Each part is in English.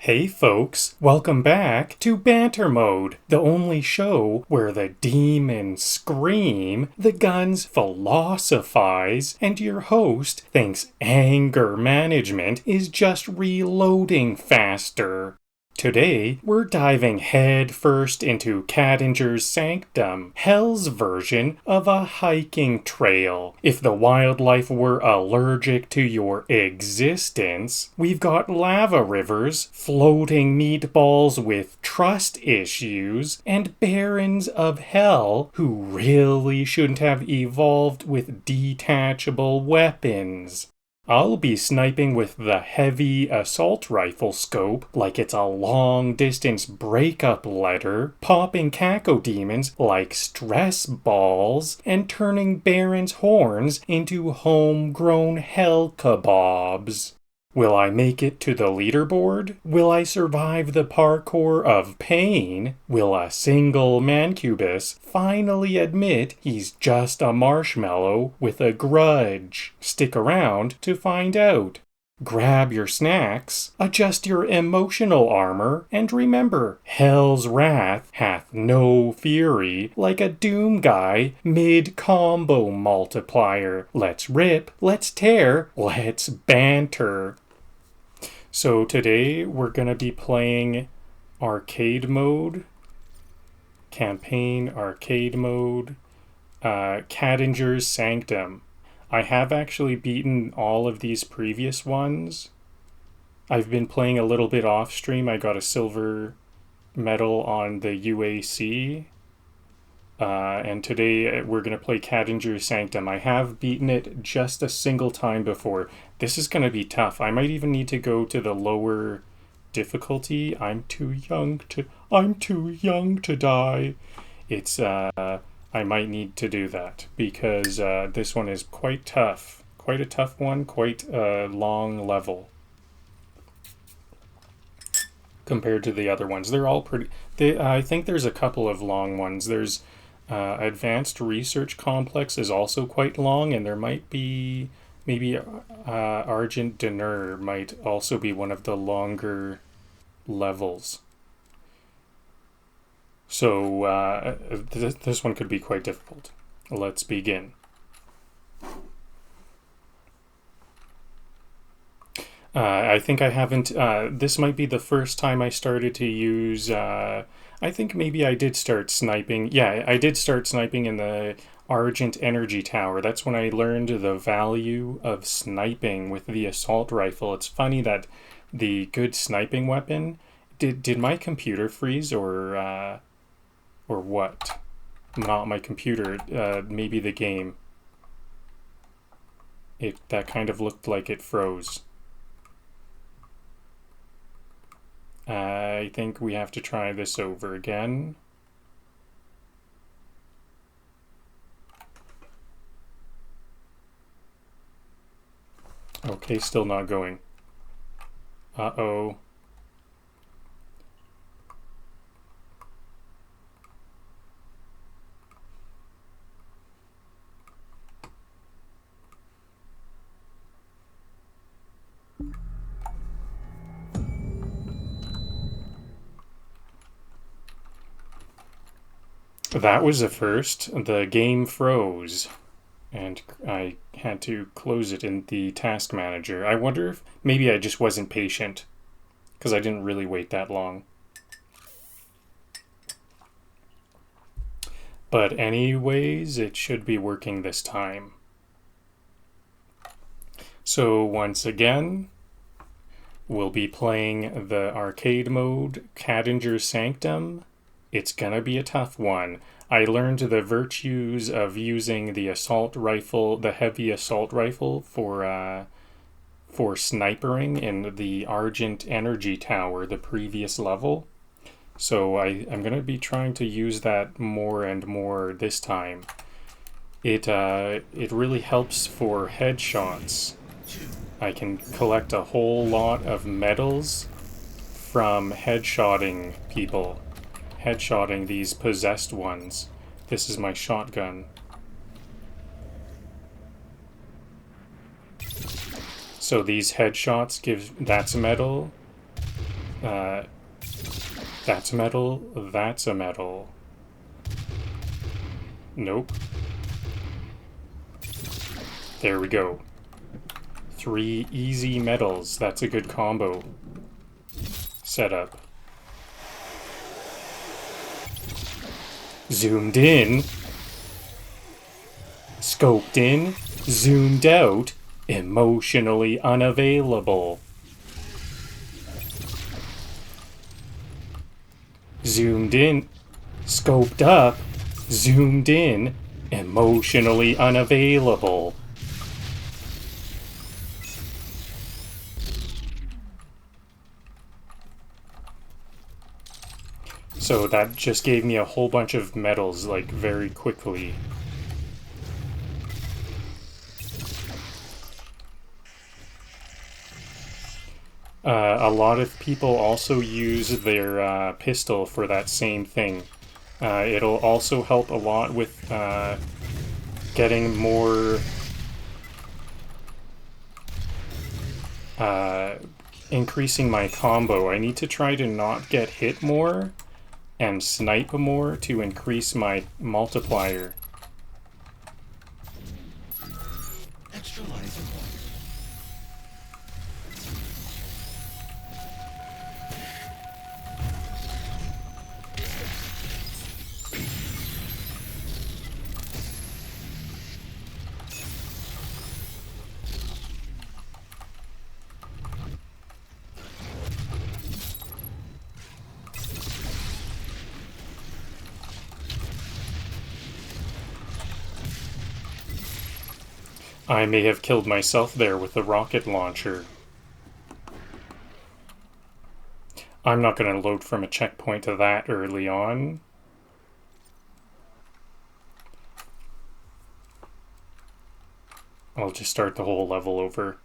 Hey folks, welcome back to Banter Mode, the only show where the demons scream, the guns philosophize, and your host thinks anger management is just reloading faster. Today, we're diving headfirst into Kadingir Sanctum, Hell's version of a hiking trail. If the wildlife were allergic to your existence, we've got lava rivers, floating meatballs with trust issues, and barons of hell who really shouldn't have evolved with detachable weapons. I'll be sniping with the heavy assault rifle scope like it's a long-distance breakup letter, popping Cacodemons like stress balls, and turning Baron's horns into homegrown hell kebabs. Will I make it to the leaderboard? Will I survive the parkour of pain? Will a single mancubus finally admit he's just a marshmallow with a grudge? Stick around to find out. Grab your snacks, adjust your emotional armor, and remember, Hell's wrath hath no fury like a Doom guy mid-combo multiplier. Let's rip, let's tear, let's banter. So today we're going to be playing arcade mode, campaign arcade mode, Kadingir Sanctum. I have actually beaten all of these previous ones. I've been playing a little bit off stream. I got a silver medal on the UAC. And today we're going to play Kadingir Sanctum. I have beaten it just a single time before. This is going to be tough. I might even need to go to the lower difficulty. I'm too young to die. It's I might need to do that because this one is quite tough. Quite a tough one, quite a long level compared to the other ones. They're all pretty I think there's a couple of long ones. There's Advanced Research Complex is also quite long, and there might be maybe Argent Dinner might also be one of the longer levels. So this one could be quite difficult. Let's begin. I think I haven't, this might be the first time I started to use, I think maybe I did start sniping. Yeah, I did start sniping in the Argent Energy Tower. That's when I learned the value of sniping with the assault rifle. It's funny that the good sniping weapon, did my computer freeze or what? Not my computer, maybe the game. That kind of looked like it froze. I think we have to try this over again. Okay, still not going. Uh-oh. That was a first. The game froze, and I had to close it in the task manager. I wonder if maybe I just wasn't patient, because I didn't really wait that long. But anyways, it should be working this time. So once again, we'll be playing the arcade mode, Kadingir Sanctum. It's gonna be a tough one. I learned the virtues of using the assault rifle, the heavy assault rifle for snipering in the Argent Energy Tower, the previous level. So I'm gonna be trying to use that more and more this time. It really helps for headshots. I can collect a whole lot of medals from headshotting people. Headshotting these possessed ones. This is my shotgun. So these headshots give, that's a medal. That's metal, that's a metal. Nope. There we go. 3 easy metals, that's a good combo. Setup. Zoomed in. Scoped in. Zoomed out. Emotionally unavailable. Zoomed in. Scoped up. Zoomed in. Emotionally unavailable. So that just gave me a whole bunch of metals, like, very quickly. A lot of people also use their pistol for that same thing. It'll also help a lot with getting more... increasing my combo. I need to try to not get hit more and snipe more to increase my multiplier. Extra life acquired. I may have killed myself there with the rocket launcher. I'm not going to load from a checkpoint to that early on. I'll just start the whole level over.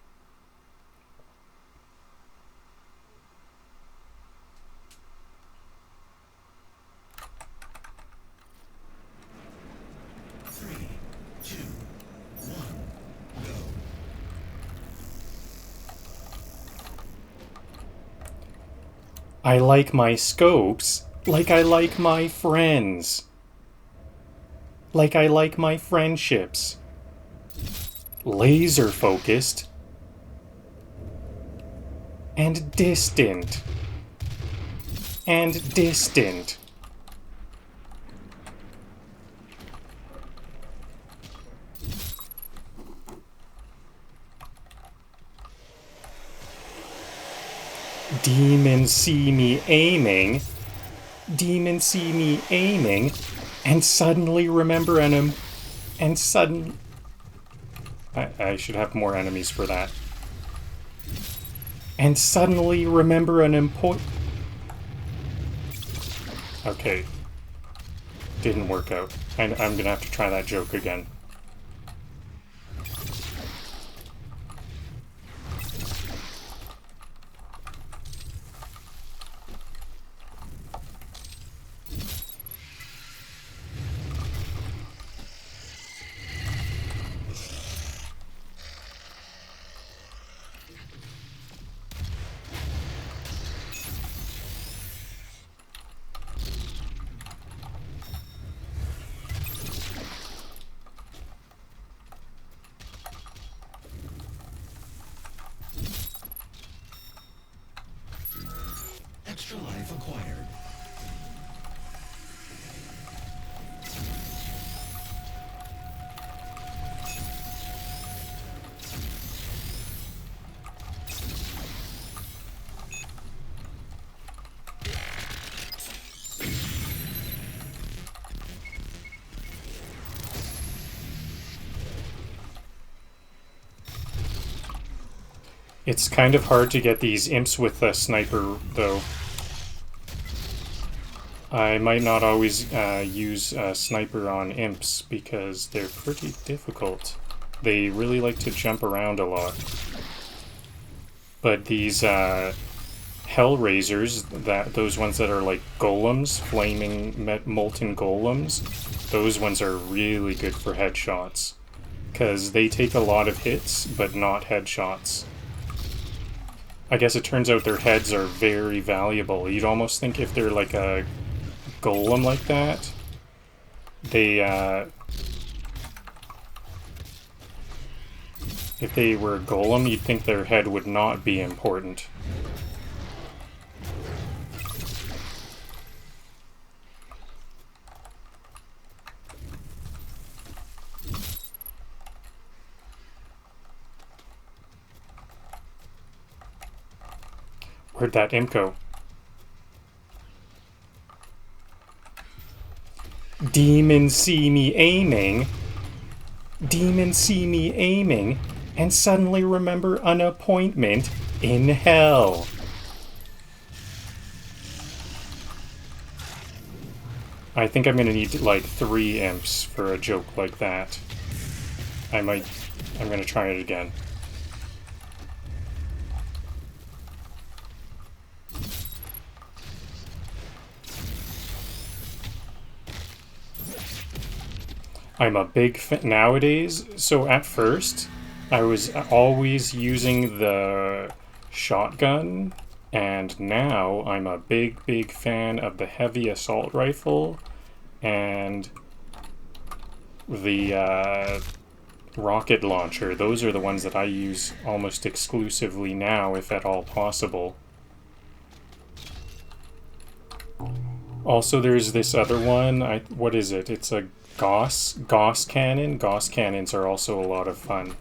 I like my scopes like I like my friends. Like I like my friendships. Laser focused. And distant. And distant. Demons see me aiming. Demons see me aiming. And suddenly remember and suddenly... I should have more enemies for that. And suddenly remember an important... Okay. Didn't work out. I'm gonna have to try that joke again. Extra life acquired. It's kind of hard to get these imps with a sniper, though. I might not always use a sniper on imps because they're pretty difficult. They really like to jump around a lot. But these Hellraisers, those ones that are like golems, flaming molten golems, those ones are really good for headshots. Because they take a lot of hits, but not headshots. I guess it turns out their heads are very valuable. You'd almost think if they're like a golem like that, they, if they were a golem, you'd think their head would not be important. Where'd that imp go? Demons see me aiming. Demons see me aiming and suddenly remember an appointment in hell. I think I'm gonna need like 3 imps for a joke like that. I'm gonna try it again. I'm a big fan nowadays. So at first, I was always using the shotgun, and now I'm a big fan of the heavy assault rifle and the rocket launcher. Those are the ones that I use almost exclusively now, if at all possible. Also, there's this other one. What is it? It's a Gauss cannon. Gauss cannons are also a lot of fun.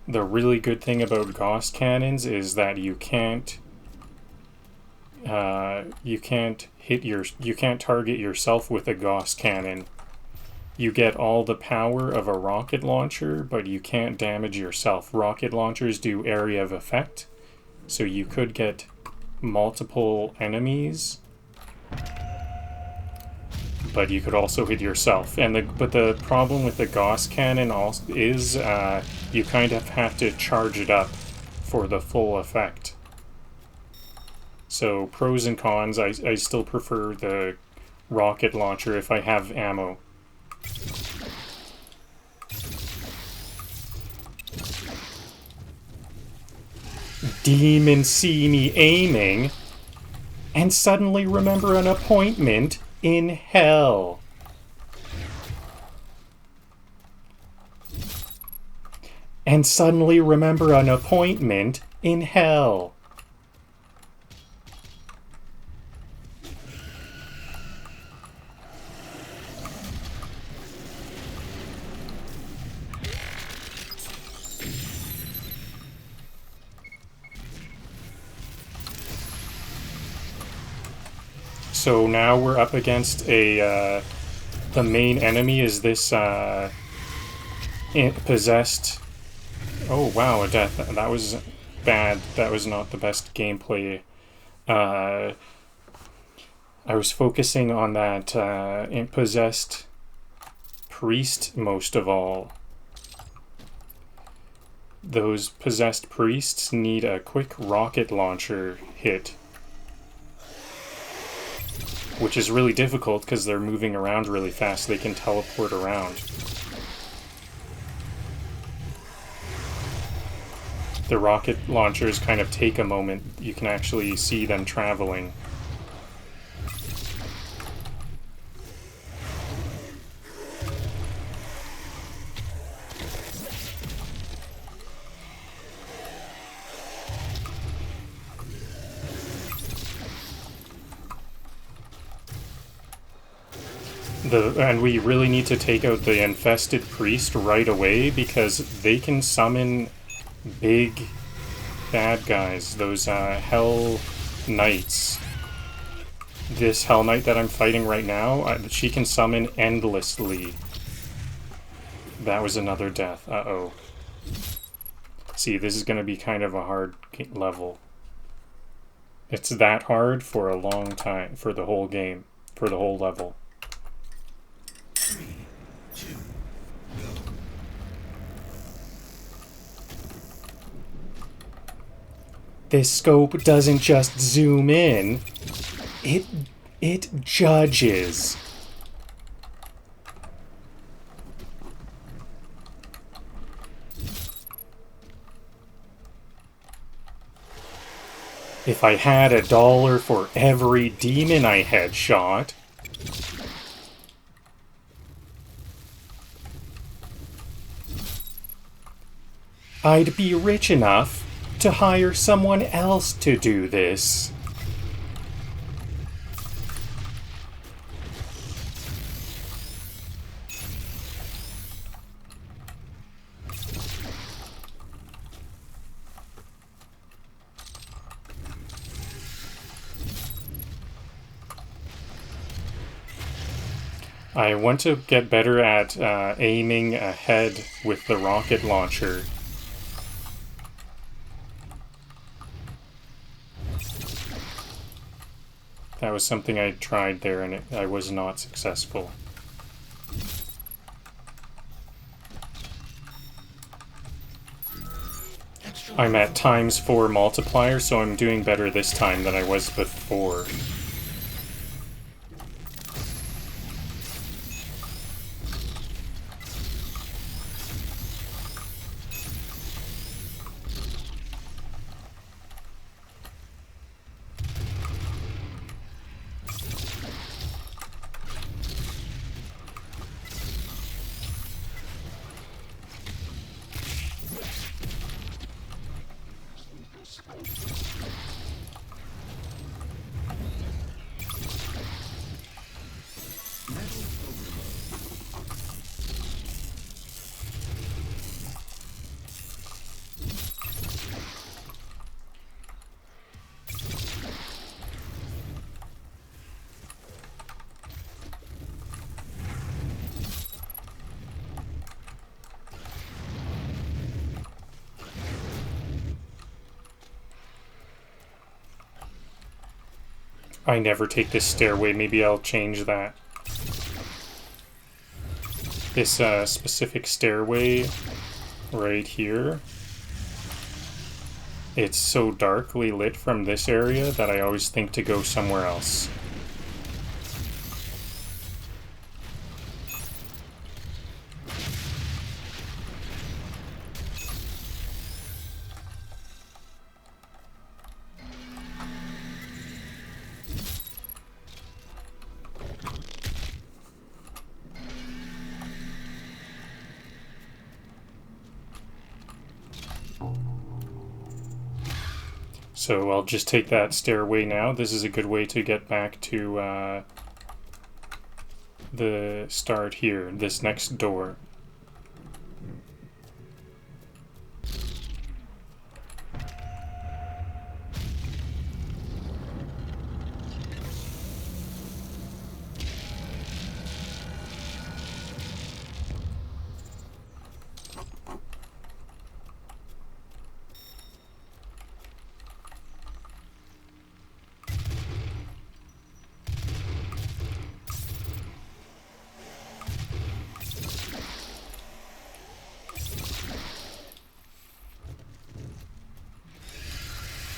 The really good thing about Gauss cannons is that you can't target yourself with a Gauss cannon. You get all the power of a rocket launcher, but you can't damage yourself. Rocket launchers do area of effect, so you could get multiple enemies, but you could also hit yourself. But the problem with the Gauss cannon also is you kind of have to charge it up for the full effect. So pros and cons, I still prefer the rocket launcher if I have ammo. Demons see me aiming and suddenly remember an appointment in hell. And suddenly remember an appointment in hell. So now we're up against the main enemy is this possessed. Oh wow, a death. That was bad. That was not the best gameplay. I was focusing on that possessed priest most of all. Those possessed priests need a quick rocket launcher hit, which is really difficult because they're moving around really fast. They can teleport around. The rocket launchers kind of take a moment. You can actually see them traveling. And we really need to take out the infested priest right away because they can summon big bad guys, those hell knights. This hell knight that I'm fighting right now, she can summon endlessly. That was another death. Uh-oh. See, this is going to be kind of a hard level. It's that hard for a long time, for the whole game, for the whole level. 3, 2, go. This scope doesn't just zoom in, it judges. If I had $1 for every demon I had shot, I'd be rich enough to hire someone else to do this. I want to get better at aiming ahead with the rocket launcher. That was something I tried there and I was not successful. I'm at ×4 multiplier, so I'm doing better this time than I was before. I never take this stairway. Maybe I'll change that. This specific stairway right here. It's so darkly lit from this area that I always think to go somewhere else. So I'll just take that stairway now. This is a good way to get back to the start here, this next door.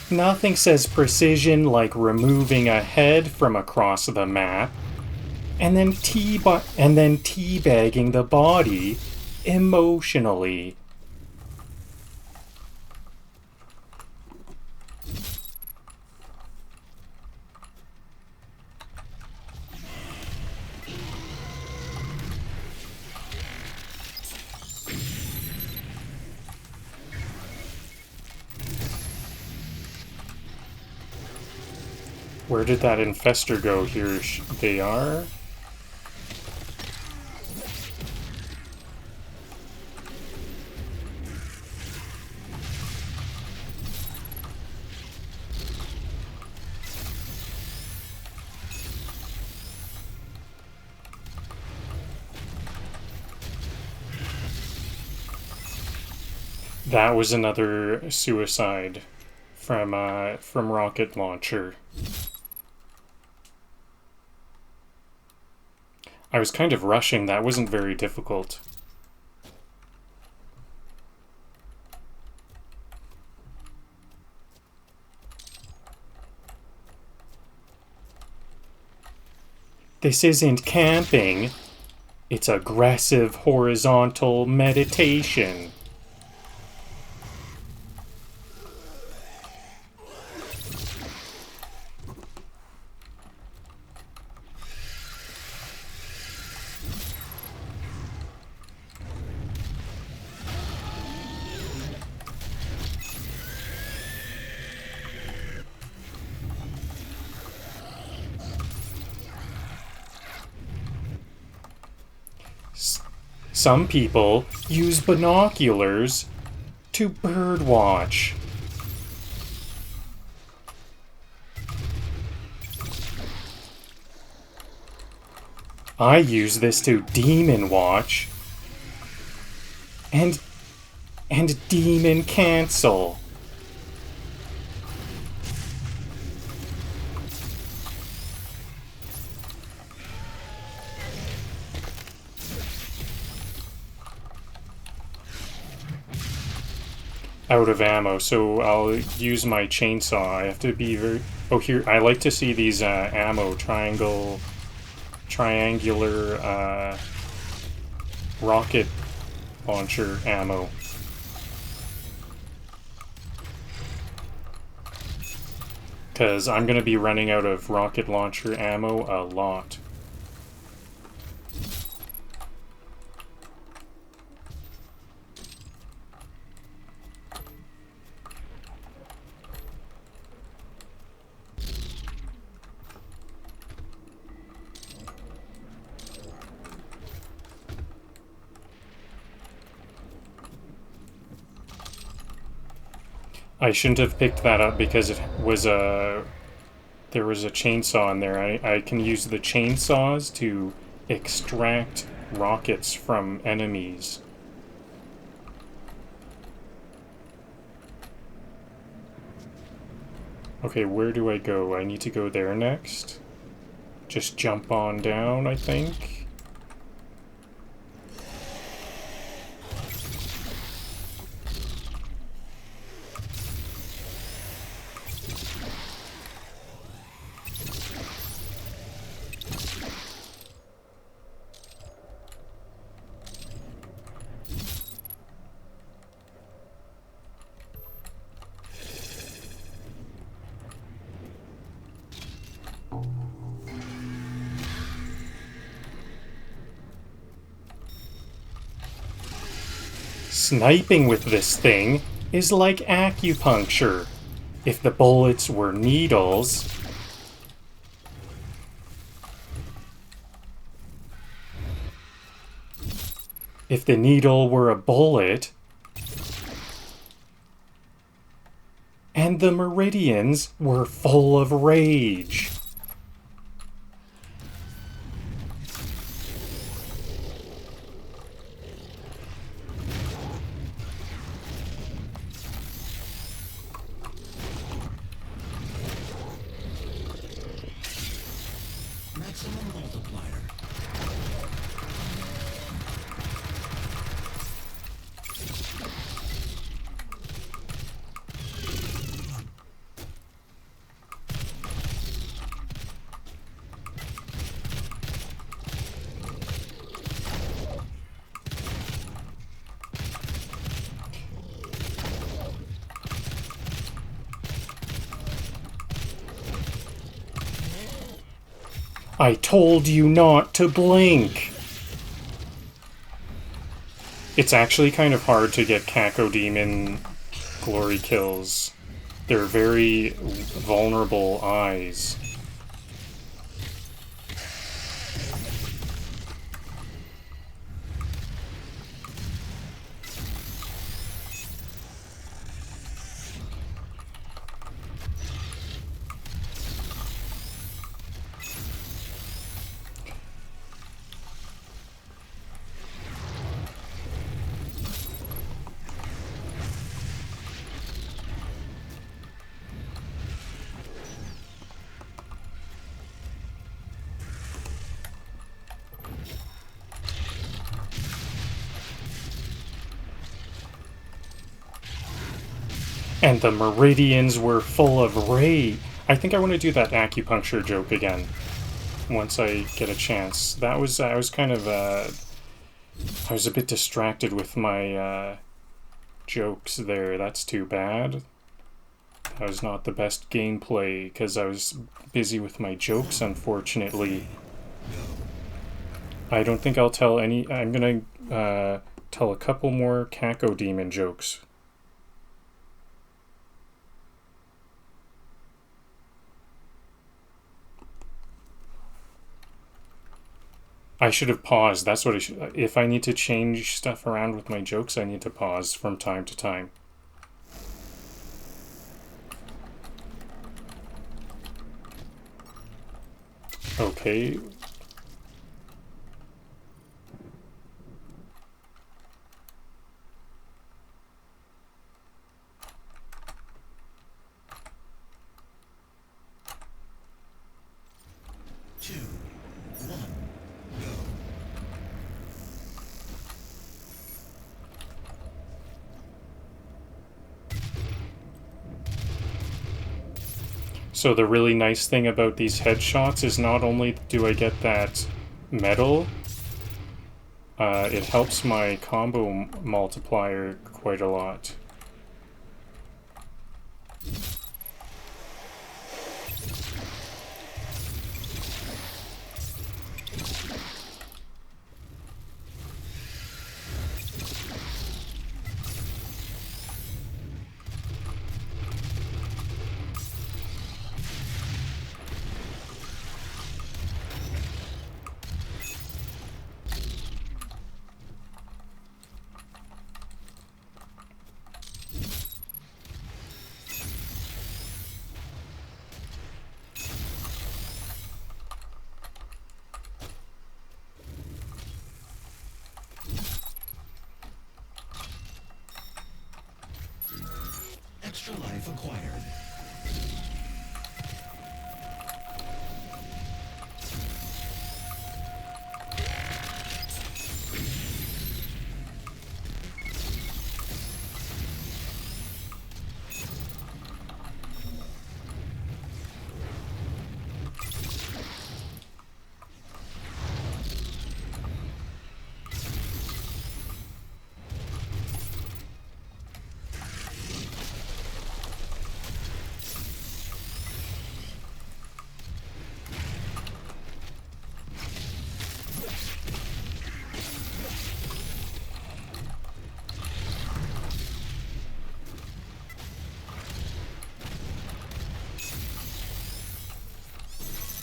Nothing says precision like removing a head from across the map and then teabagging the body emotionally. Where did that infestor go? Here they are. That was another suicide from rocket launcher. I was kind of rushing. That wasn't very difficult. This isn't camping. It's aggressive horizontal meditation. Some people use binoculars to birdwatch. I use this to demon watch and demon cancel. Out of ammo, so I'll use my chainsaw. I have to be very... Oh, here, I like to see these ammo triangular rocket launcher ammo. Because I'm going to be running out of rocket launcher ammo a lot. I shouldn't have picked that up because it was a... There was a chainsaw in there. I can use the chainsaws to extract rockets from enemies. Okay, where do I go? I need to go there next. Just jump on down, I think. Sniping with this thing is like acupuncture. If the bullets were needles, if the needle were a bullet, and the meridians were full of rage. Maximum multiplier. I told you not to blink! It's actually kind of hard to get Cacodemon glory kills. They're very vulnerable eyes. And the meridians were full of rage. I think I want to do that acupuncture joke again. Once I get a chance. That was, I was kind of, I was a bit distracted with my, jokes there. That's too bad. That was not the best gameplay, because I was busy with my jokes, unfortunately. I don't think I'll tell any... I'm gonna, tell a couple more Cacodemon jokes. I should have paused. That's what I should... If I need to change stuff around with my jokes, I need to pause from time to time. Okay. So the really nice thing about these headshots is not only do I get that medal, it helps my combo multiplier quite a lot. Extra life acquired.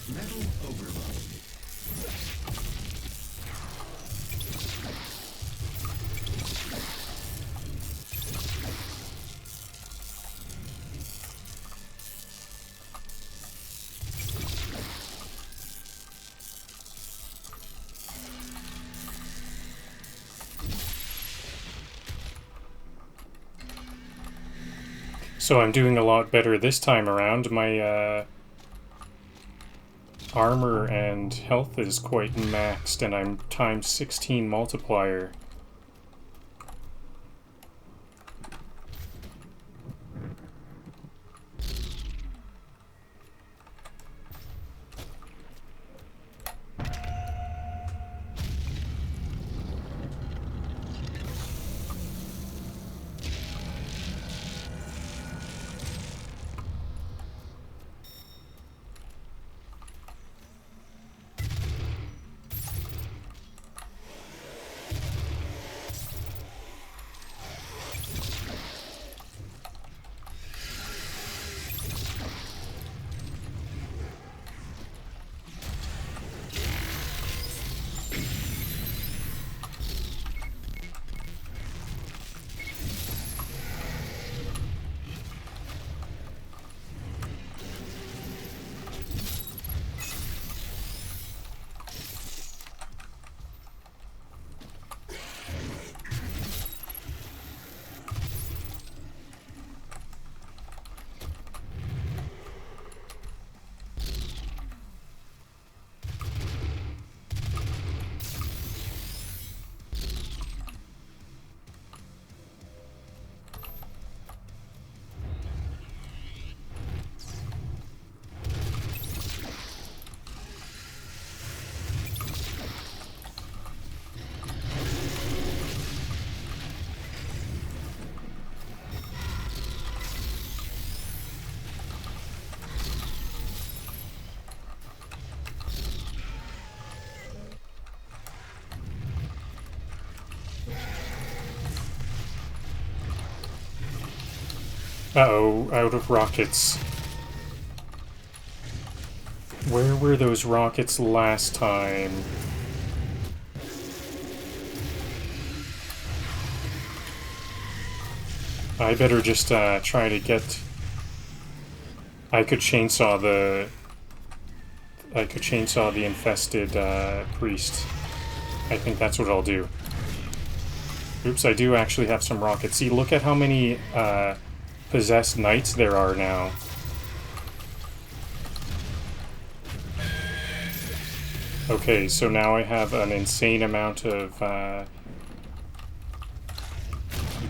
Metal overload. So I'm doing a lot better this time around. My armor and health is quite maxed, and I'm times 16 multiplier. Uh-oh, out of rockets. Where were those rockets last time? I better just try to get... I could chainsaw the infested priest. I think that's what I'll do. Oops, I do actually have some rockets. See, look at how many possessed knights there are now. Okay, so now I have an insane amount of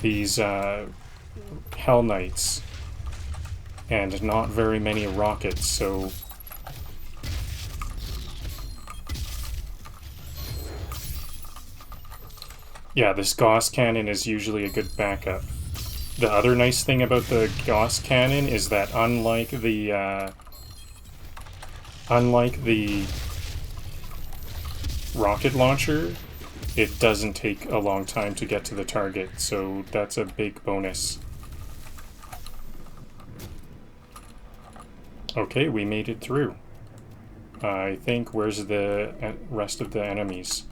these Hell Knights. And not very many rockets, so... Yeah, this Gauss cannon is usually a good backup. The other nice thing about the Gauss cannon is that unlike the rocket launcher, it doesn't take a long time to get to the target, so that's a big bonus. Okay, we made it through. I think, where's the rest of the enemies?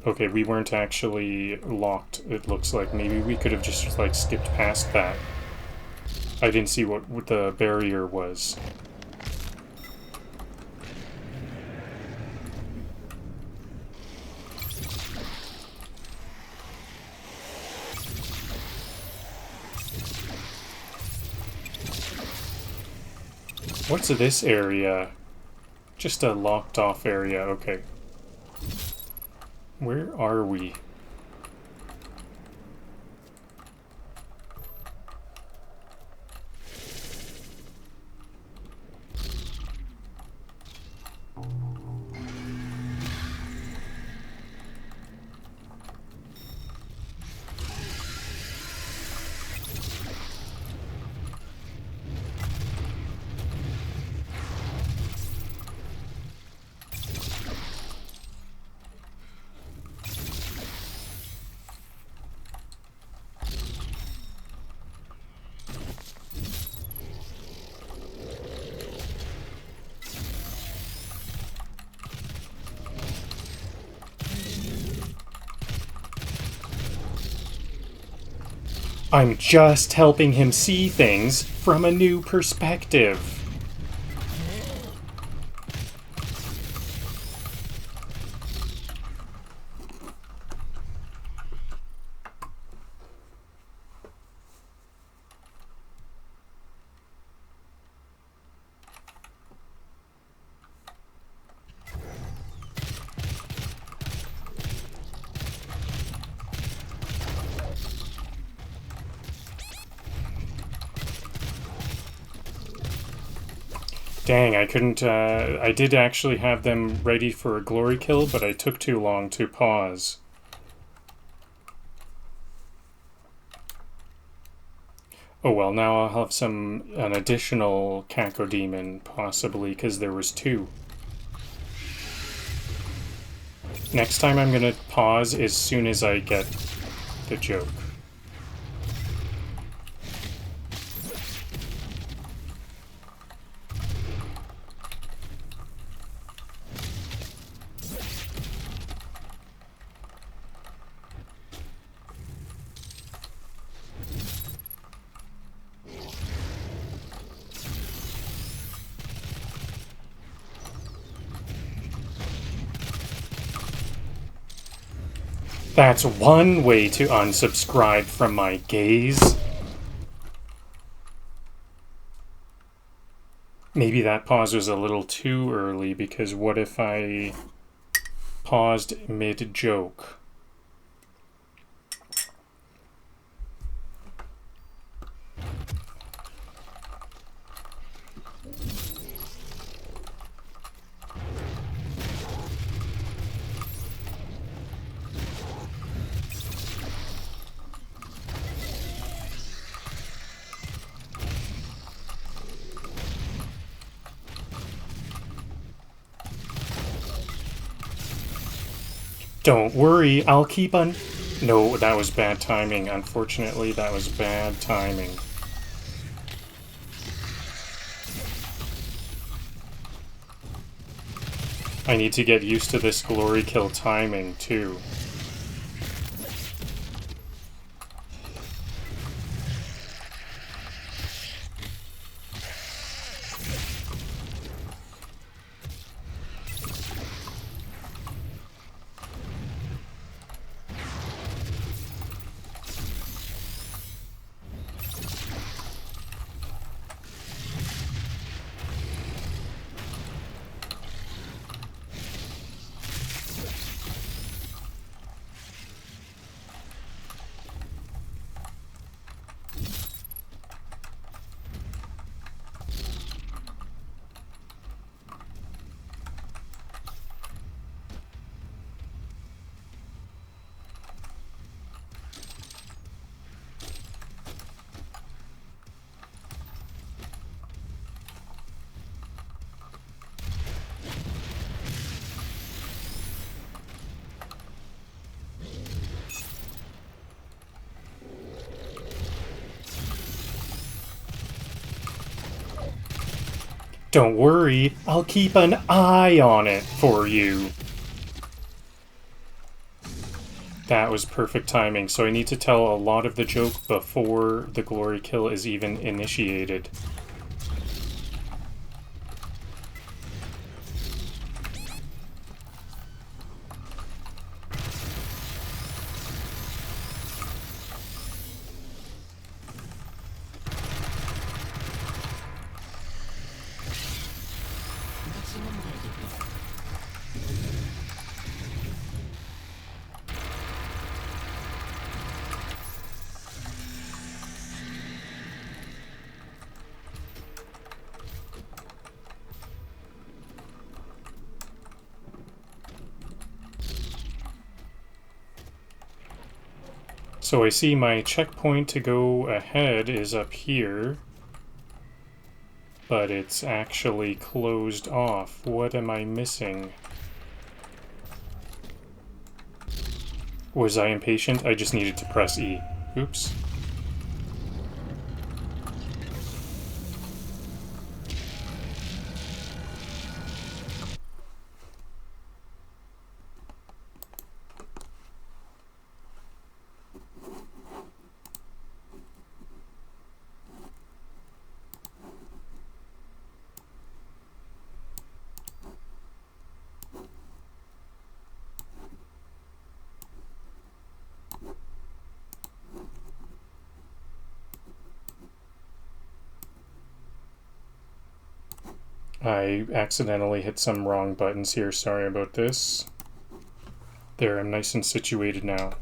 Okay, we weren't actually locked, it looks like. Maybe we could have just, like, skipped past that. I didn't see what the barrier was. What's this area? Just a locked off area, okay. Where are we? I'm just helping him see things from a new perspective. Dang, I couldn't, I did actually have them ready for a glory kill, but I took too long to pause. Oh well, now I'll have an additional Cacodemon, possibly, because there was two. Next time I'm gonna pause as soon as I get the joke. That's one way to unsubscribe from my gaze. Maybe that pause was a little too early, because what if I paused mid-joke? Don't worry, I'll keep on... No, that was bad timing. Unfortunately, that was bad timing. I need to get used to this glory kill timing, too. Don't worry, I'll keep an eye on it for you. That was perfect timing, so I need to tell a lot of the joke before the glory kill is even initiated. Maximum multiplier. So I see my checkpoint to go ahead is up here, but it's actually closed off. What am I missing? Was I impatient? I just needed to press E. Oops. I accidentally hit some wrong buttons here, sorry about this. There, I'm nice and situated now.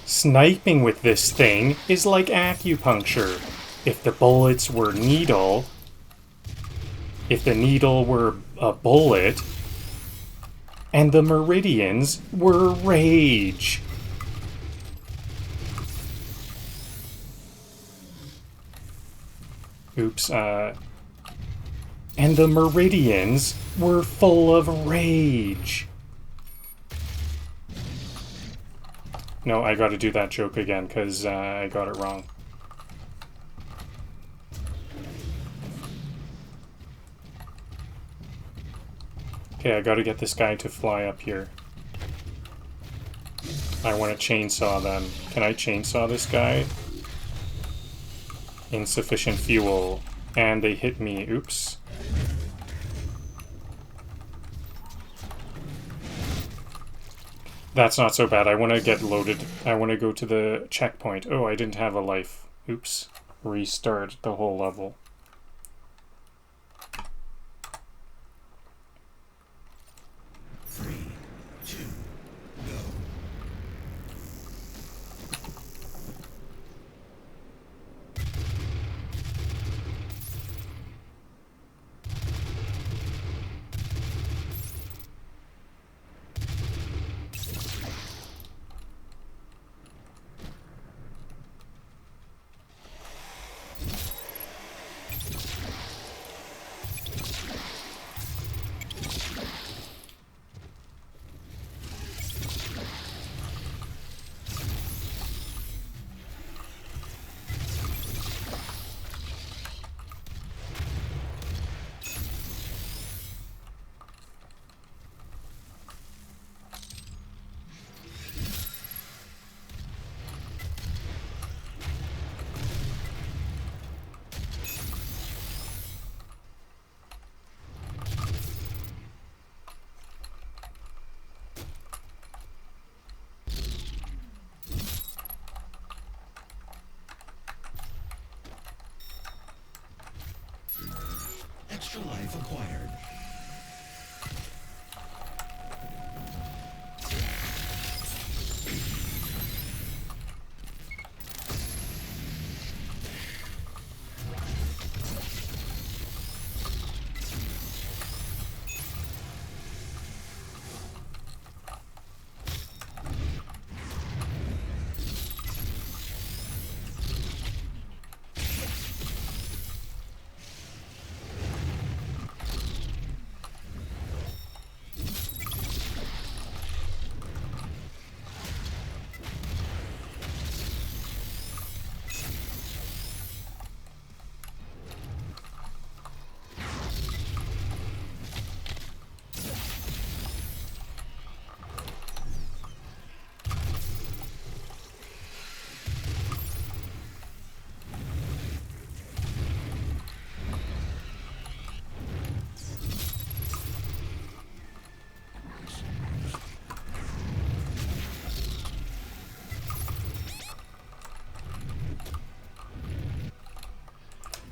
Sniping with this thing is like acupuncture. If the bullets were needle, if the needle were a bullet, and the meridians were rage. Oops, and the meridians were full of rage. No, I gotta do that joke again, because I got it wrong. Okay, I gotta get this guy to fly up here. I want to chainsaw them. Can I chainsaw this guy? Insufficient fuel. And they hit me. Oops. That's not so bad. I want to get loaded. I want to go to the checkpoint. Oh, I didn't have a life. Oops. Restart the whole level. Extra life acquired.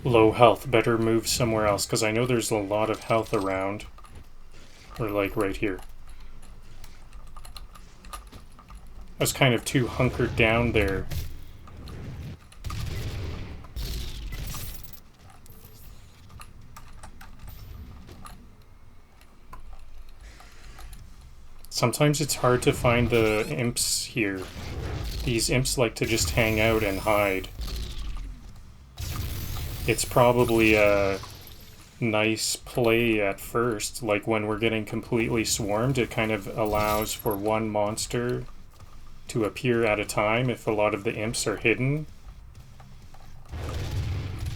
Low health, better move somewhere else, because I know there's a lot of health around. Or like right here. I was kind of too hunkered down there. Sometimes it's hard to find the imps here. These imps like to just hang out and hide. It's probably a nice play at first, like when we're getting completely swarmed, it kind of allows for one monster to appear at a time if a lot of the imps are hidden.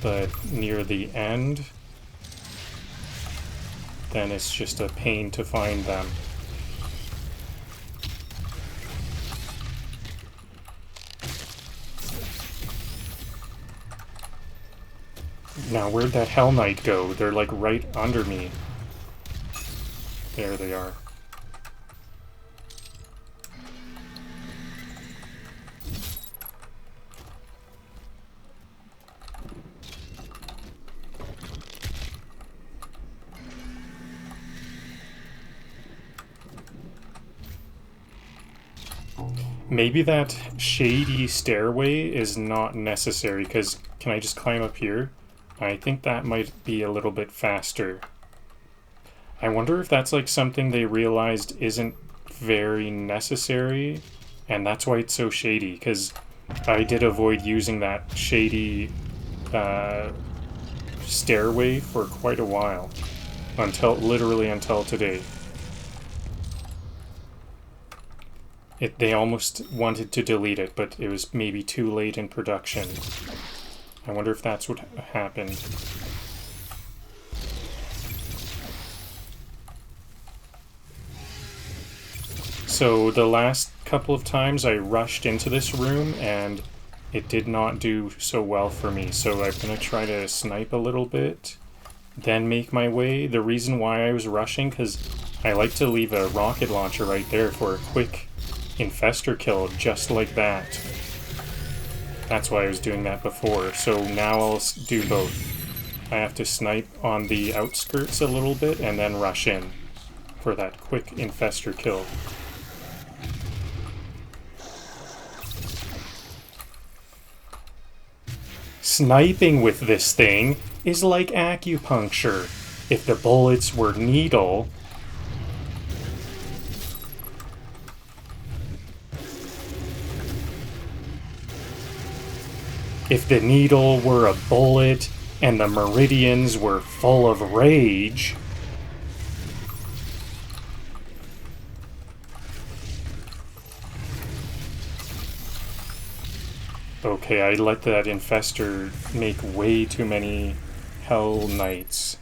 But near the end, then it's just a pain to find them. Now, where'd that Hell Knight go? They're like right under me. There they are. Maybe that shady stairway is not necessary, because can I just climb up here? I think that might be a little bit faster. I wonder if that's like something they realized isn't very necessary, and that's why it's so shady, because I did avoid using that shady stairway for quite a while. Literally until today. They almost wanted to delete it, but it was maybe too late in production. I wonder if that's what happened. So the last couple of times I rushed into this room and it did not do so well for me. So I'm going to try to snipe a little bit, then make my way. The reason why I was rushing, because I like to leave a rocket launcher right there for a quick infestor kill, just like that. That's why I was doing that before. So now I'll do both. I have to snipe on the outskirts a little bit and then rush in for that quick infestor kill. Sniping with this thing is like acupuncture. If the bullets were needle, if the needle were a bullet and the meridians were full of rage, okay, I let that infestor make way too many Hell Knights.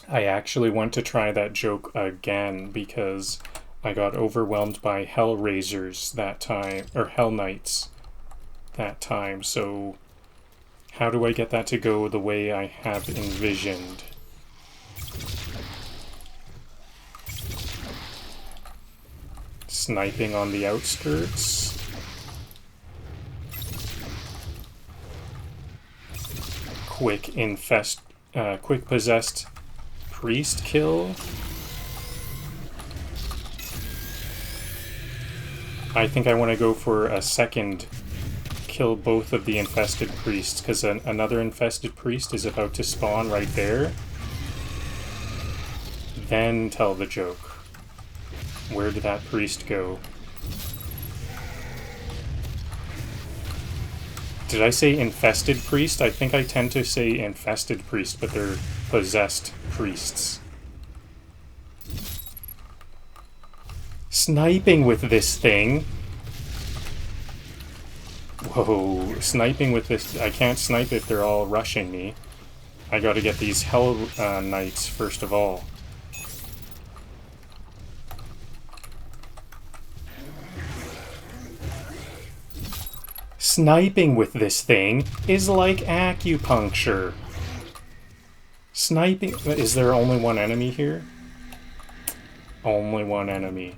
I actually want to try that joke again because I got overwhelmed by Hellraisers that time, or Hell Knights that time, so how do I get that to go the way I have envisioned? Sniping on the outskirts. Quick possessed priest kill. I think I want to go for a second kill both of the infested priests, because another infested priest is about to spawn right there. Then tell the joke. Where did that priest go? Did I say infested priest? I think I tend to say infested priest, but they're possessed priests. Sniping with this thing. Whoa, sniping with this. I can't snipe if they're all rushing me. I gotta get these Hell Knights first of all. Sniping with this thing is like acupuncture. Sniping. Is there only one enemy here? Only one enemy.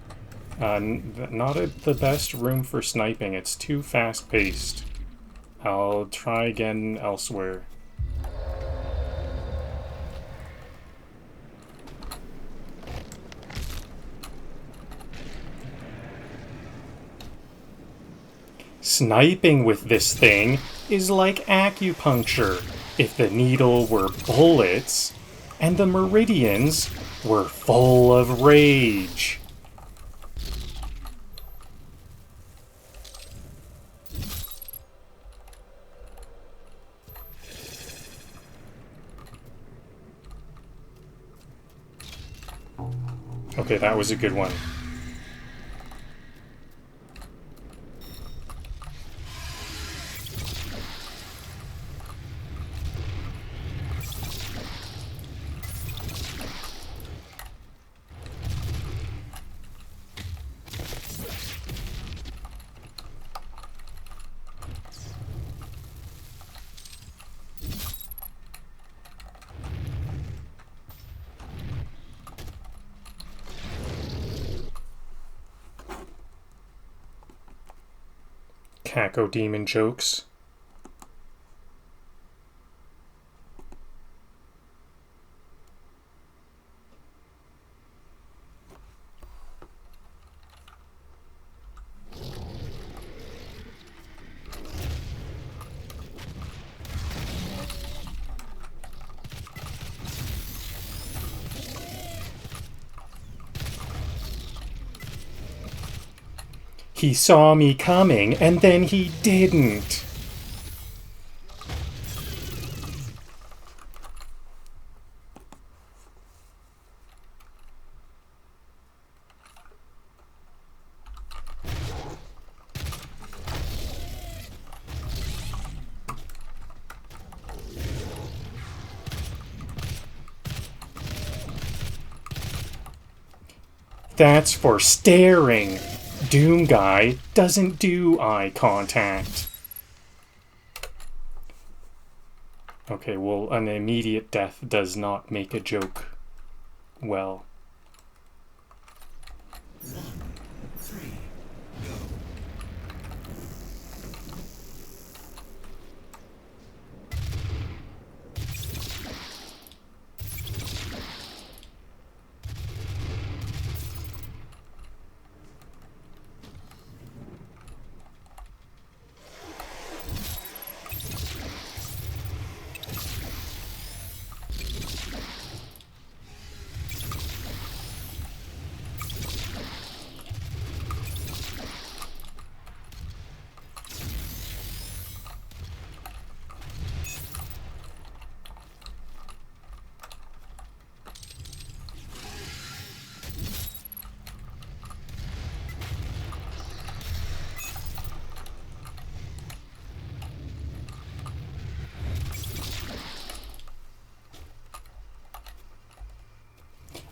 Not the best room for sniping. It's too fast-paced. I'll try again elsewhere. Sniping with this thing is like acupuncture if the needle were bullets and the meridians were full of rage. Okay, that was a good one. Cacodemon jokes. He saw me coming, and then he didn't. That's for staring. Doom Guy doesn't do eye contact. Okay, well, an immediate death does not make a joke well. 1, 3, go.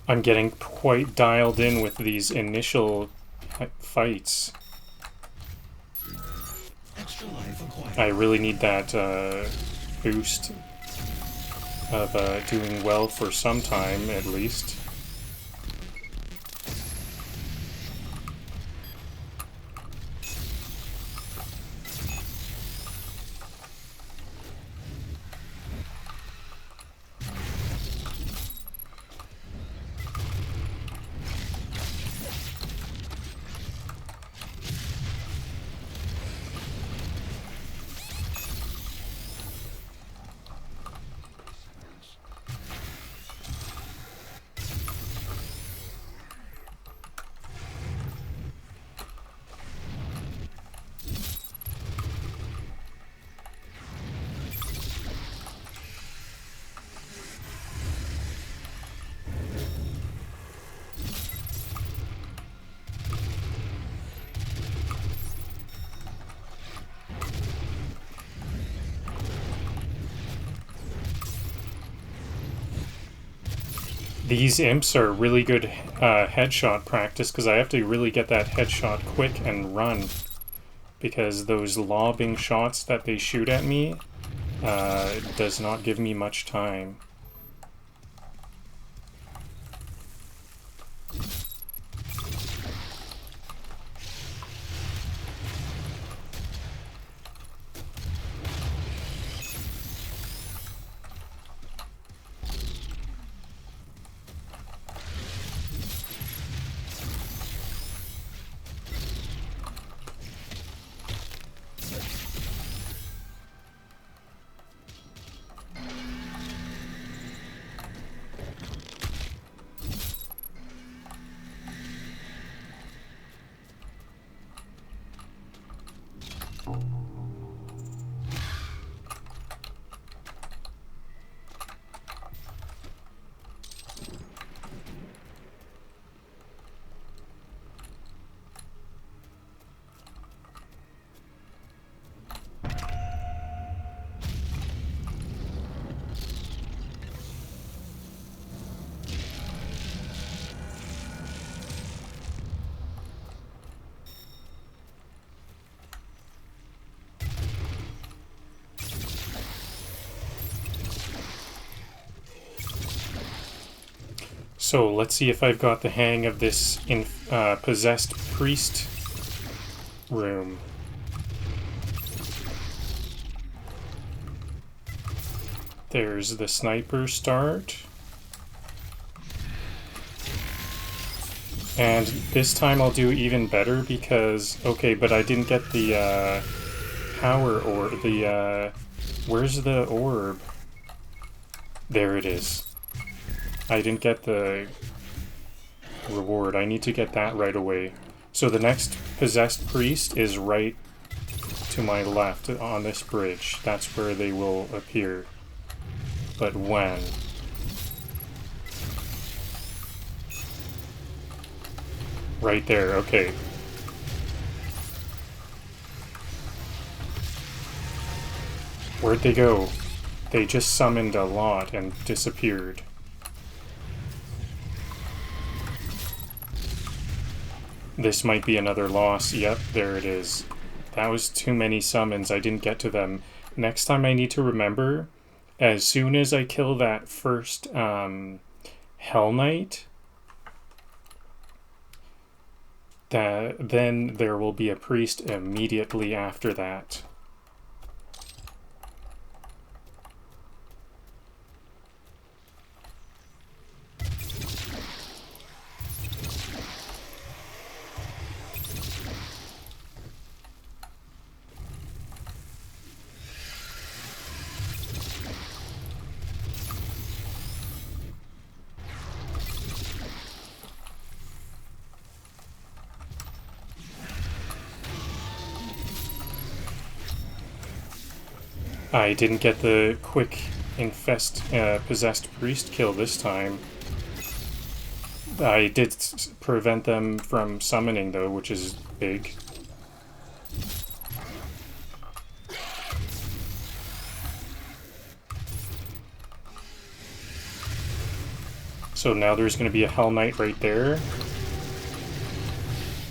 I'm getting quite dialed in with these initial fights. Extra life acquired. I really need that boost of doing well for some time, at least. These imps are really good headshot practice because I have to really get that headshot quick and run. Because those lobbing shots that they shoot at me does not give me much time. So let's see if I've got the hang of this possessed priest room. There's the sniper start. And this time I'll do even better because... Okay, but I didn't get the power or the... where's the orb? There it is. I didn't get the reward. I need to get that right away. So the next possessed priest is right to my left on this bridge. That's where they will appear. But when? Right there, okay. Where'd they go? They just summoned a lot and disappeared. This might be another loss. Yep, there it is. That was too many summons. I didn't get to them. Next time I need to remember, as soon as I kill that first Hell Knight, then there will be a priest immediately after that. I didn't get the quick possessed priest kill this time. I did prevent them from summoning though, which is big. So now there's going to be a Hell Knight right there.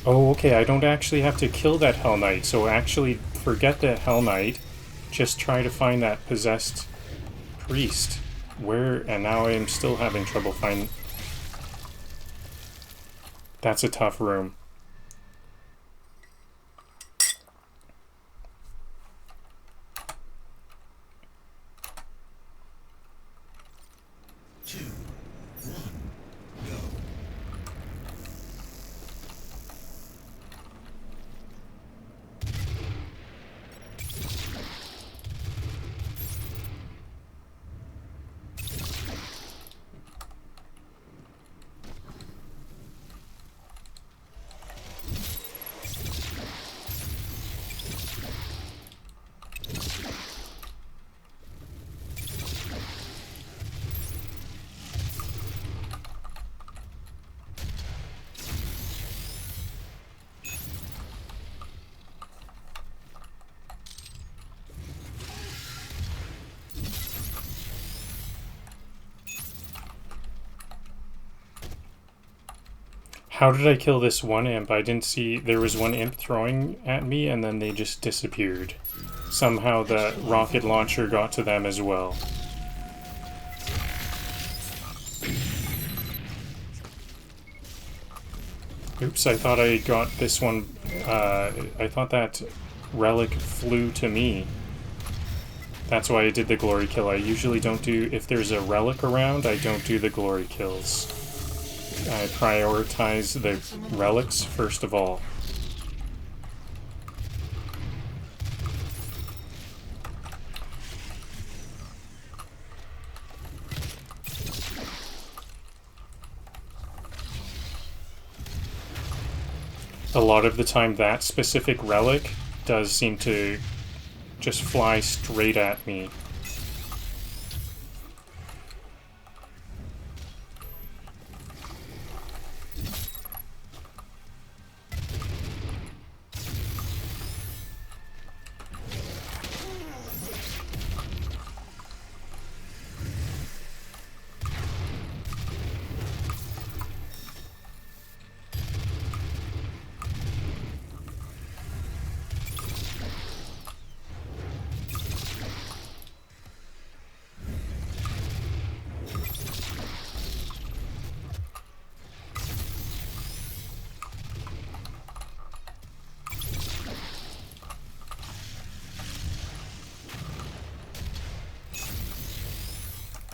Oh, okay, I don't actually have to kill that Hell Knight, so actually forget that Hell Knight. Just try to find that possessed priest. Where, and now I am still having trouble finding... That's a tough room. How did I kill this one imp? I didn't see... There was one imp throwing at me, and then they just disappeared. Somehow the rocket launcher got to them as well. Oops, I thought I got this one... I thought that relic flew to me. That's why I did the glory kill. I usually don't do... If there's a relic around, I don't do the glory kills. I prioritize the relics first of all. A lot of the time that specific relic does seem to just fly straight at me.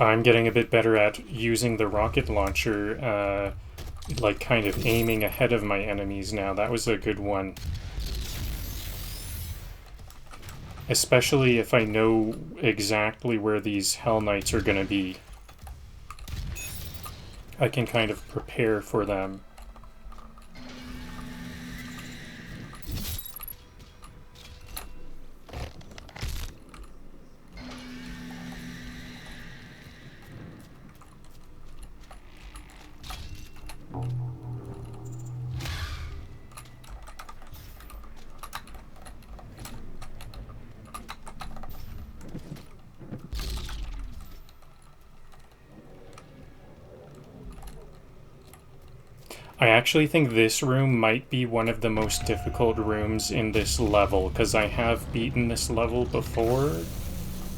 I'm getting a bit better at using the rocket launcher, like kind of aiming ahead of my enemies now. That was a good one. Especially if I know exactly where these Hell Knights are going to be. I can kind of prepare for them. I actually think this room might be one of the most difficult rooms in this level, because I have beaten this level before,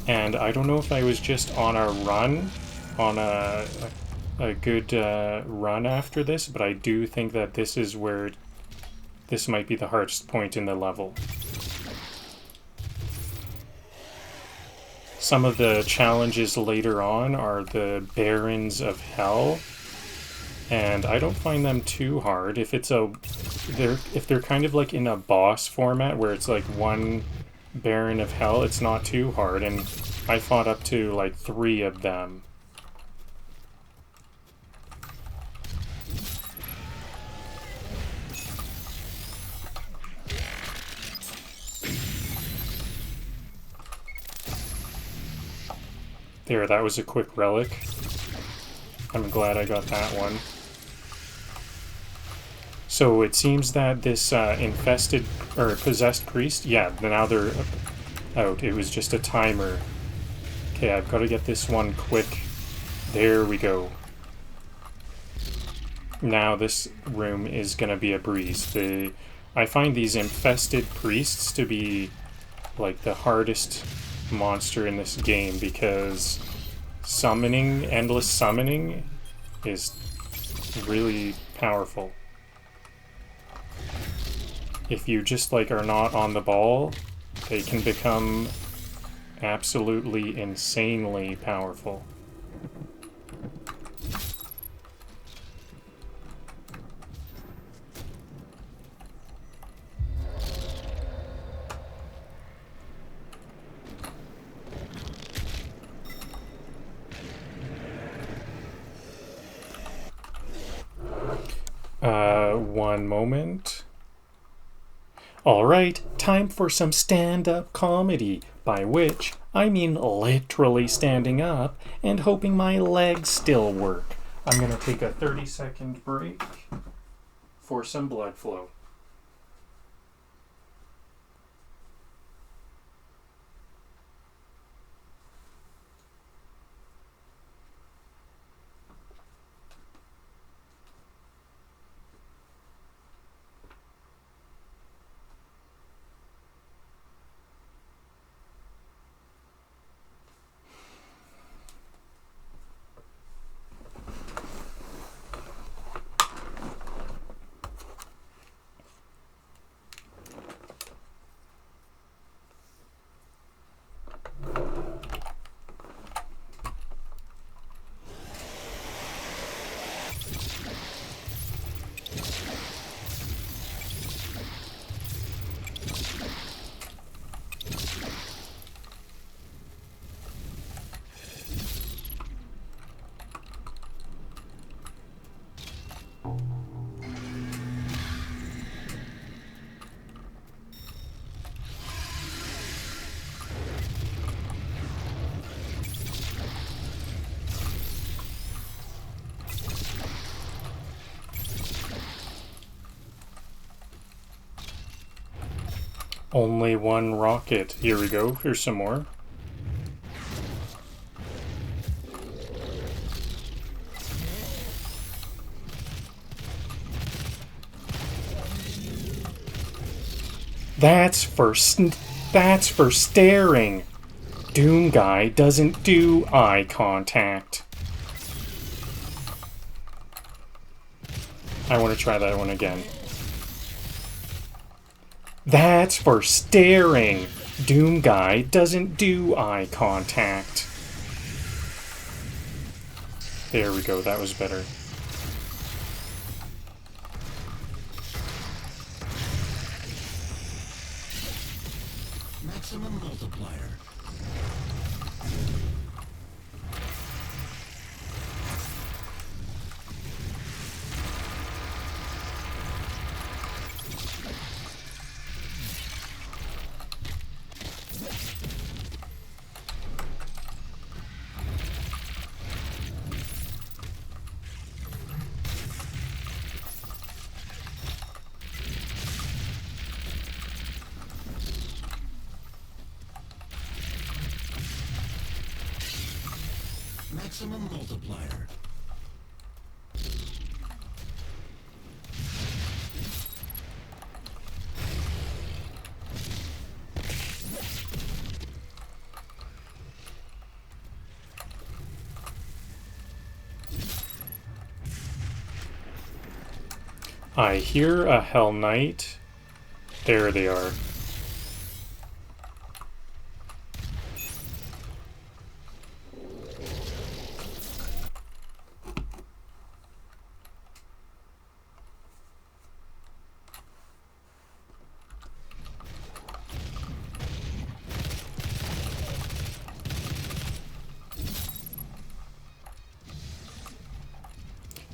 and I don't know if I was just on a run, on a good run after this, but I do think that this is where this might be the hardest point in the level. Some of the challenges later on are the Barons of Hell, and I don't find them too hard. If they're kind of like in a boss format where it's like one Baron of Hell, it's not too hard, and I fought up to like 3 of them. There, that was a quick relic. I'm glad I got that one. So it seems that this infested or possessed priest, yeah, now they're out. It was just a timer. Okay, I've got to get this one quick. There we go. Now this room is gonna be a breeze. I find these infested priests to be like the hardest monster in this game, because endless summoning is really powerful. If you just like are not on the ball, they can become absolutely insanely powerful. One moment. Alright, time for some stand-up comedy, by which I mean literally standing up and hoping my legs still work. I'm gonna take a 30-second break for some blood flow. Only one rocket. Here we go. Here's some more. That's for staring. Doom guy doesn't do eye contact. I want to try that one again. That's for staring. Doom guy doesn't do eye contact. There we go, that was better. Maximum multiplier. Maximum multiplier. I hear a Hell Knight. There they are.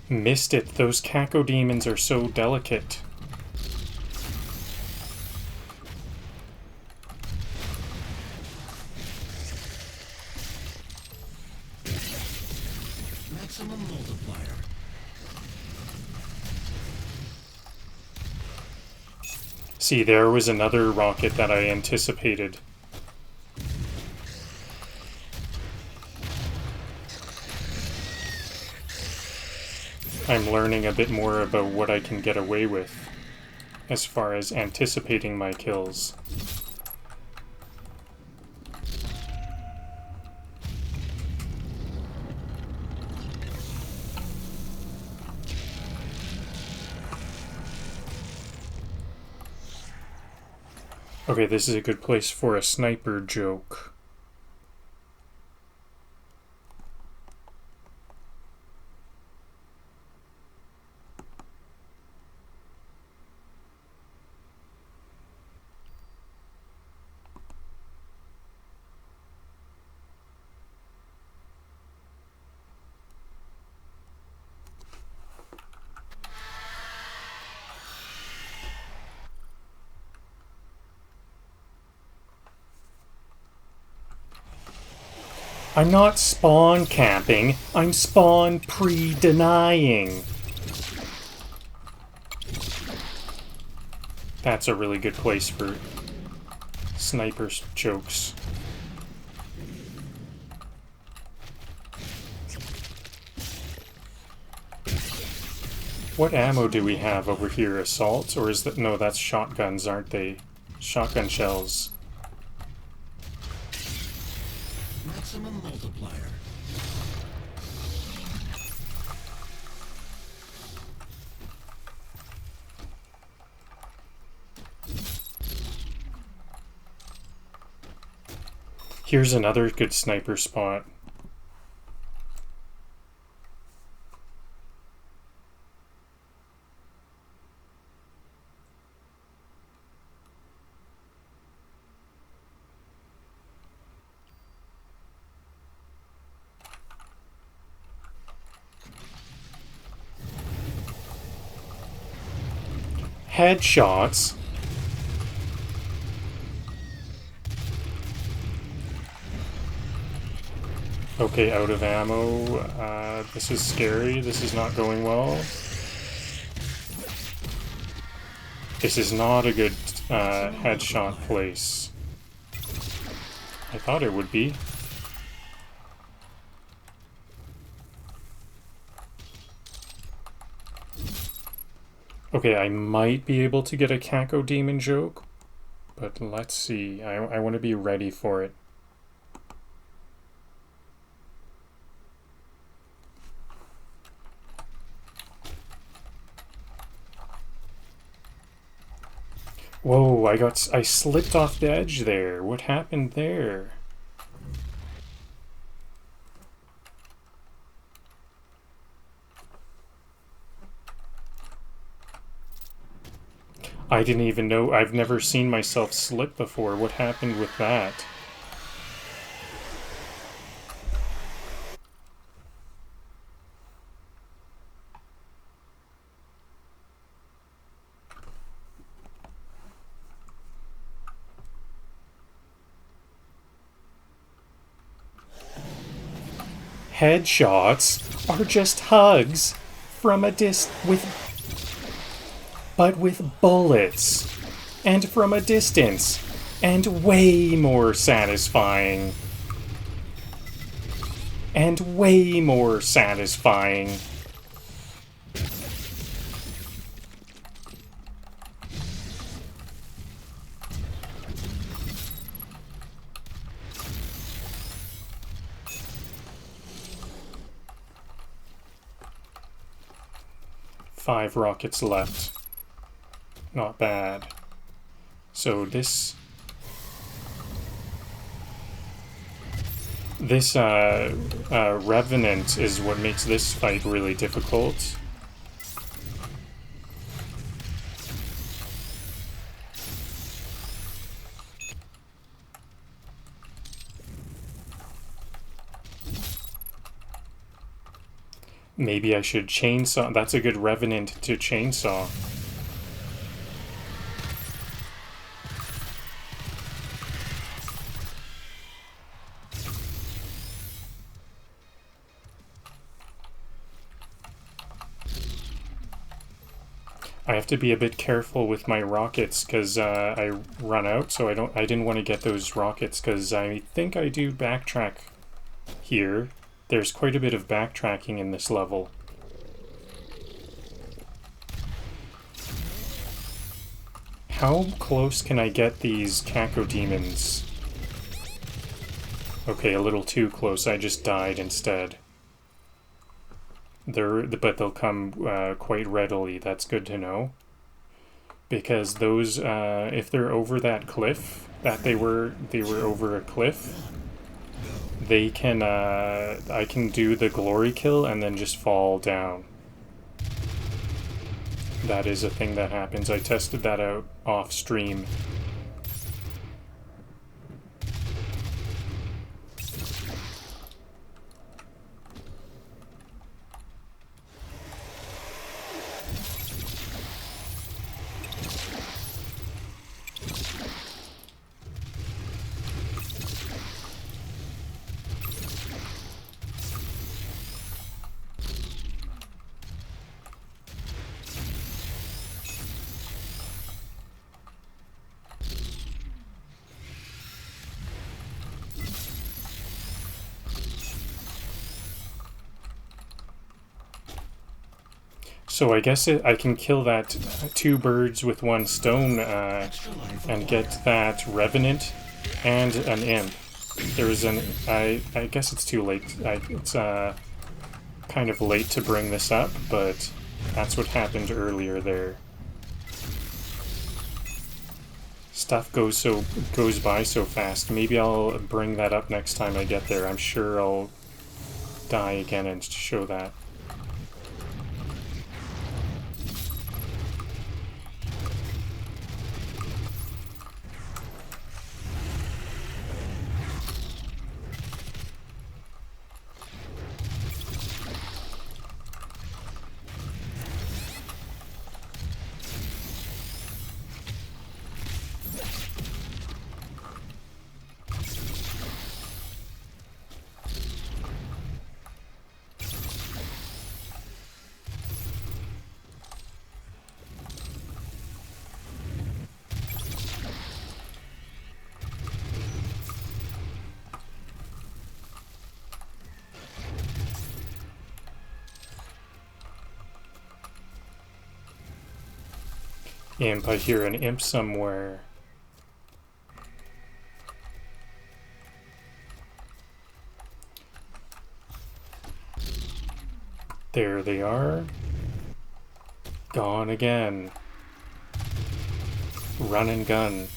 Missed it. Those Cacodemons are so delicate. Maximum multiplier. See, there was another rocket that I anticipated. I'm learning a bit more about what I can get away with as far as anticipating my kills. Okay, this is a good place for a sniper joke. I'm not spawn camping, I'm spawn pre-denying. That's a really good place for sniper jokes. What ammo do we have over here? Assaults? Or is that... No, that's shotguns, aren't they? Shotgun shells. Maximum multiplier. Here's another good sniper spot. Headshots. Okay, out of ammo. This is scary. This is not going well. This is not a good headshot place. I thought it would be. Okay, I might be able to get a Cacodemon joke, but let's see. I want to be ready for it. Whoa, I slipped off the edge there. What happened there? I didn't even know. I've never seen myself slip before. What happened with that? Headshots are just hugs from a but with bullets, and from a distance, and way more satisfying. And way more satisfying. Five rockets left. Not bad. So this Revenant is what makes this fight really difficult. Maybe I should chainsaw. That's a good Revenant to chainsaw. I have to be a bit careful with my rockets because I run out, so I didn't want to get those rockets because I think I do backtrack here. There's quite a bit of backtracking in this level. How close can I get these Cacodemons? Okay, a little too close. I just died instead. But they'll come quite readily. That's good to know. Because those, if they're over that cliff, they were over a cliff, they can, I can do the glory kill and then just fall down. That is a thing that happens. I tested that out off stream. So I guess I can kill that two birds with one stone and get that Revenant and an Imp. There's an... I guess it's too late. It's kind of late to bring this up, but that's what happened earlier there. Stuff goes by so fast. Maybe I'll bring that up next time I get there. I'm sure I'll die again and show that. Imp, I hear an imp somewhere. There they are. Gone again. Run and gun.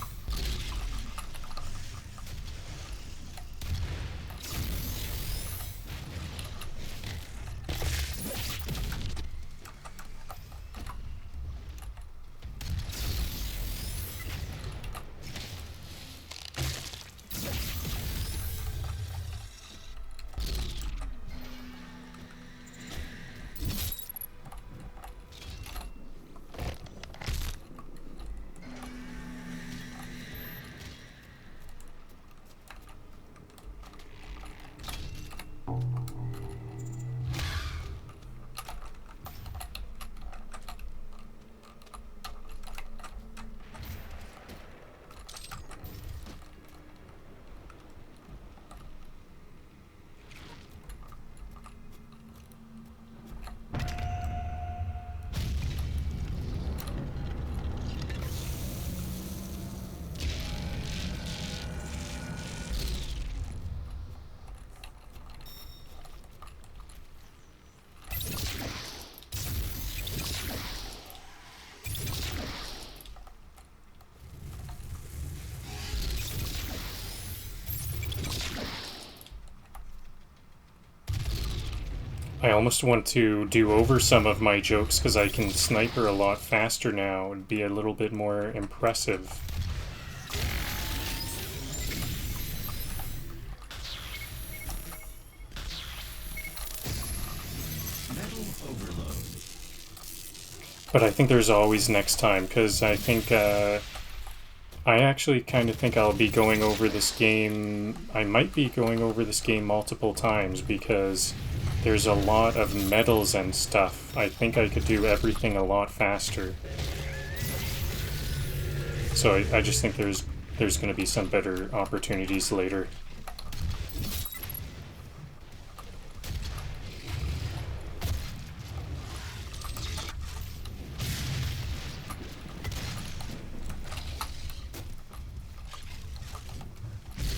I almost want to do over some of my jokes because I can snipe her a lot faster now. It'd be a little bit more impressive. Metal overload. But I think there's always next time, because I think, I actually kind of think I'll be going over this game. I might be going over this game multiple times because there's a lot of medals and stuff. I think I could do everything a lot faster. So I just think there's going to be some better opportunities later.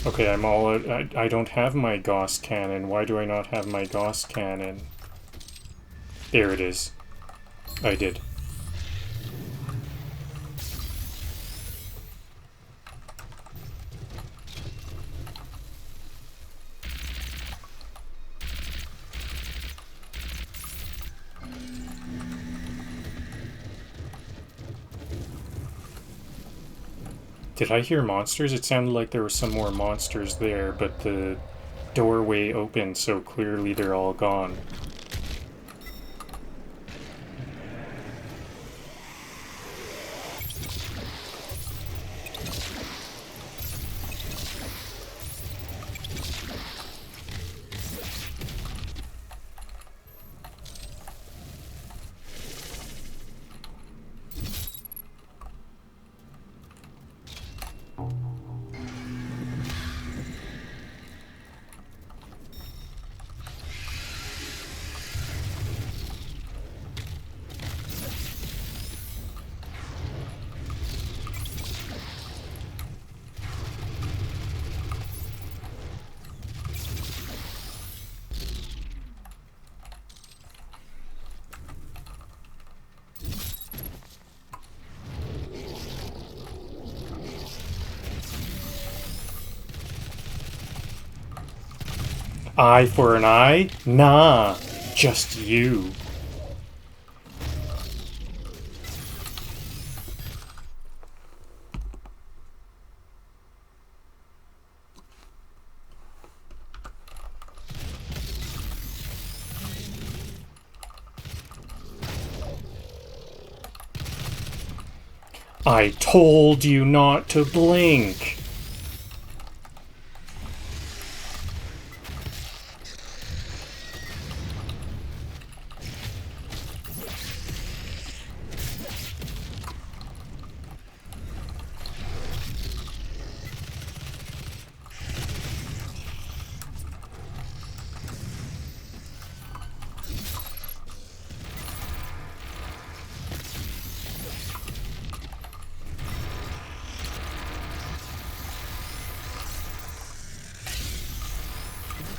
Okay, I'm all out. I don't have my Gauss cannon. Why do I not have my Gauss cannon? There it is. I did. Did I hear monsters? It sounded like there were some more monsters there, but the doorway opened, so clearly they're all gone. Eye for an eye? Nah, just you. I told you not to blink.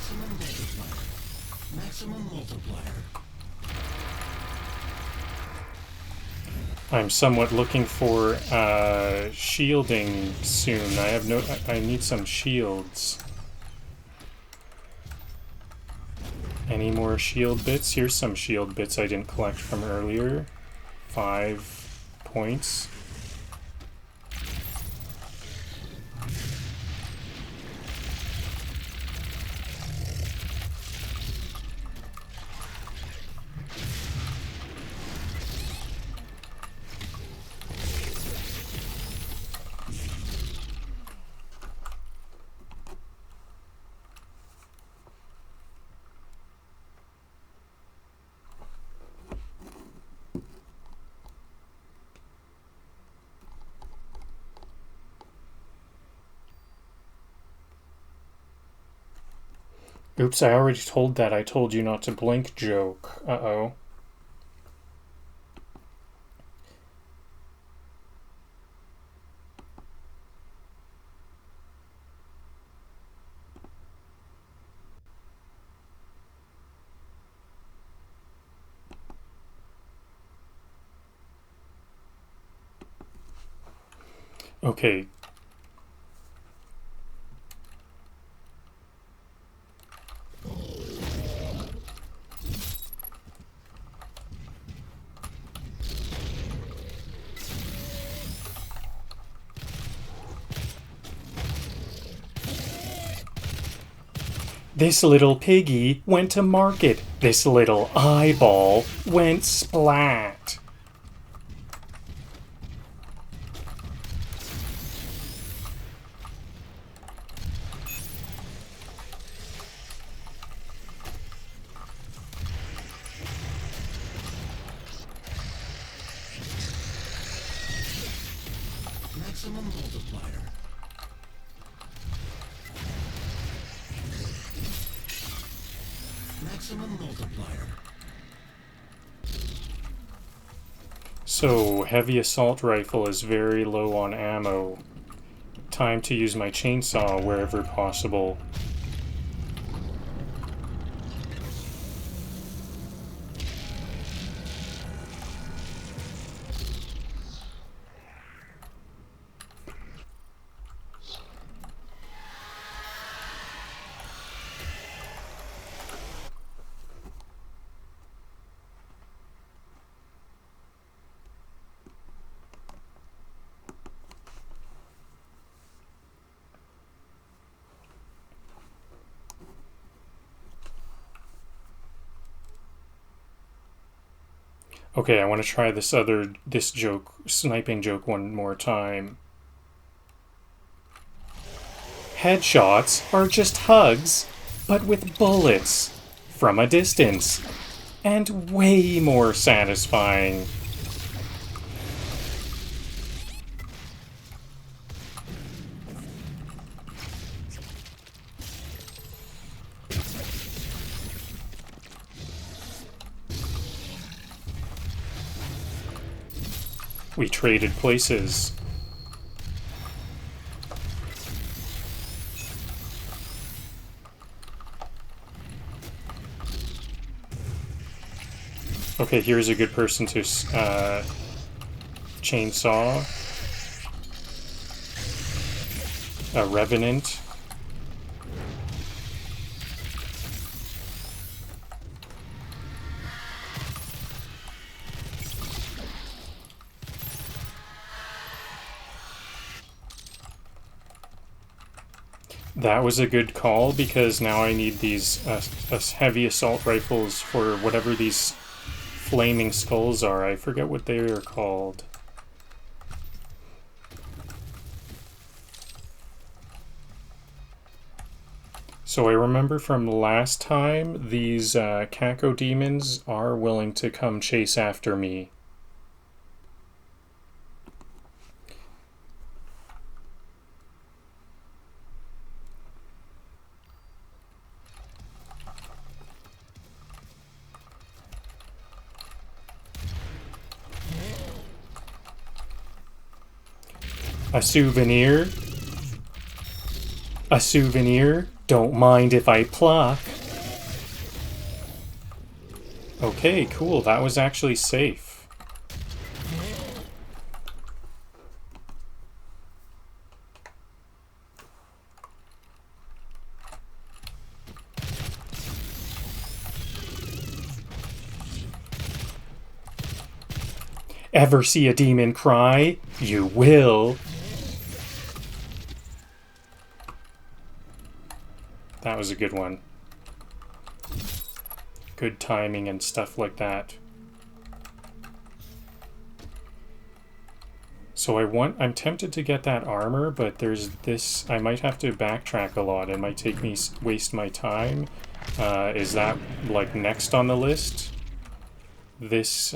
Maximum multiplier. Maximum multiplier. I'm somewhat looking for shielding soon. I have no. I need some shields. Any more shield bits? Here's some shield bits I didn't collect from earlier. 5 points. Oops, I already told that I told you not to blink joke. Uh-oh. Okay. This little piggy went to market. This little eyeball went splat. Maximum multiplier. Maximum multiplier. So, heavy assault rifle is very low on ammo. Time to use my chainsaw wherever possible. Okay, I want to try this sniping joke one more time. Headshots are just hugs, but with bullets from a distance, and way more satisfying. We traded places. Okay, here's a good person to chainsaw. A revenant. That was a good call because now I need these heavy assault rifles for whatever these flaming skulls are. I forget what they are called. So I remember from last time, these Cacodemons are willing to come chase after me. A souvenir? A souvenir? Don't mind if I pluck. Okay, cool. That was actually safe. Ever see a demon cry? You will. That was a good one. Good timing and stuff like that. So I'm tempted to get that armor, but there's this, I might have to backtrack a lot. It might take me, waste my time. Is that like next on the list? This,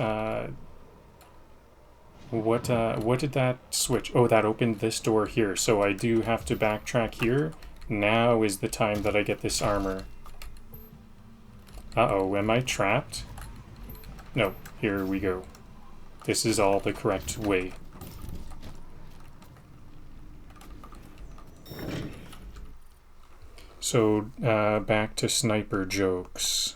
what did that switch? Oh, that opened this door here. So I do have to backtrack here. Now is the time that I get this armor. Uh-oh, am I trapped? No, here we go. This is all the correct way. So, back to sniper jokes.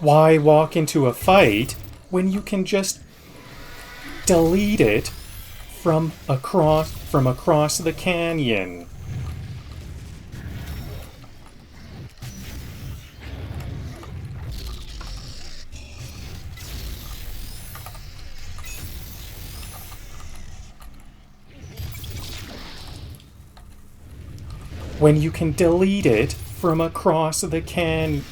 Why walk into a fight when you can just delete it from across the canyon? When you can delete it from across the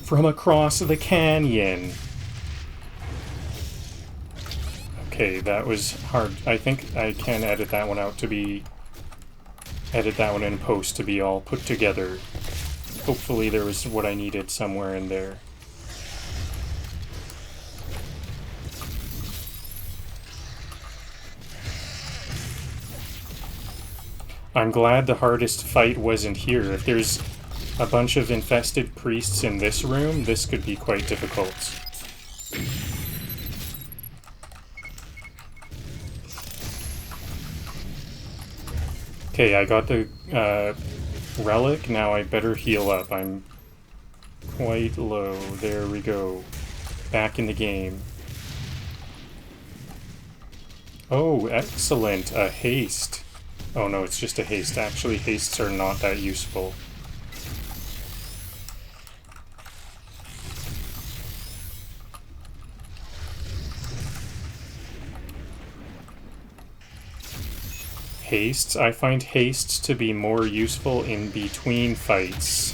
from across the canyon. Okay, that was hard. I think I can edit that one in post to be all put together. Hopefully there was what I needed somewhere in there. I'm glad the hardest fight wasn't here. If there's a bunch of infested priests in this room, this could be quite difficult. Okay, I got the relic. Now I better heal up. I'm quite low. There we go. Back in the game. Oh, excellent. A haste. Oh no, it's just a haste. Actually, hastes are not that useful. Hastes? I find hastes to be more useful in between fights.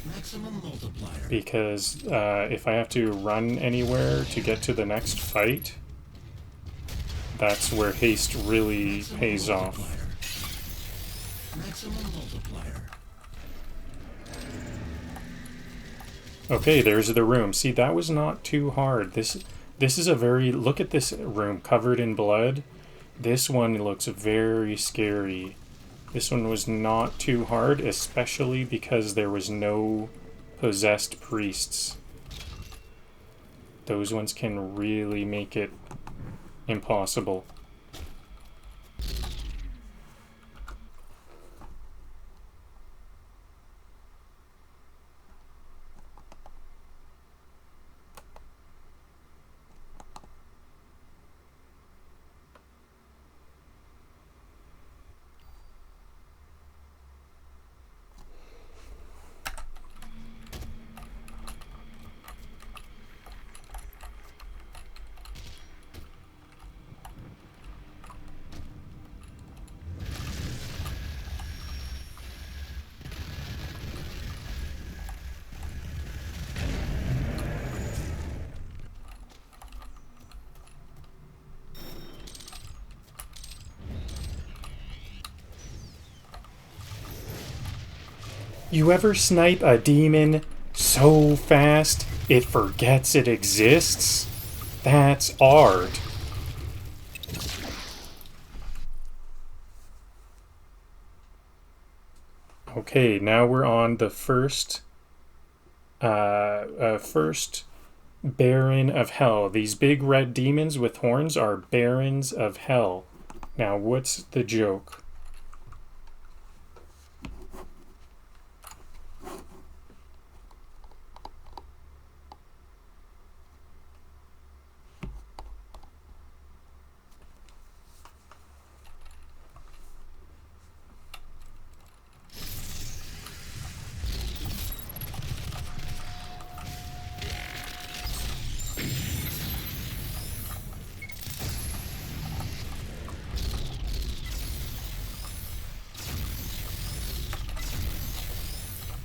Maximum multiplier. Because if I have to run anywhere to get to the next fight, that's where haste really pays off. Maximum multiplier. Okay, there's the room. See, that was not too hard. This is a very... Look at this room covered in blood. This one looks very scary. This one was not too hard, especially because there was no possessed priests. Those ones can really make it impossible. You ever snipe a demon so fast it forgets it exists? That's art. Okay, now we're on the first Baron of Hell. These big red demons with horns are Barons of Hell. Now, what's the joke?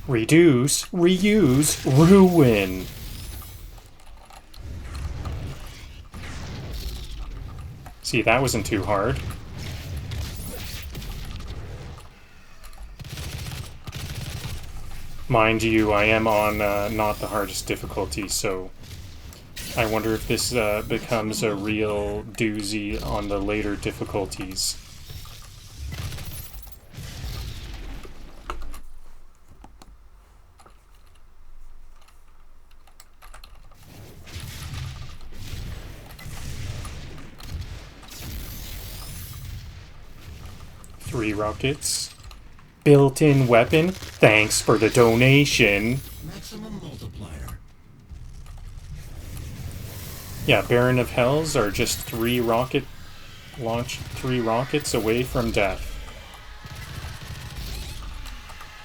Reduce, reuse, ruin. See, that wasn't too hard. Mind you, I am on not the hardest difficulty, so I wonder if this becomes a real doozy on the later difficulties. Three rockets. Built-in weapon. Thanks for the donation. multiplier. Yeah, Baron of Hells are just 3 rockets away from death.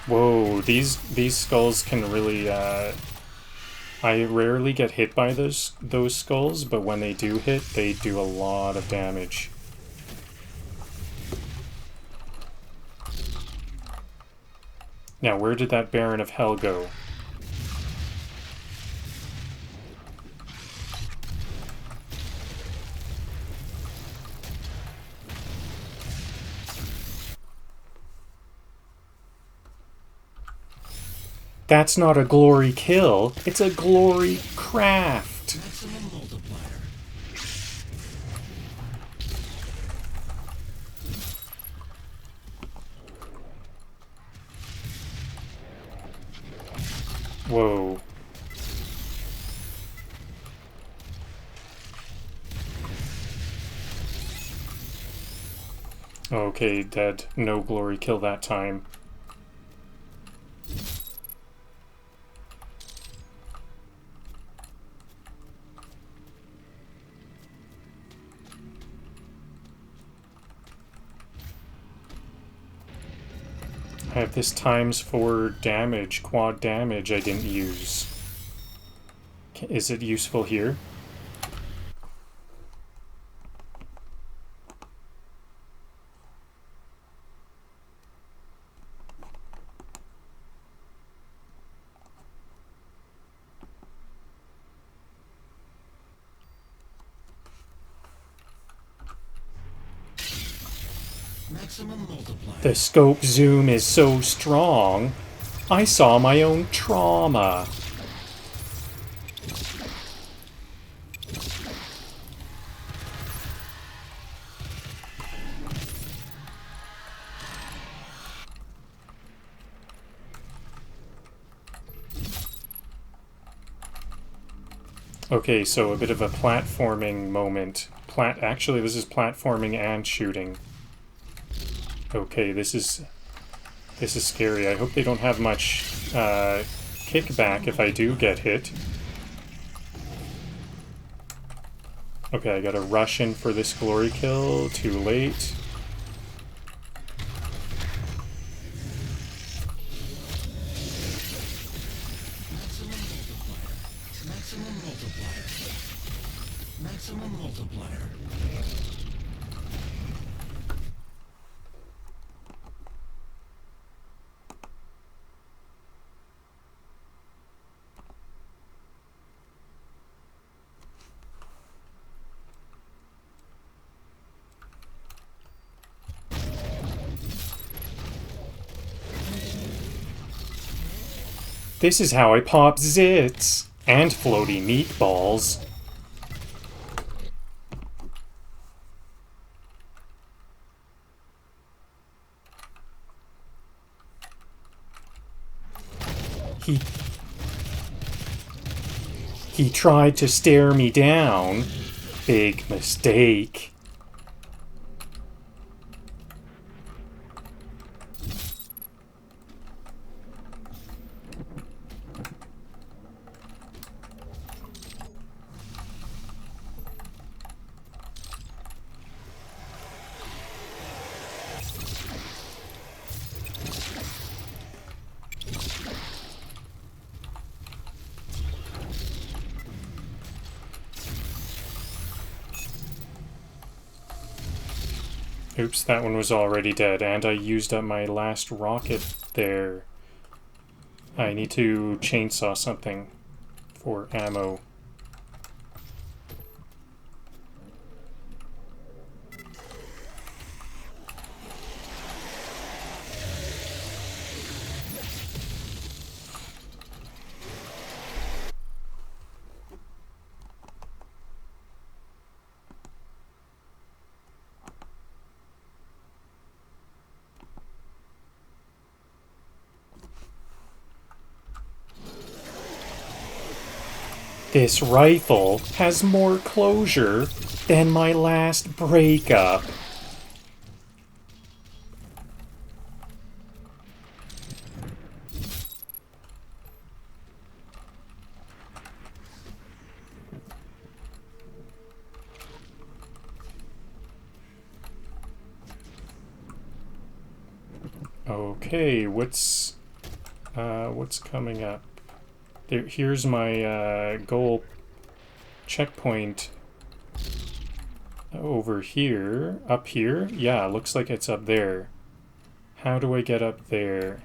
Whoa, these skulls can really, I rarely get hit by those skulls, but when they do hit, they do a lot of damage. Now, where did that Baron of Hell go? That's not a glory kill, it's a glory craft. Maximum multiplier. Whoa. Okay, dead. No glory kill that time. I have this ×4 damage, quad damage I didn't use. Is it useful here? Maximum multiplier. The scope zoom is so strong, I saw my own trauma. Okay, so a bit of a platforming moment. Actually, this is platforming and shooting. Okay, this is scary. I hope they don't have much kickback if I do get hit. Okay, I gotta rush in for this glory kill. Too late. Maximum multiplier. Maximum multiplier. This is how I pop zits and floaty meatballs. He tried to stare me down. Big mistake. Oops, that one was already dead, and I used up my last rocket there. I need to chainsaw something for ammo. This rifle has more closure than my last breakup. Okay, what's coming up? Here's my goal checkpoint over here. Up here? Yeah, looks like it's up there. How do I get up there?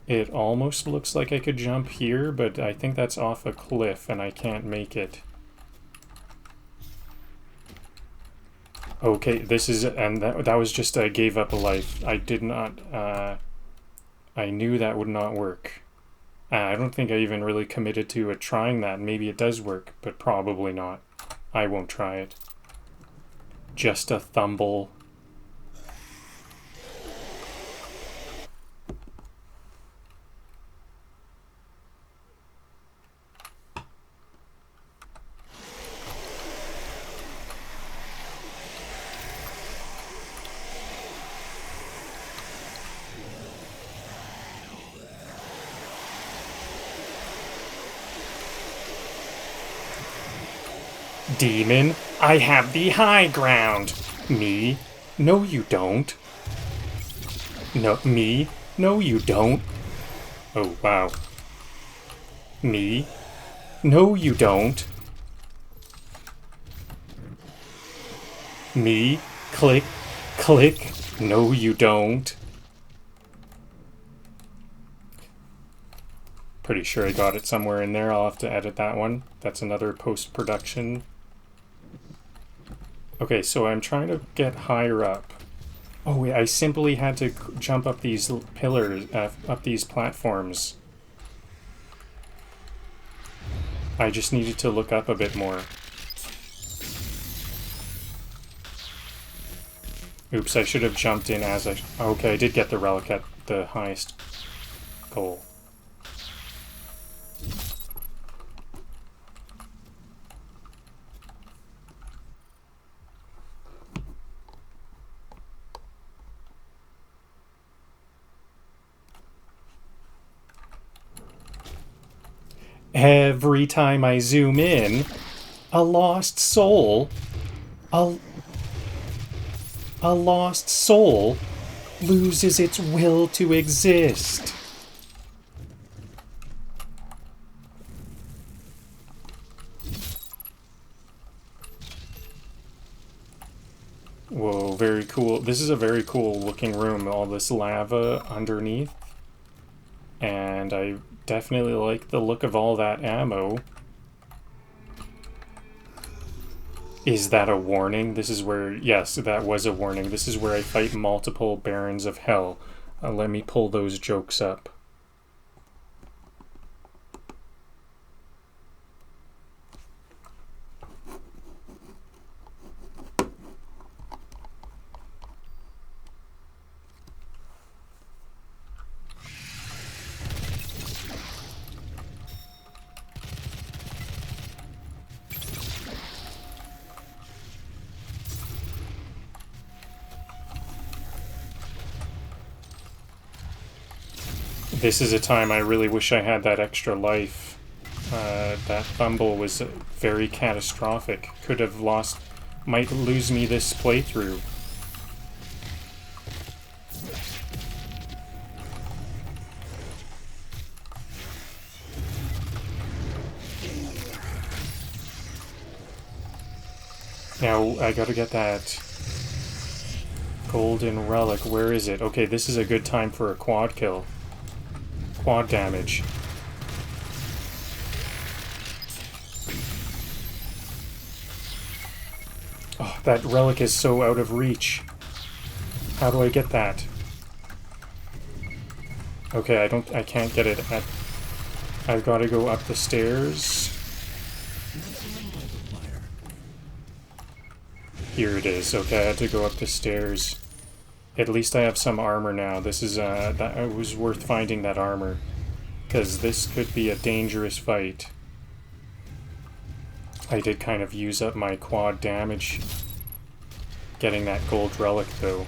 It almost looks like I could jump here, but I think that's off a cliff and I can't make it. Okay, this is, and that was just, I gave up a life. I did not, I knew that would not work. I don't think I even really committed to trying that. Maybe it does work, but probably not. I won't try it. Just a thumble. Demon, I have the high ground. Me? No, you don't. No, me? No, you don't. Oh, wow. Me? No, you don't. Me? Click, click. No, you don't. Pretty sure I got it somewhere in there. I'll have to edit that one. That's another post-production. Okay, so I'm trying to get higher up. Oh wait, I simply had to jump up these pillars, up these platforms. I just needed to look up a bit more. Oops, I should have jumped in as I... Okay, I did get the relic at the highest goal. Every time I zoom in, a lost soul, a lost soul loses its will to exist. Whoa, very cool. This is a very cool looking room, all this lava underneath. And I definitely like the look of all that ammo. Is that a warning? This is where... Yes, that was a warning. This is where I fight multiple Barons of Hell. Let me pull those jokes up. This is a time I really wish I had that extra life. That fumble was very catastrophic. Could have lost... Might lose me this playthrough. Now, I gotta get that golden relic. Where is it? Okay, this is a good time for a quad kill. Quad damage. Oh, that relic is so out of reach. How do I get that? Okay, I can't get it at... I've got to go up the stairs. Here it is. Okay, I had to go up the stairs. At least I have some armor now. This is, that it was worth finding that armor. Because this could be a dangerous fight. I did kind of use up my quad damage getting that gold relic, though.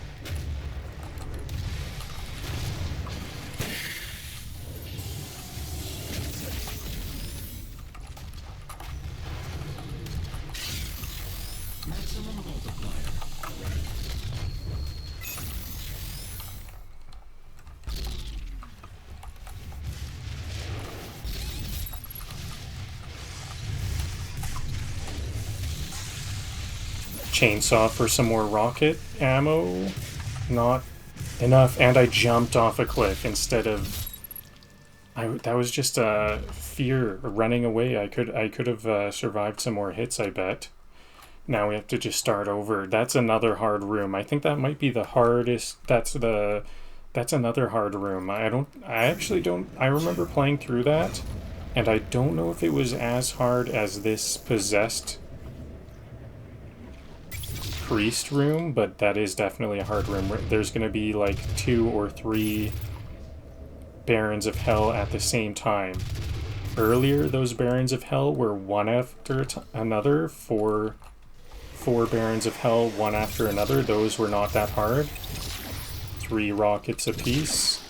Maximum multiplier. chainsaw for some more rocket ammo. Not enough, and I jumped off a cliff instead of... that was just fear running away. I could have survived some more hits, I bet. Now we have to just start over. That's another hard room. I think that might be the hardest. That's another hard room. I actually don't... I remember playing through that, and I don't know if it was as hard as this possessed priest room, but that is definitely a hard room. There's going to be like 2 or 3 Barons of Hell at the same time. Earlier, those Barons of Hell were one after another. Four Barons of Hell, one after another. Those were not that hard. 3 rockets apiece.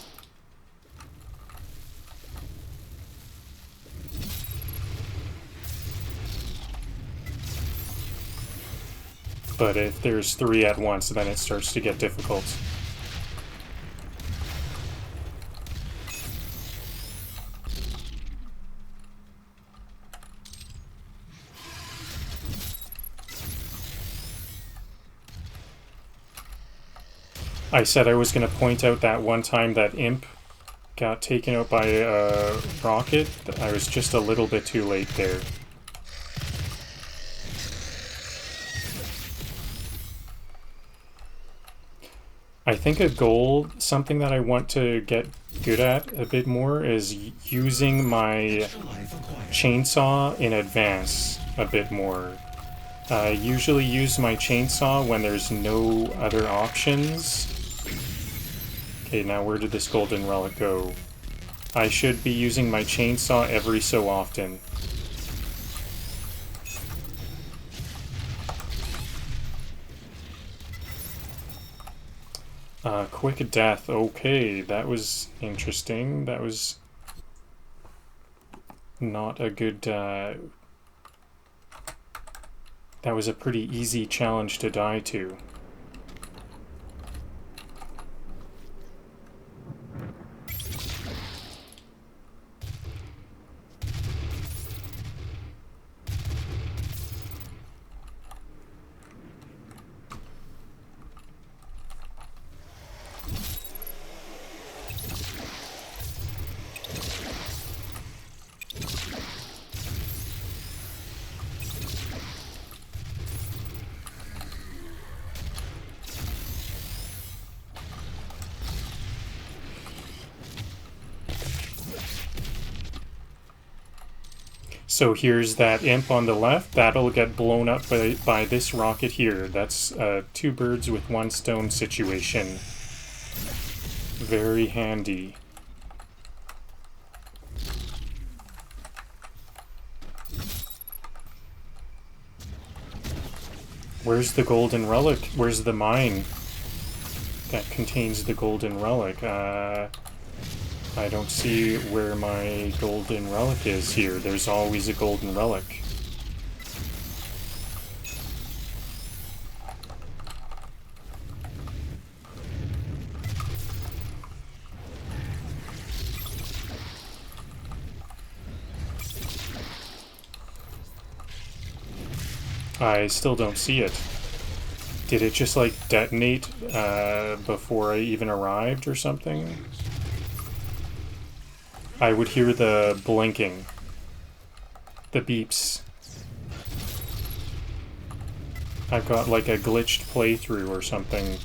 But if there's 3 at once, then it starts to get difficult. I said I was going to point out that one time that Imp got taken out by a rocket. I was just a little bit too late there. I think a goal, something that I want to get good at a bit more, is using my chainsaw in advance a bit more. I usually use my chainsaw when there's no other options. Okay, now where did this golden relic go? I should be using my chainsaw every so often. Quick death. Okay, that was interesting. That was not a good... that was a pretty easy challenge to die to. So here's that imp on the left. That'll get blown up by this rocket here. That's a 2 birds with 1 stone situation. Very handy. Where's the golden relic? Where's the mine that contains the golden relic? I don't see where my golden relic is here. There's always a golden relic. I still don't see it. Did it just like detonate before I even arrived or something? I would hear the blinking, the beeps. I've got like a glitched playthrough or something.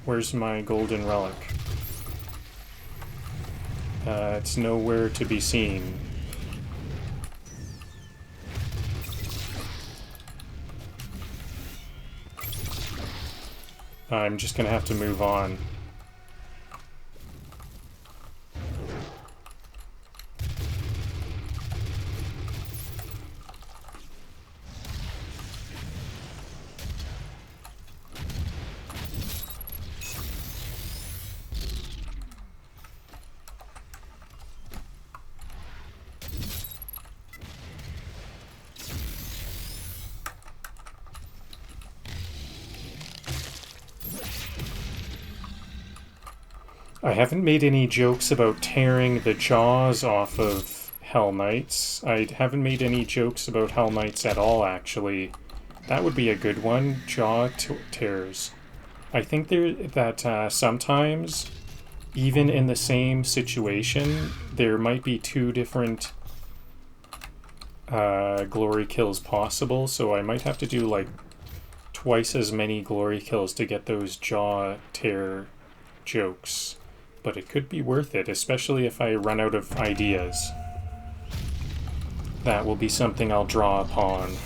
Where's my golden relic? It's nowhere to be seen. I'm just gonna have to move on. I haven't made any jokes about tearing the jaws off of Hell Knights. I haven't made any jokes about Hell Knights at all, actually. That would be a good one. Jaw tears. I think that sometimes, even in the same situation, there might be two different glory kills possible, so I might have to do like twice as many glory kills to get those jaw tear jokes. But it could be worth it, especially if I run out of ideas. That will be something I'll draw upon.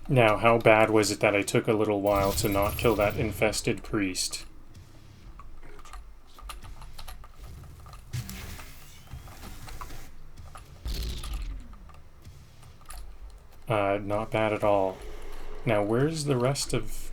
Now, how bad was it that I took a little while to not kill that infested priest? Not bad at all. Now, where's the rest of...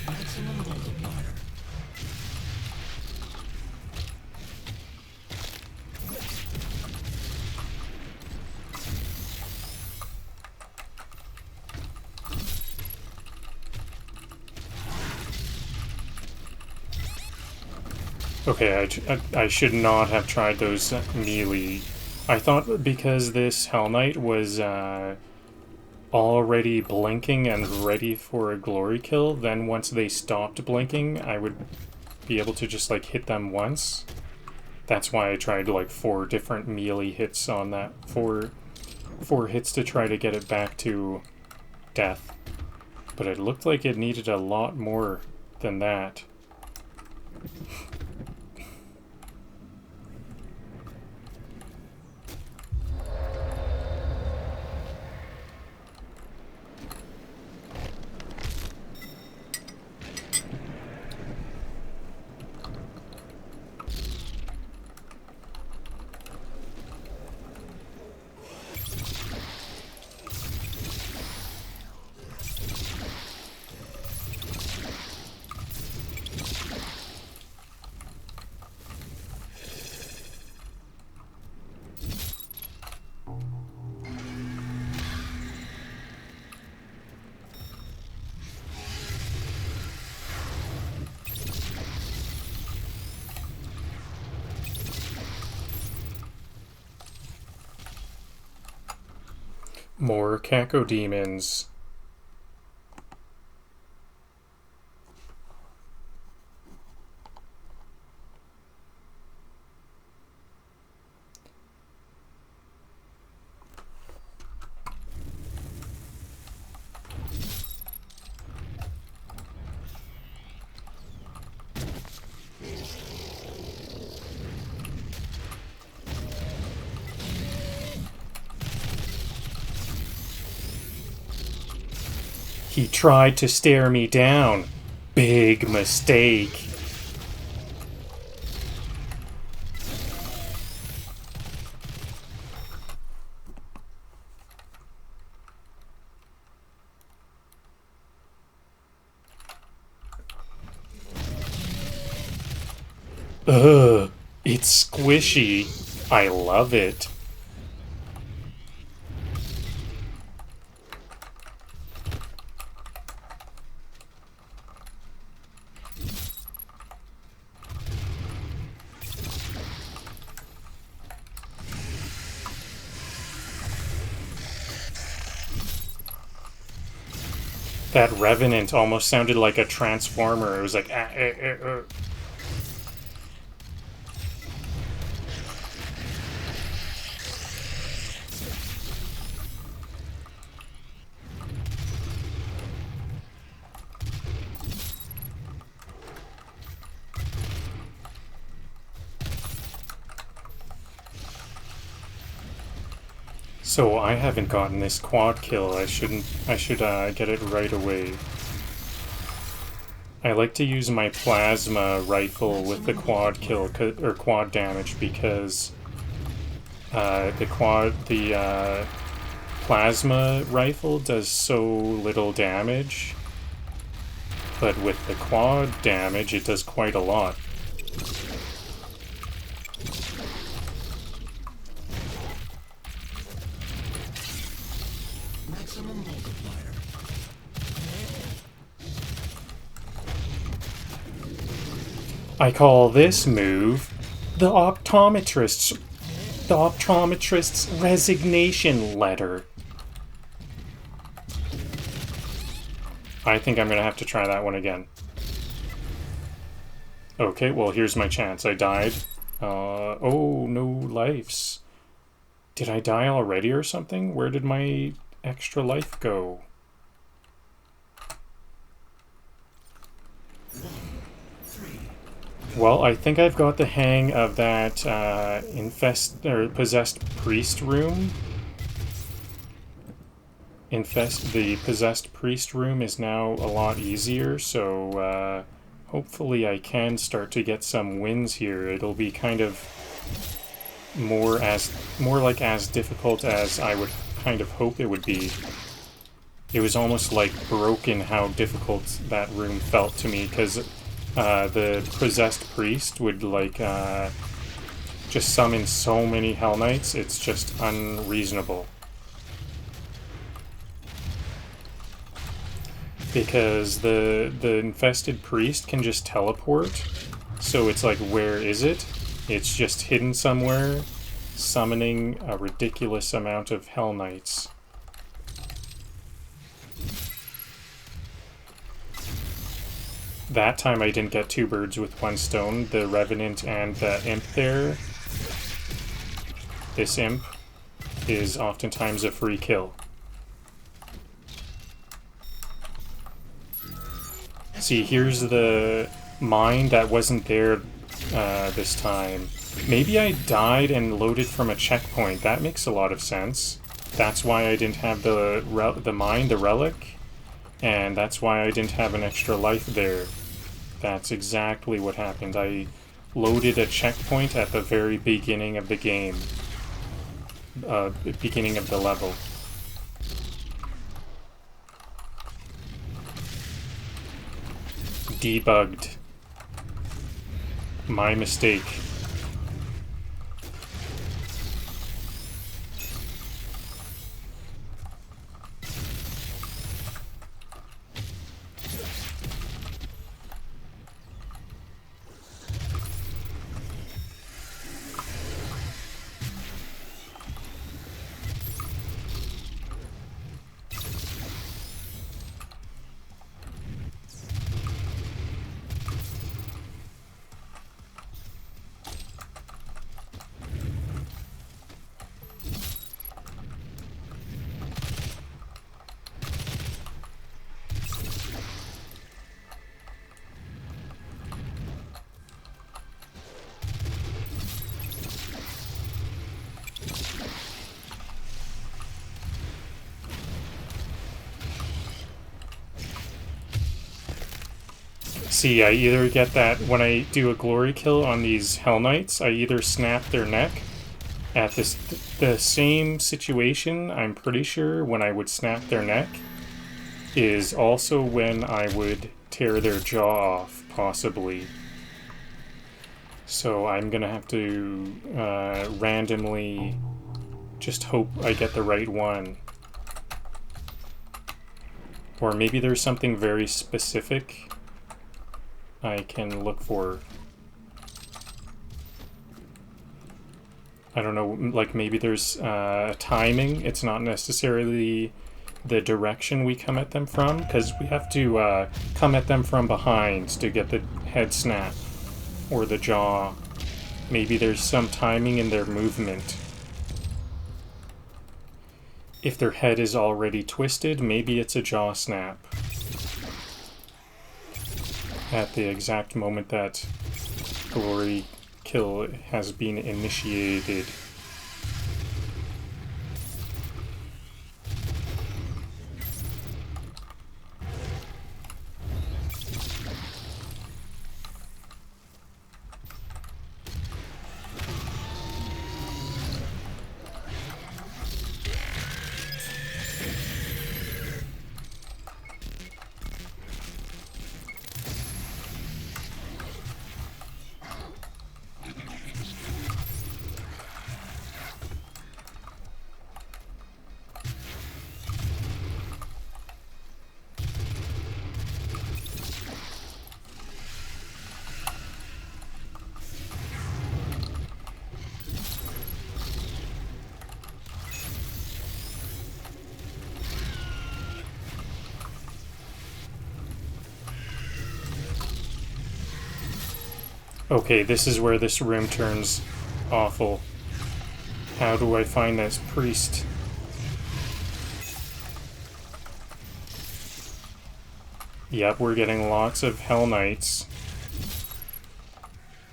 Maximum multiplier. Okay, I should not have tried those melee. I thought because this Hell Knight was already blinking and ready for a glory kill, then once they stopped blinking, I would be able to just like hit them once. That's why I tried like 4 different melee hits on that. Four hits to try to get it back to death. But it looked like it needed a lot more than that. More Cacodemons. He tried to stare me down. Big mistake. Ugh, it's squishy. I love it. That Revenant almost sounded like a Transformer. It was like... So I haven't gotten this quad kill. I should get it right away. I like to use my plasma rifle with the quad kill, or quad damage, because the plasma rifle does so little damage, but with the quad damage it does quite a lot. Maximum multiplier. I call this move the optometrist's resignation letter. I think I'm gonna have to try that one again. Okay, well here's my chance. I died. Oh, no lives. Did I die already or something? Where did my extra life go? Well, I think I've got the hang of that possessed priest room. The possessed priest room is now a lot easier, so hopefully I can start to get some wins here. It'll be kind of more like as difficult as I would kind of hope it would be. It was almost like broken how difficult that room felt to me, because the possessed priest would like just summon so many Hell Knights. It's just unreasonable. Because the infested priest can just teleport, so it's like, where is it? It's just hidden somewhere, summoning a ridiculous amount of Hell Knights. That time I didn't get two birds with one stone, the Revenant and the Imp there. This Imp is oftentimes a free kill. See, here's the mine that wasn't there this time. Maybe I died and loaded from a checkpoint. That makes a lot of sense. That's why I didn't have the mine, the relic, and that's why I didn't have an extra life there. That's exactly what happened. I loaded a checkpoint at the very beginning of the game. Beginning of the level. Debugged. My mistake. See, I either get that when I do a glory kill on these Hell Knights, I either snap their neck at the same situation. I'm pretty sure when I would snap their neck is also when I would tear their jaw off, possibly. So I'm gonna have to randomly just hope I get the right one. Or maybe there's something very specific I can look for. I don't know, like maybe there's timing. It's not necessarily the direction we come at them from, because we have to come at them from behind to get the head snap or the jaw. Maybe there's some timing in their movement. If their head is already twisted, maybe it's a jaw snap at the exact moment that glory kill has been initiated. Okay, this is where this room turns awful. How do I find this priest? Yep, we're getting lots of Hell Knights.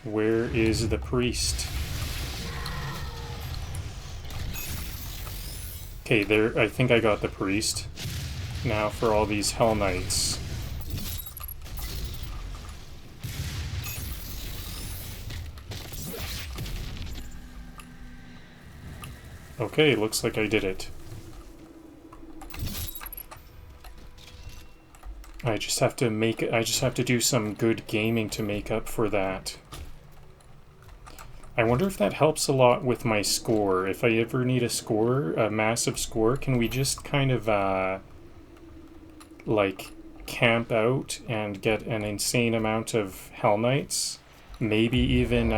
Where is the priest? Okay, there. I think I got the priest. Now for all these Hell Knights. Okay, looks like I did it. I just have to do some good gaming to make up for that. I wonder if that helps a lot with my score. If I ever need a score, a massive score, can we just kind of, like, camp out and get an insane amount of Hell Knights? Maybe even,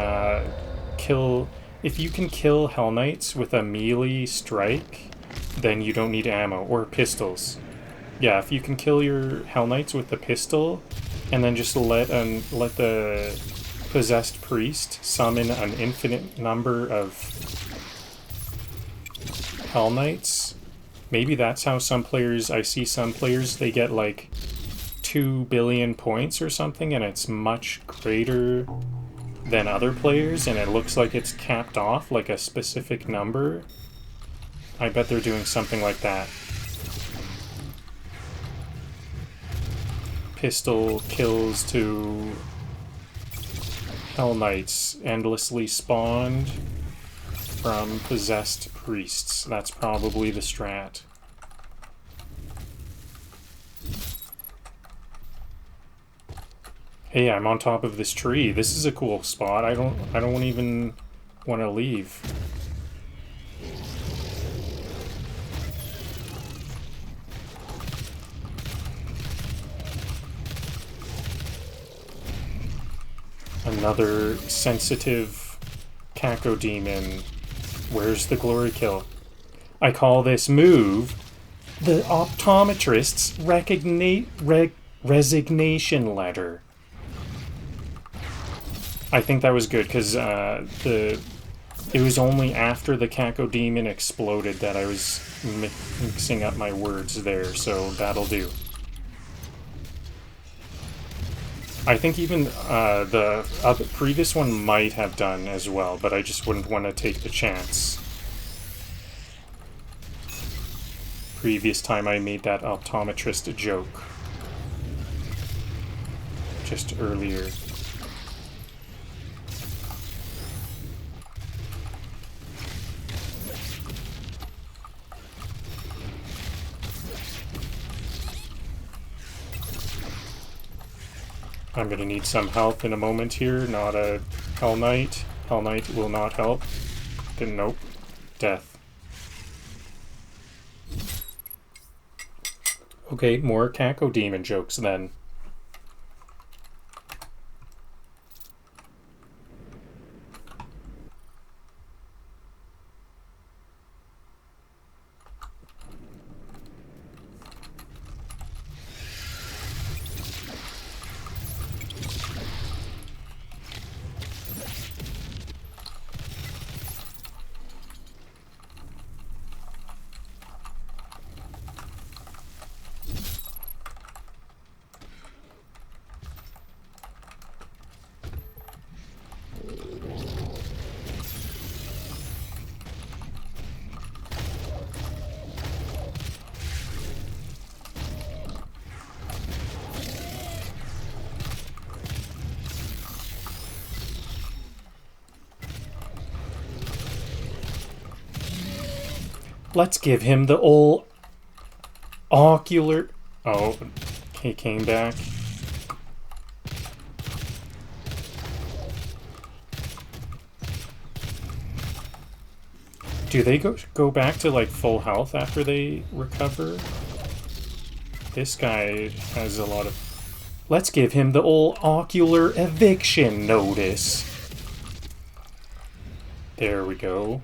kill... If you can kill Hell Knights with a melee strike, then you don't need ammo, or pistols. Yeah, if you can kill your Hell Knights with the pistol, and then just let the possessed priest summon an infinite number of Hell Knights. Maybe that's how some players, I see some players, they get like 2 billion points or something, and it's much greater than other players, and it looks like it's capped off, like a specific number. I bet they're doing something like that. Pistol kills to Hell Knights endlessly spawned from possessed priests. That's probably the strat. Hey, I'm on top of this tree. This is a cool spot. I don't even want to leave. Another sensitive Cacodemon. Where's the glory kill? I call this move the optometrist's resignation letter. I think that was good because it was only after the Cacodemon exploded that I was mixing up my words there, so that'll do. I think even the previous one might have done as well, but I just wouldn't want to take the chance. Previous time I made that optometrist joke. Just earlier. I'm gonna need some help in a moment here, not a Hell Knight. Hell Knight will not help. Then nope. Death. Okay, more Cacodemon jokes then. Let's give him the old ocular... Oh, he came back. Do they go back to like full health after they recover? This guy has a lot of... Let's give him the old ocular eviction notice. There we go.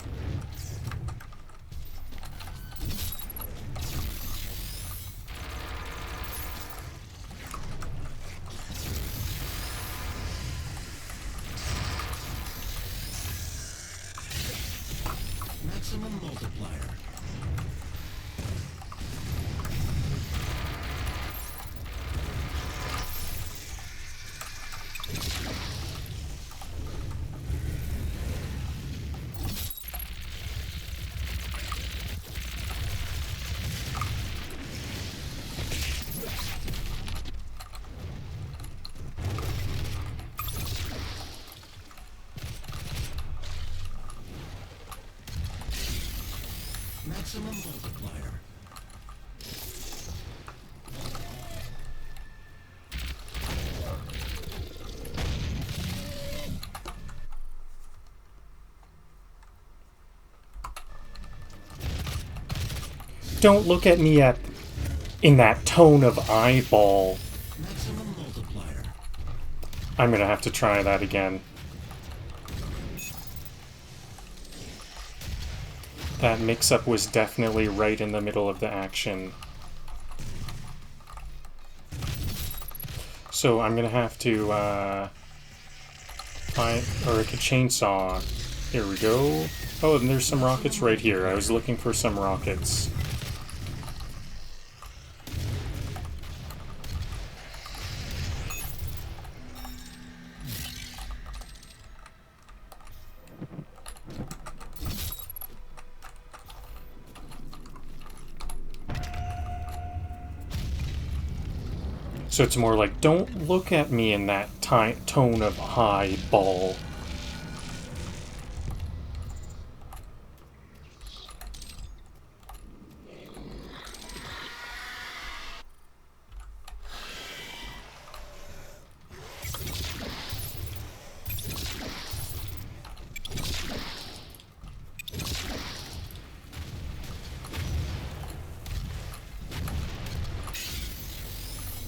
Maximum multiplier. Don't look at me in that tone of eyeball. Maximum multiplier. I'm gonna have to try that again. That mix-up was definitely right in the middle of the action. So I'm gonna have to find, or I could chainsaw. Here we go. Oh, and there's some rockets right here. I was looking for some rockets. So it's more like, don't look at me in that tone of highball.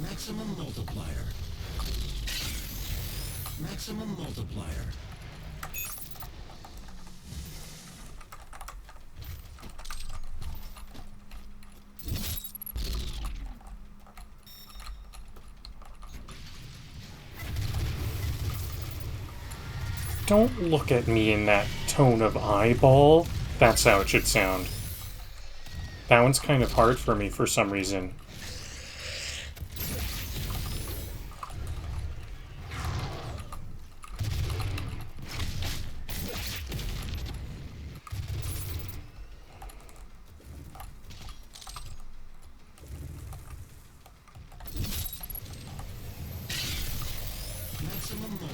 Maximum multiplier. Maximum multiplier. Don't look at me in that tone of eyeball. That's how it should sound. That one's kind of hard for me for some reason.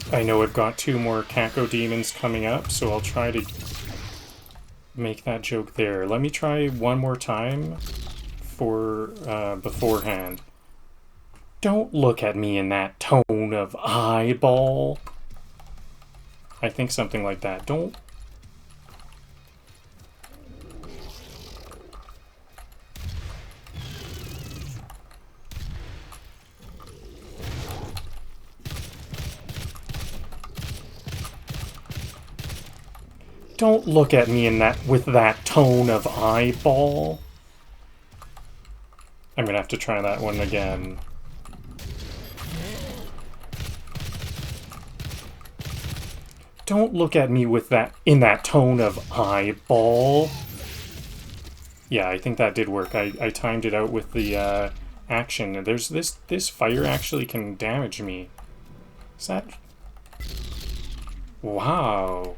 I know I've got 2 more Cacodemons coming up, so I'll try to make that joke there. Let me try one more time for beforehand. Don't look at me in that tone of eyeball. I think something like that. Don't look at me in that with that tone of eyeball. I'm gonna have to try that one again. Don't look at me with that in that tone of eyeball. Yeah, I think that did work. I timed it out with the action. There's this fire actually can damage me. Is that? Wow.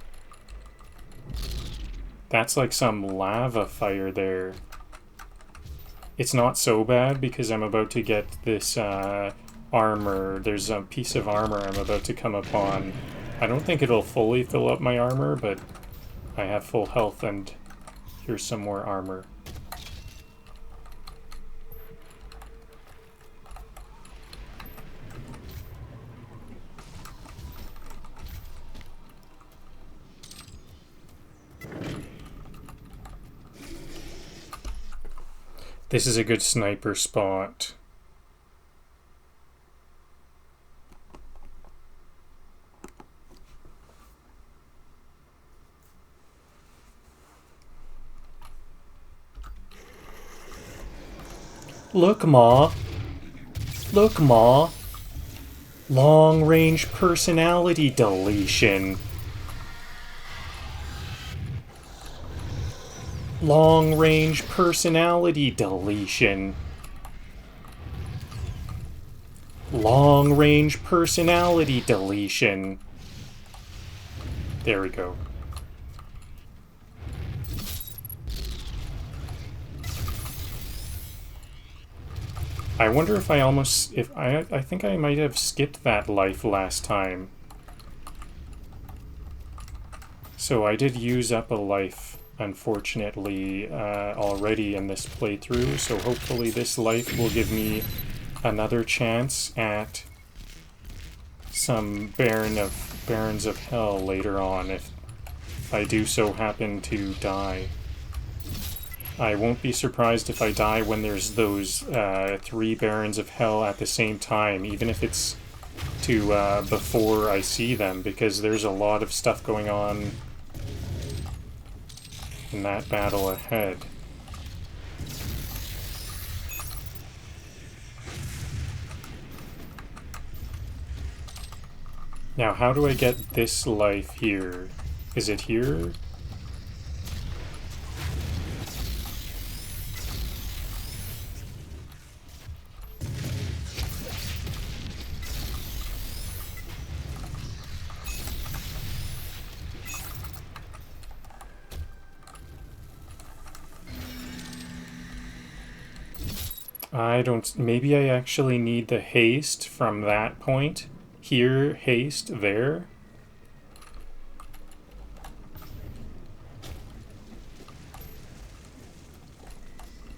That's like some lava fire there. It's not so bad because I'm about to get this armor. There's a piece of armor I'm about to come upon. I don't think it'll fully fill up my armor, but I have full health and here's some more armor. This is a good sniper spot. Look, Ma. Look, Ma. Long-range personality deletion. Long-range personality deletion. Long-range personality deletion. There we go. I wonder if I think I might have skipped that life last time. So I did use up a life unfortunately, already in this playthrough, so hopefully this life will give me another chance at some Barons of Hell later on if I do so happen to die. I won't be surprised if I die when there's those 3 Barons of Hell at the same time, even if it's to before I see them, because there's a lot of stuff going on in that battle ahead. Now, how do I get this life here? Is it here? I don't... Maybe I actually need the haste from that point. Here, haste, there.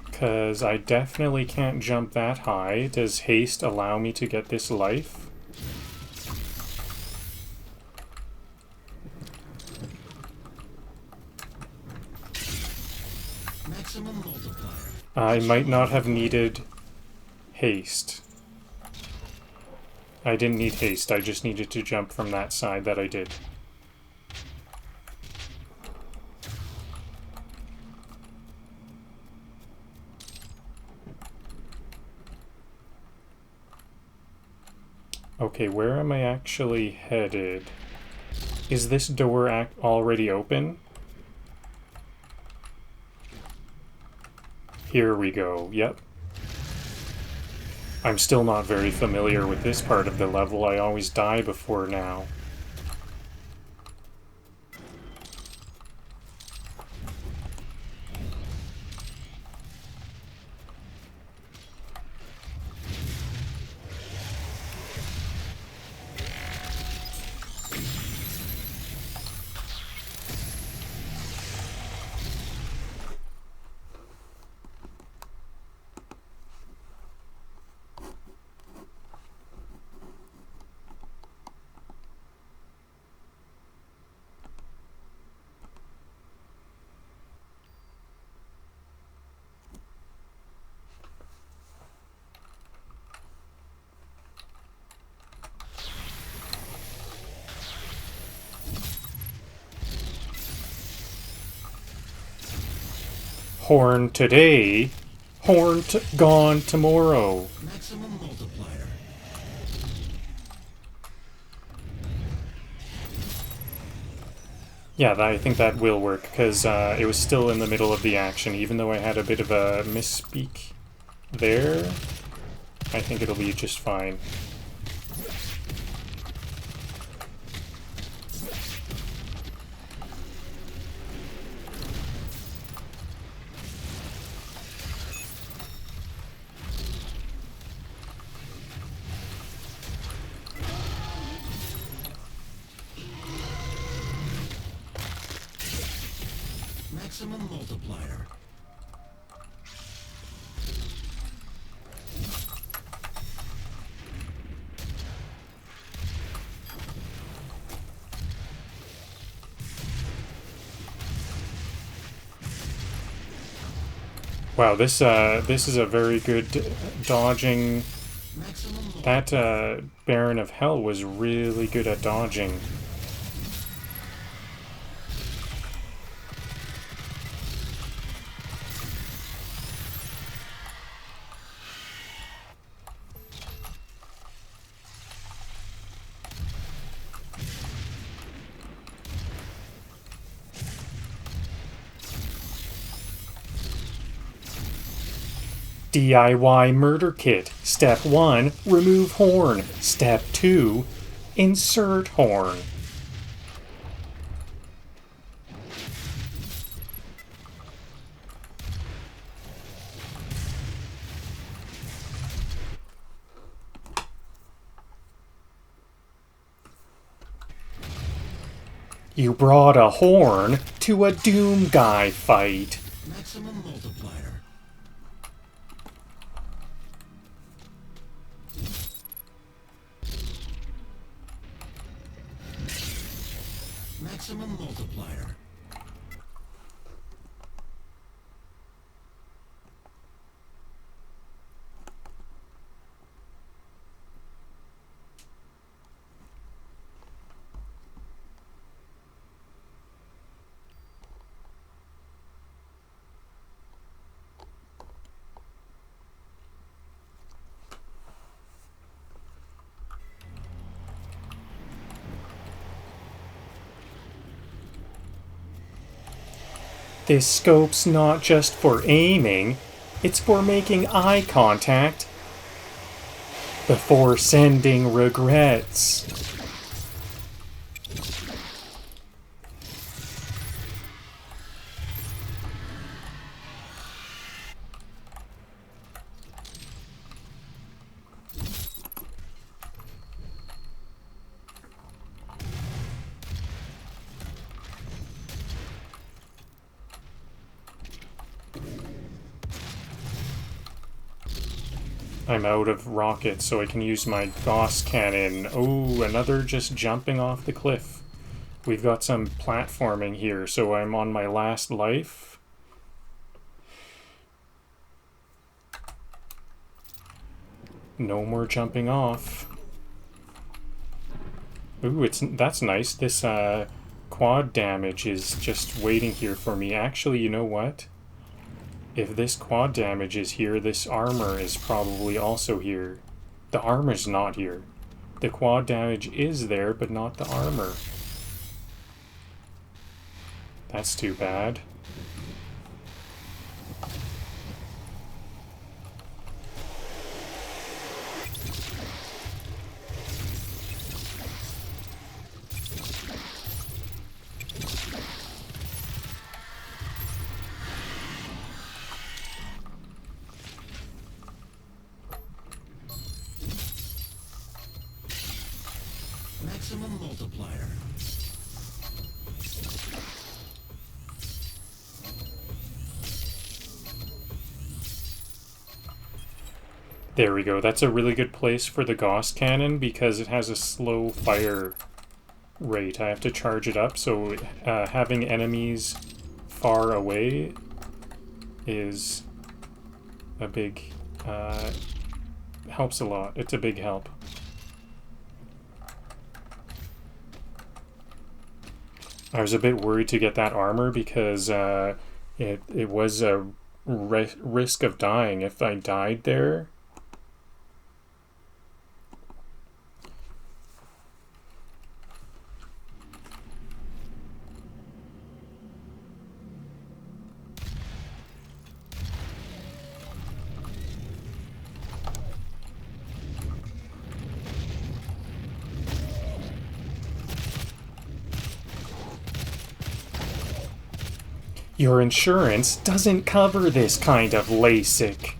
Because I definitely can't jump that high. Does haste allow me to get this life? Maximum multiplier. I might not have needed haste. I didn't need haste, I just needed to jump from that side that I did. Okay, where am I actually headed? Is this door already open? Here we go, yep. I'm still not very familiar with this part of the level. I always die before now. Horn today, horn gone tomorrow. Maximum multiplier. Yeah, I think that will work, because it was still in the middle of the action, even though I had a bit of a misspeak there. I think it'll be just fine. Maximum multiplier. Wow, this is a very good dodging. That Baron of Hell was really good at dodging. DIY murder kit. Step 1, remove horn. Step 2, insert horn. You brought a horn to a Doom Guy fight. Maximum multiplier. Maximum multiplier. This scope's not just for aiming, it's for making eye contact before sending regrets. I'm out of rockets, so I can use my Gauss cannon. Oh, another just jumping off the cliff. We've got some platforming here, so I'm on my last life. No more jumping off. Ooh, that's nice. This quad damage is just waiting here for me. Actually, you know what? If this quad damage is here, this armor is probably also here. The armor's not here. The quad damage is there, but not the armor. That's too bad. Maximum multiplier. There we go. That's a really good place for the Gauss cannon because it has a slow fire rate. I have to charge it up, so having enemies far away is a big... helps a lot. It's a big help. I was a bit worried to get that armor because it was a risk of dying if I died there. Your insurance doesn't cover this kind of LASIK.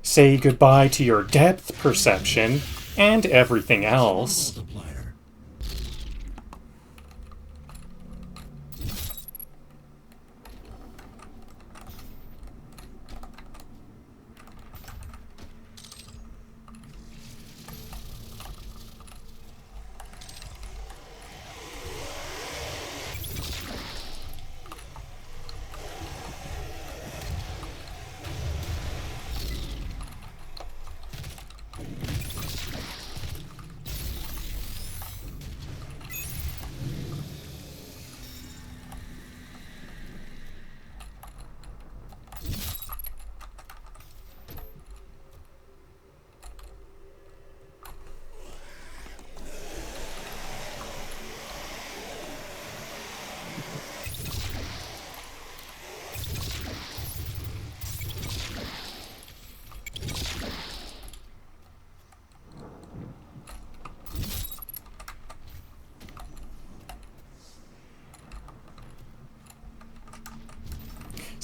Say goodbye to your depth perception and everything else. Multiplier.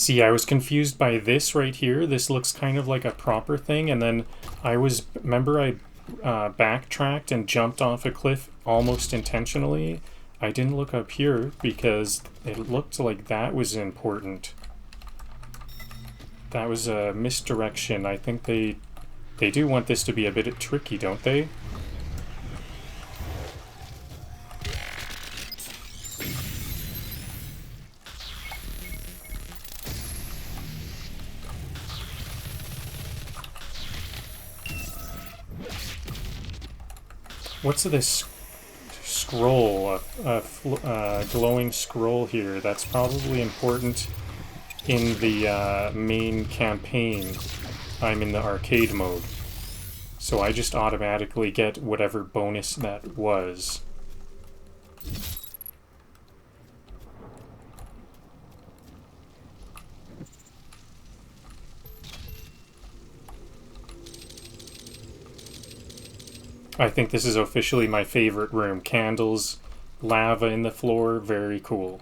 See, I was confused by this right here. This looks kind of like a proper thing, and then remember I backtracked and jumped off a cliff almost intentionally. I didn't look up here because it looked like that was important. That was a misdirection. I think they do want this to be a bit tricky, don't they? What's this scroll? A glowing scroll here. That's probably important in the main campaign. I'm in the arcade mode. So I just automatically get whatever bonus that was. I think this is officially my favorite room. Candles, lava in the floor, very cool.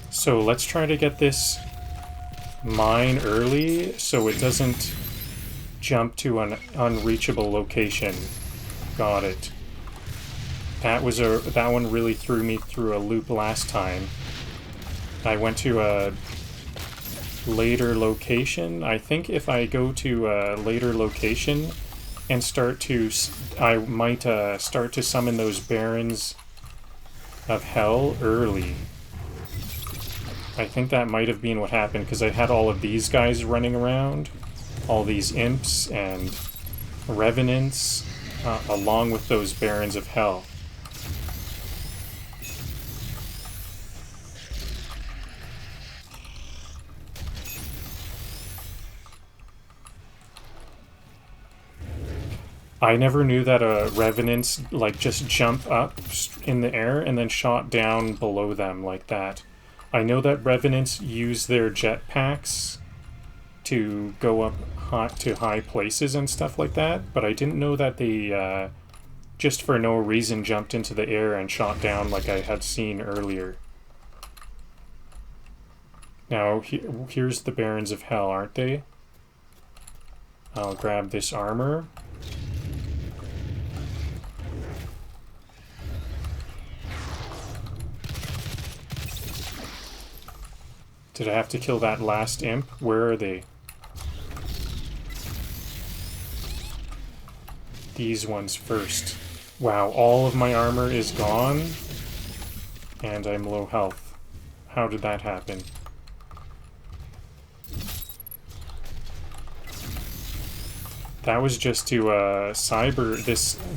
So let's try to get this mine early so it doesn't jump to an unreachable location. Got it. That one really threw me through a loop last time. I went to a later location. I think if I go to a later location and I might start to summon those barons of hell early. I think that might have been what happened, because I had all of these guys running around, all these imps and revenants, along with those barons of hell. I never knew that revenants like just jump up in the air and then shot down below them like that. I know that revenants use their jetpacks to go up to high places and stuff like that, but I didn't know that they just for no reason jumped into the air and shot down like I had seen earlier. Now, here's the Barons of Hell, aren't they? I'll grab this armor. Did I have to kill that last imp? Where are they? These ones first. Wow, all of my armor is gone. And I'm low health. How did that happen? That was just to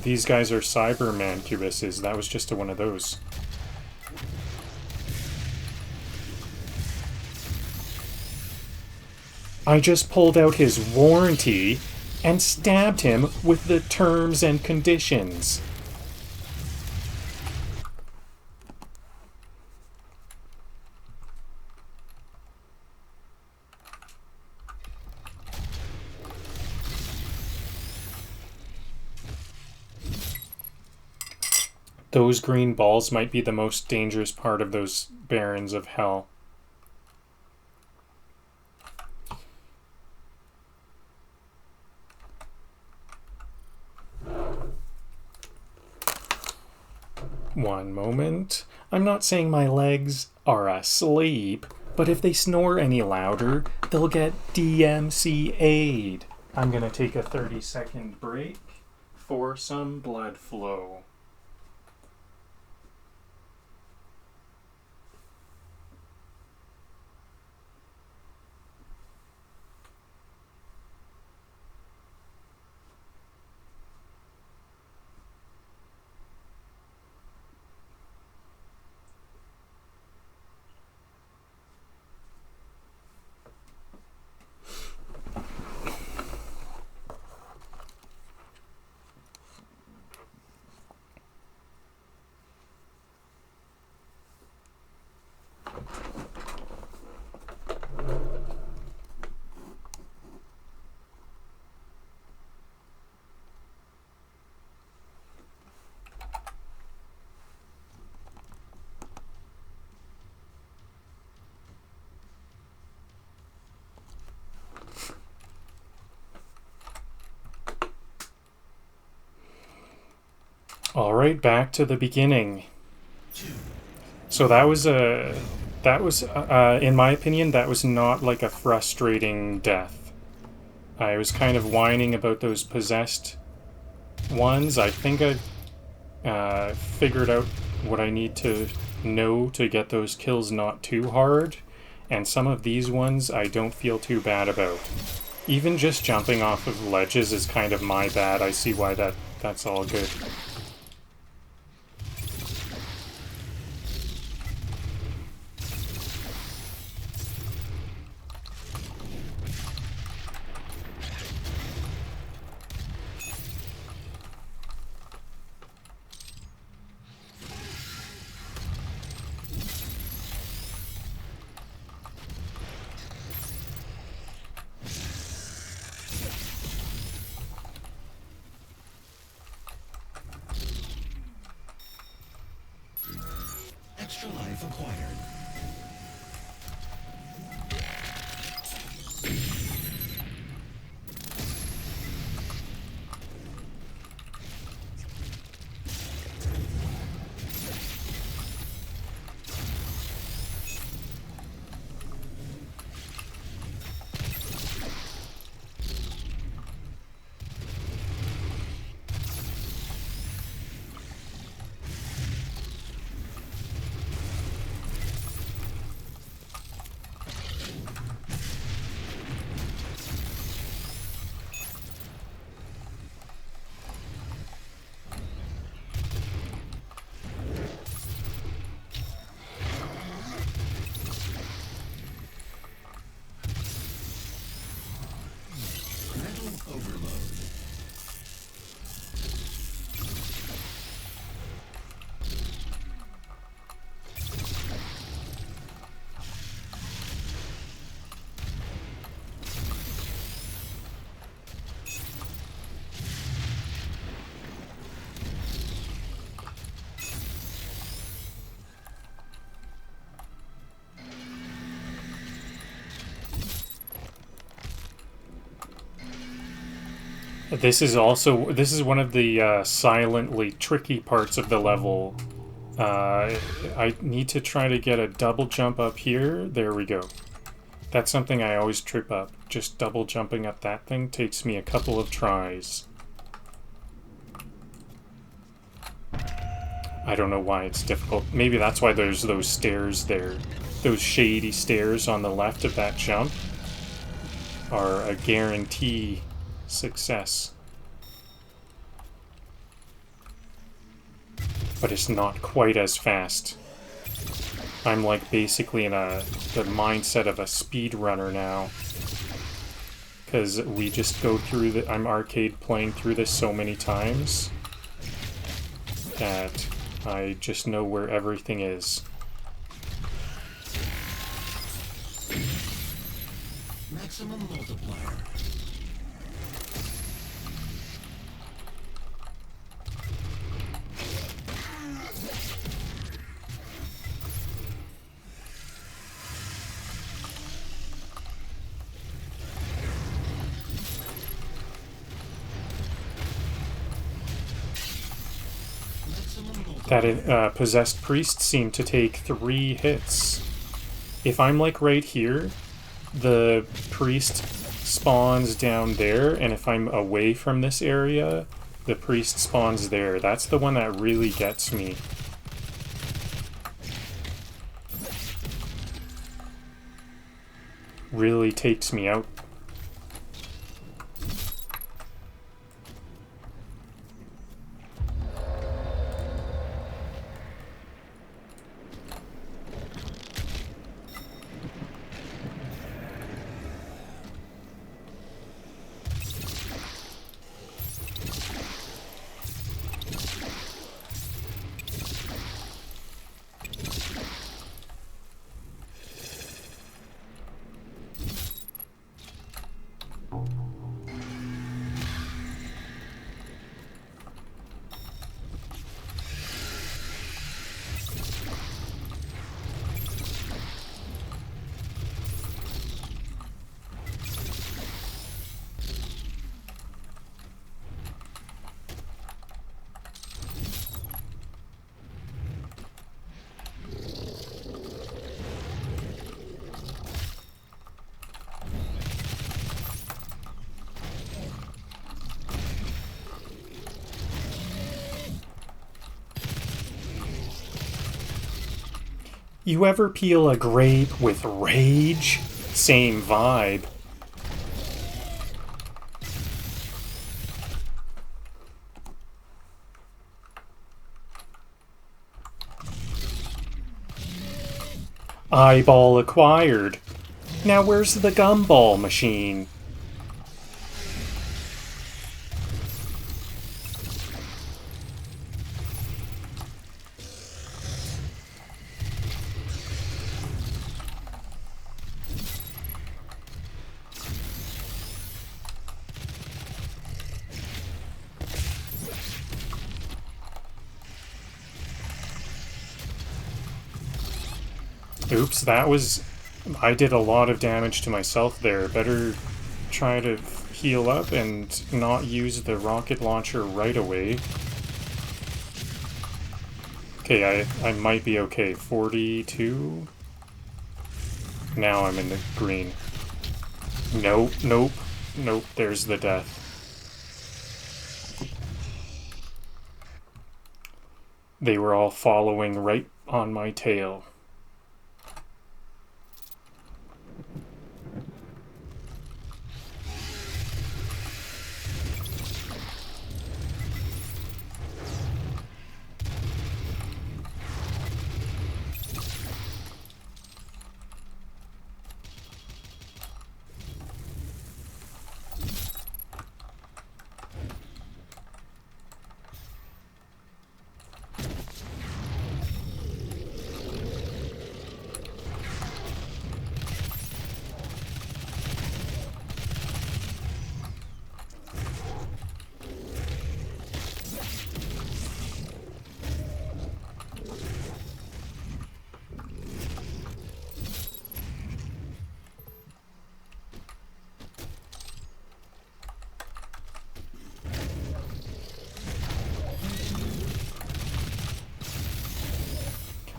these guys are cyber mancubuses. That was just to one of those. I just pulled out his warranty and stabbed him with the terms and conditions. Those green balls might be the most dangerous part of those Barons of Hell. One moment. I'm not saying my legs are asleep, but if they snore any louder, they'll get DMCA'd. I'm gonna take a 30-second break for some blood flow. Alright, back to the beginning. 2, So that was in my opinion, that was not like a frustrating death. I was kind of whining about those possessed ones. I think I figured out what I need to know to get those kills not too hard. And some of these ones I don't feel too bad about. Even just jumping off of ledges is kind of my bad. I see why that's all good. extra life acquired. Overload. This is one of the silently tricky parts of the level. I need to try to get a double jump up here. There we go. That's something I always trip up. Just double jumping up that thing takes me a couple of tries. I don't know why it's difficult. Maybe that's why there's those stairs there. Those shady stairs on the left of that jump are a guarantee success. But it's not quite as fast. I'm like basically in the mindset of a speedrunner now. Because we just go through I'm arcade playing through this so many times that I just know where everything is. Maximum multiplier. That possessed priest seemed to take 3 hits. If I'm like right here, the priest spawns down there, and if I'm away from this area, the priest spawns there. That's the one that really gets me. Really takes me out. You ever peel a grape with rage? Same vibe. Eyeball acquired. Now where's the gumball machine? Oops, that was... I did a lot of damage to myself there. Better try to heal up and not use the rocket launcher right away. Okay, I might be okay. 42? Now I'm in the green. Nope, nope, nope, there's the death. They were all following right on my tail.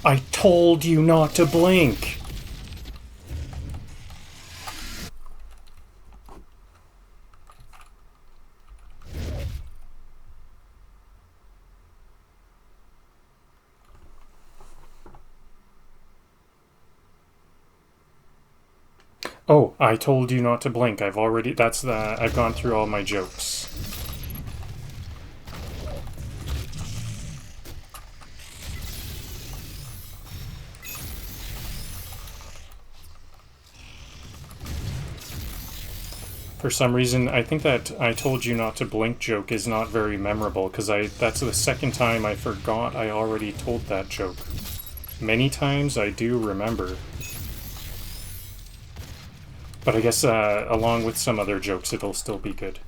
I told you not to blink! Oh, I told you not to blink. I've already... I've gone through all my jokes. For some reason, I think that I told you not to blink joke is not very memorable, because that's the second time I forgot I already told that joke. Many times I do remember. But I guess along with some other jokes, it'll still be good.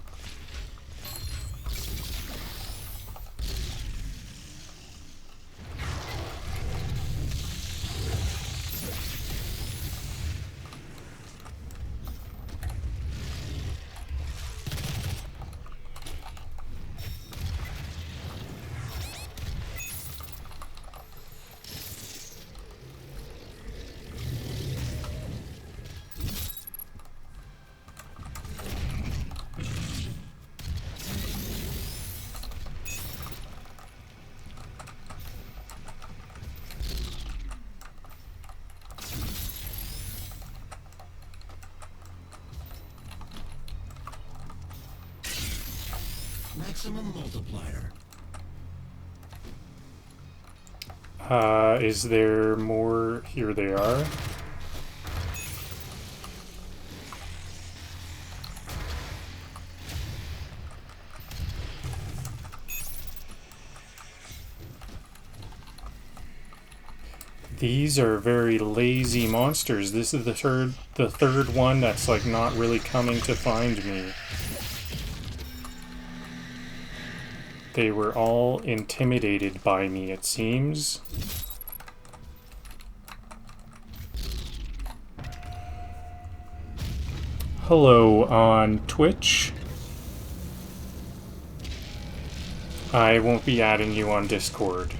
Maximum multiplier. Is there more? Here they are. These are very lazy monsters. This is the third one that's like not really coming to find me. They were all intimidated by me, it seems. Hello on Twitch. I won't be adding you on Discord.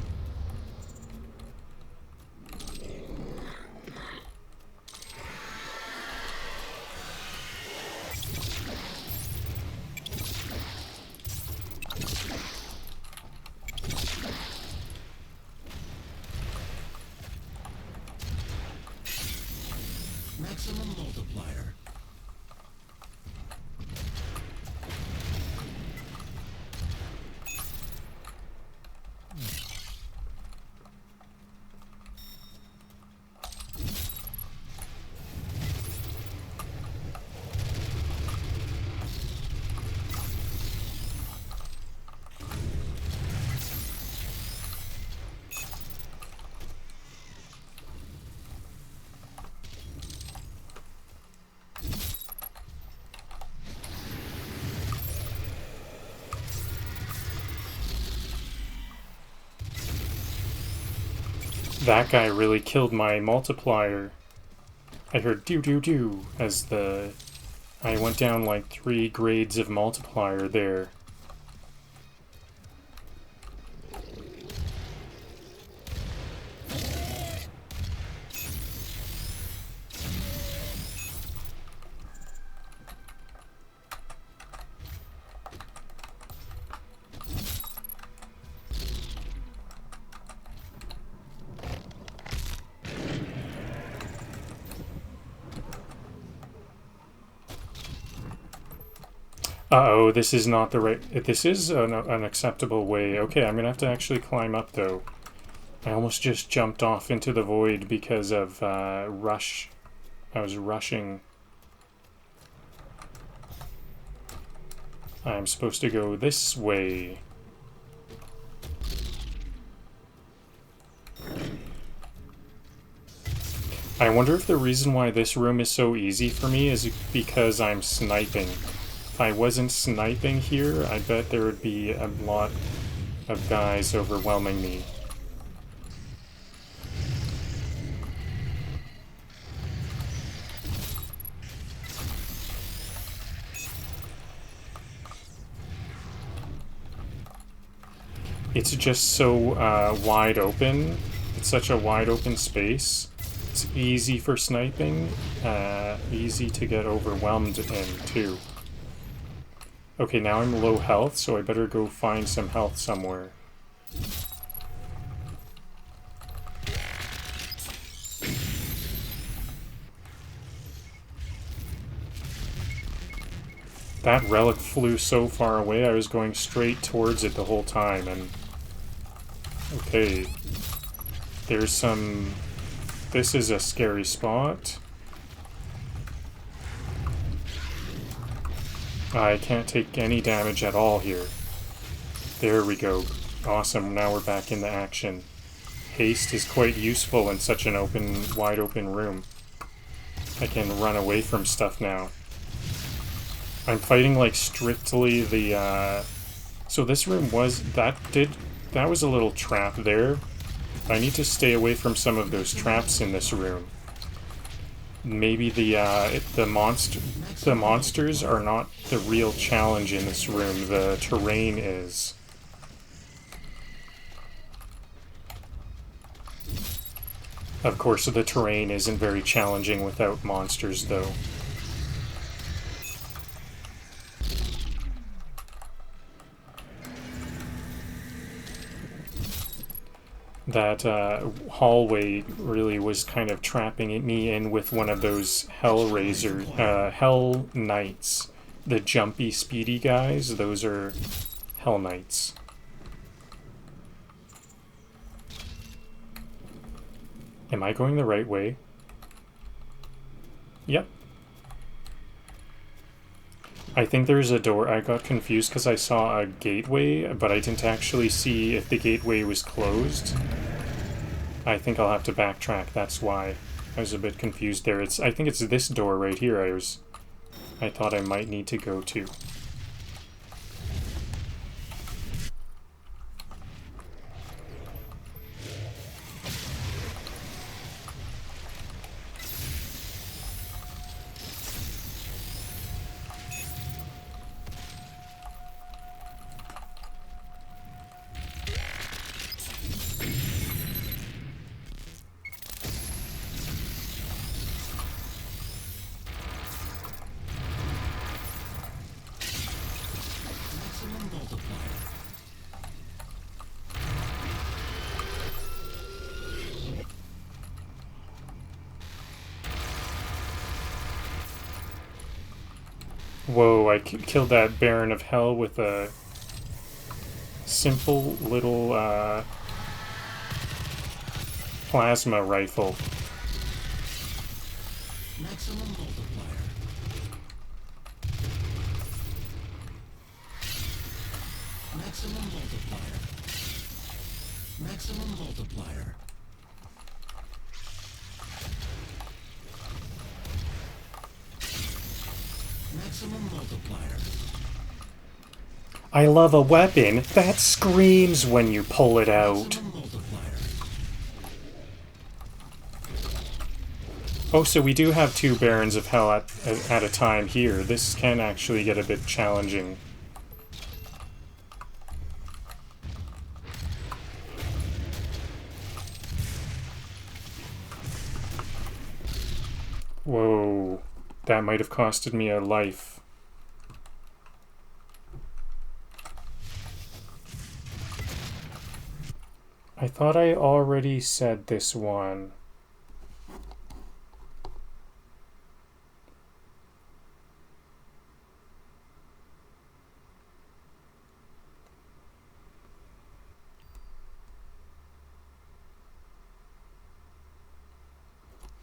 That guy really killed my multiplier. I heard do as I went down like 3 grades of multiplier there. Uh-oh, this is not the right... This is an acceptable way. Okay, I'm gonna have to actually climb up, though. I almost just jumped off into the void because of rush. I was rushing. I'm supposed to go this way. I wonder if the reason why this room is so easy for me is because I'm sniping. If I wasn't sniping here, I bet there would be a lot of guys overwhelming me. It's just so wide open. It's such a wide open space. It's easy for sniping, easy to get overwhelmed in, too. Okay, now I'm low health, so I better go find some health somewhere. That relic flew so far away, I was going straight towards it the whole time, and... Okay. There's some... This is a scary spot. I can't take any damage at all here. There we go. Awesome, now we're back into action. Haste is quite useful in such an open, wide open room. I can run away from stuff now. I'm fighting like strictly the, So this room was, that was a little trap there. I need to stay away from some of those traps in this room. Maybe the monsters are not the real challenge in this room. The terrain is. Of course, the terrain isn't very challenging without monsters, though. That hallway really was kind of trapping me in with one of those Hell Knights. The jumpy, speedy guys, those are Hell Knights. Am I going the right way? Yep. I think there's a door. I got confused because I saw a gateway, but I didn't actually see if the gateway was closed. I think I'll have to backtrack, that's why. I was a bit confused there. I think it's this door right here I thought I might need to go to. Whoa, I killed that Baron of Hell with a simple little plasma rifle. Maximum multiplier. Maximum multiplier. Maximum multiplier. Maximum multiplier. I love a weapon that screams when you pull it out. Maximum multiplier. Oh, so we do have 2 Barons of Hell at a time here. This can actually get a bit challenging. Whoa, that might have costed me a life. I thought I already said this one.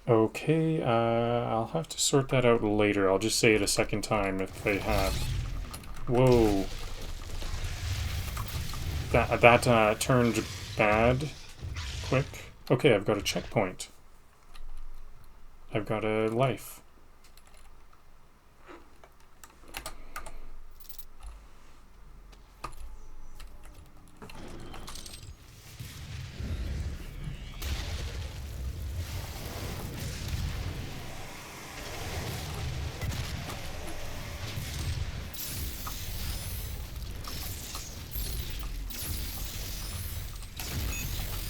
Okay, I'll have to sort that out later. I'll just say it a second time if they have. Whoa. That turned bad quick. Okay, I've got a checkpoint. I've got a life.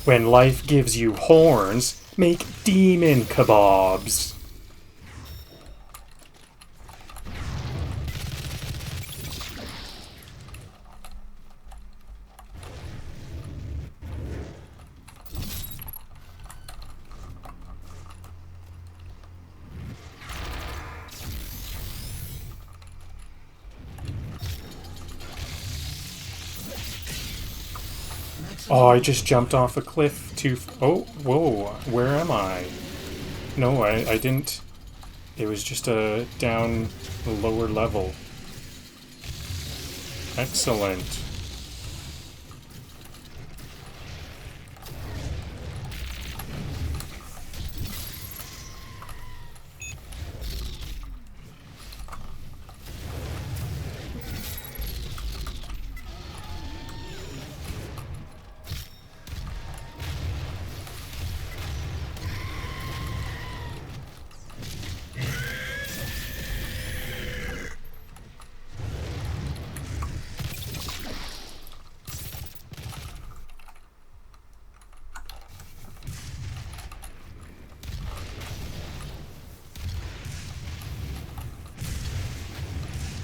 When life gives you horns, make demon kebabs. Oh, I just jumped off a cliff too... Oh, whoa, where am I? No, I didn't... It was just a down lower level. Excellent.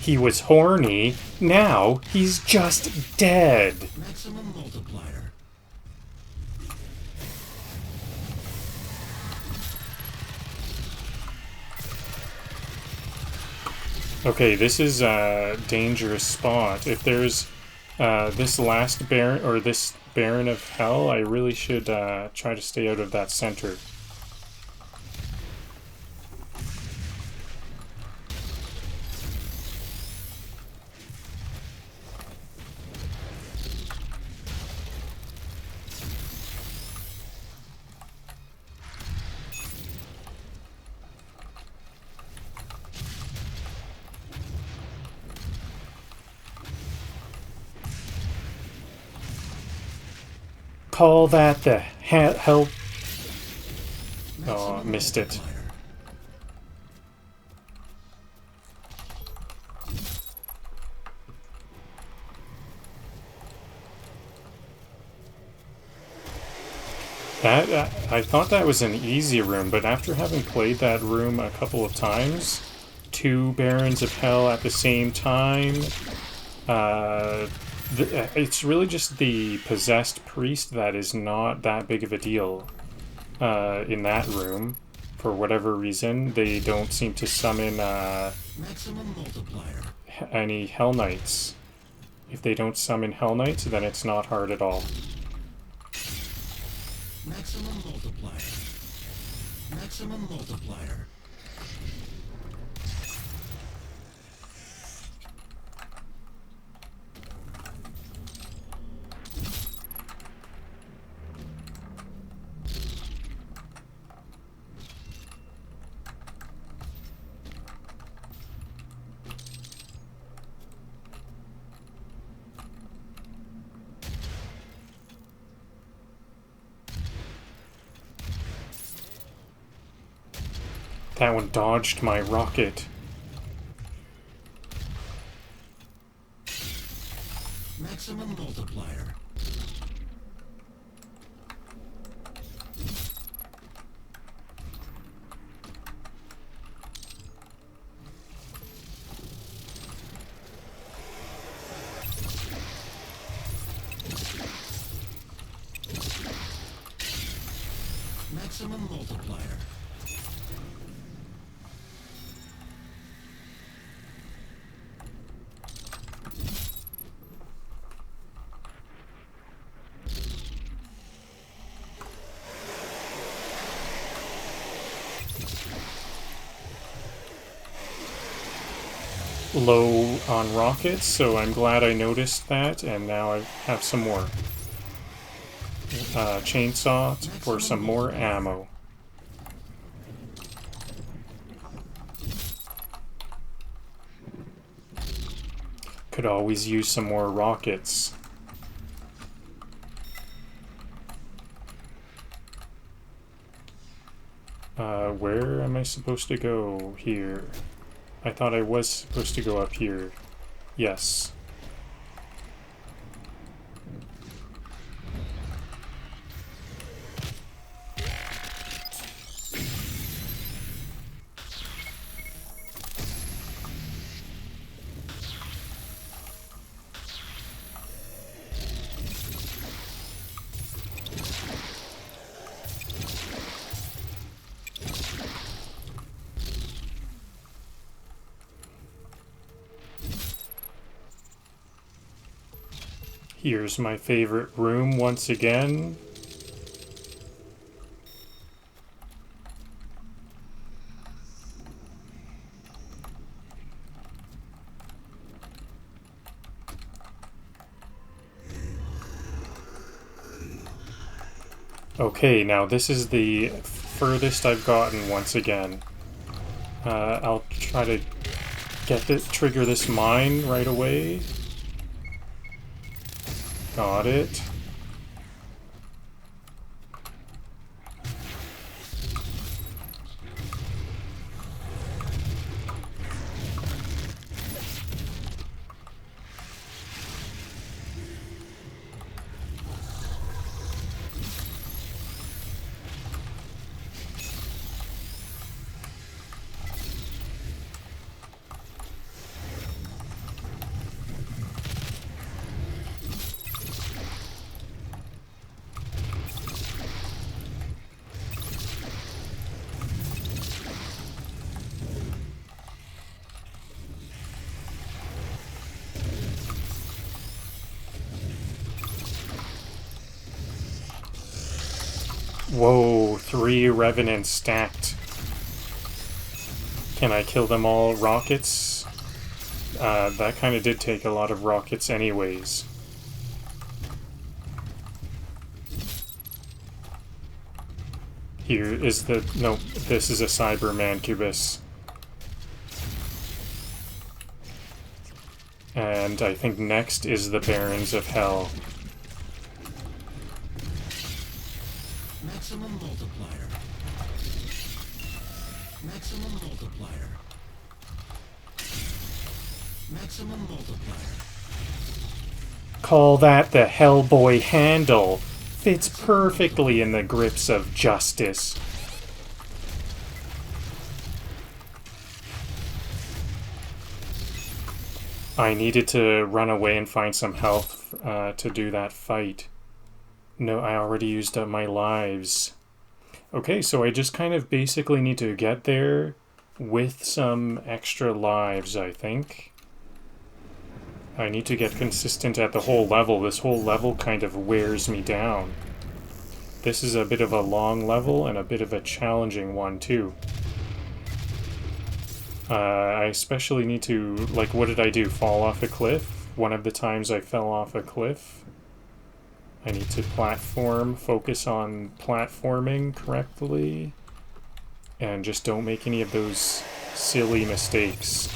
He was horny, now he's just dead. Maximum multiplier. Okay, this is a dangerous spot. If there's this last Baron, or this Baron of Hell, I really should try to stay out of that center. Call that the help. Oh, missed it. I thought that was an easy room, but after having played that room a couple of times, 2 Barons of Hell at the same time, it's really just the possessed priest that is not that big of a deal in that room. For whatever reason, they don't seem to summon Maximum multiplier. any Hell Knights. If they don't summon Hell Knights, then it's not hard at all. Maximum multiplier. Maximum multiplier. That one dodged my rocket. Maximum multiplier. Maximum multiplier. Low on rockets, so I'm glad I noticed that, and now I have some more. Chainsaw for some more ammo. Could always use some more rockets. Where am I supposed to go? Here. I thought I was supposed to go up here. Yes. Here's my favorite room once again. Okay, now this is the furthest I've gotten once again. I'll try to trigger this mine right away. Got it. Whoa, 3 revenants stacked. Can I kill them all? Rockets? That kind of did take a lot of rockets anyways. Here is the... No, this is a Cyber Mancubus. And I think next is the Barons of Hell. Maximum multiplier. Maximum multiplier. Maximum multiplier. Call that the Hellboy handle. Fits perfectly in the grips of justice. I needed to run away and find some health to do that fight. No, I already used up my lives. Okay, so I just kind of basically need to get there with some extra lives, I think. I need to get consistent at the whole level. This whole level kind of wears me down. This is a bit of a long level and a bit of a challenging one, too. I especially need to... Like, what did I do? Fall off a cliff? One of the times I fell off a cliff. I need to focus on platforming correctly, and just don't make any of those silly mistakes.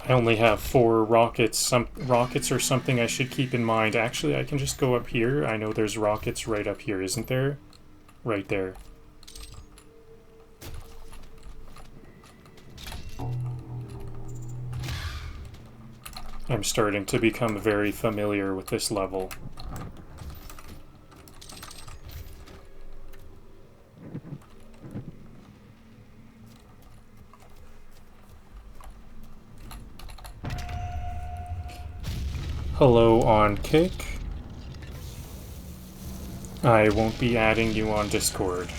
I only have 4 rockets. Some rockets are something I should keep in mind. Actually, I can just go up here. I know there's rockets right up here, isn't there? Right there. I'm starting to become very familiar with this level. Hello on Kick. I won't be adding you on Discord.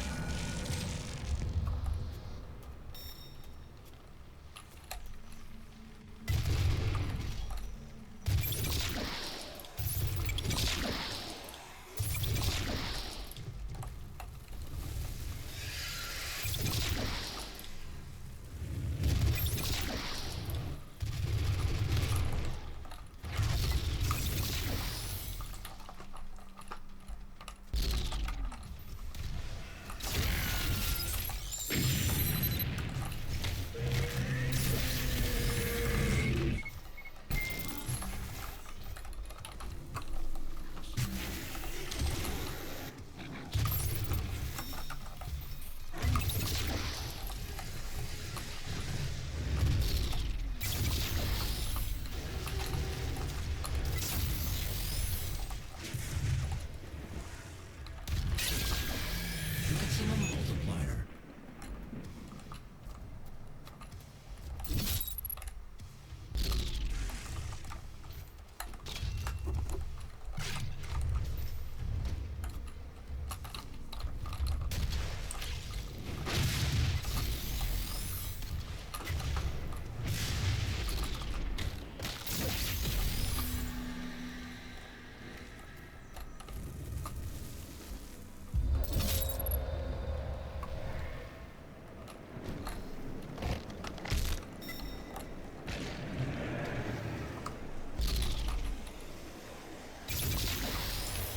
Maximum multiplier.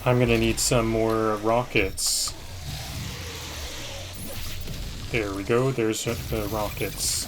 I'm gonna need some more rockets. There we go, there's the rockets.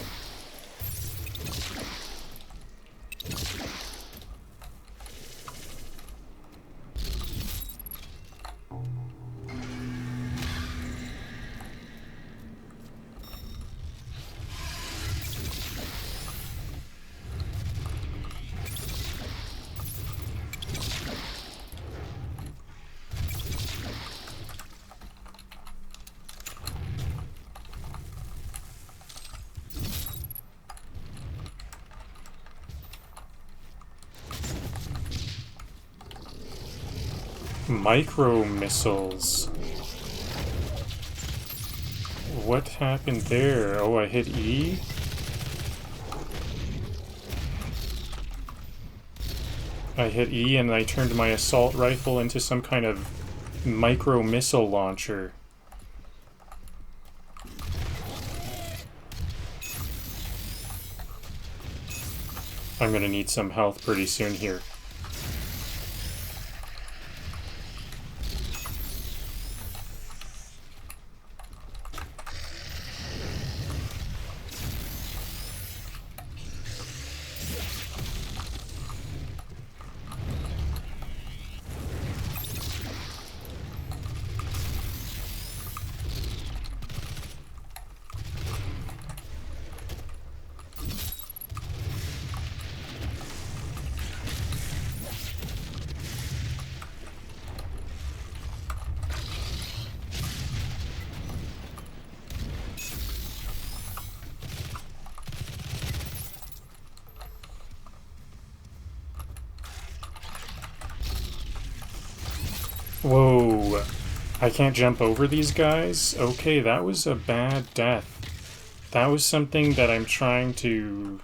Micro missiles. What happened there? Oh, I hit E? I hit E and I turned my assault rifle into some kind of micro missile launcher. I'm gonna need some health pretty soon here. Whoa, I can't jump over these guys? Okay, that was a bad death. That was something that I'm trying to...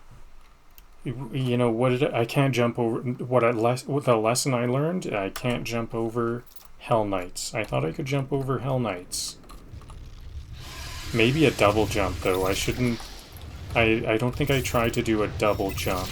You know, I can't jump over... What the lesson I learned? I can't jump over Hell Knights. I thought I could jump over Hell Knights. Maybe a double jump, though. I shouldn't... I don't think I tried to do a double jump.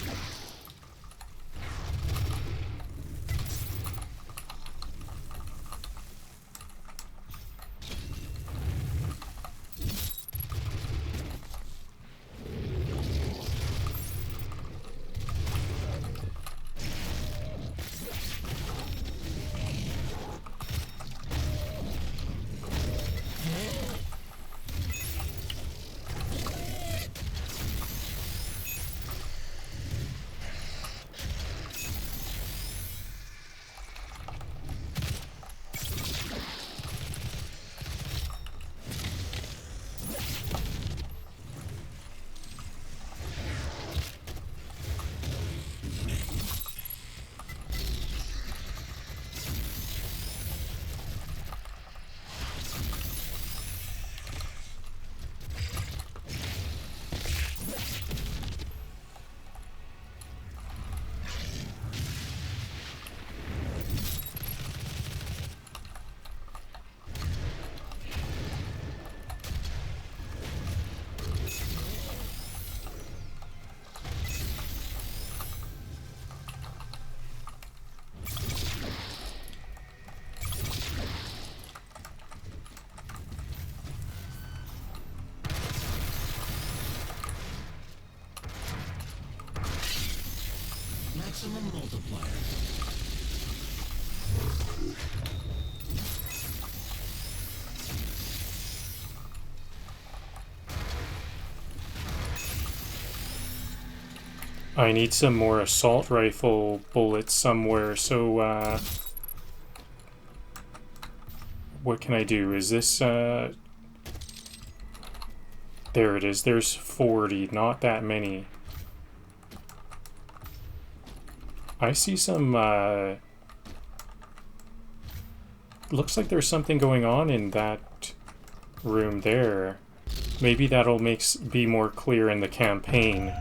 I need some more assault rifle bullets somewhere, so, what can I do? Is this, there it is. There's 40, not that many. I see some, looks like there's something going on in that room there. Maybe that'll be more clear in the campaign.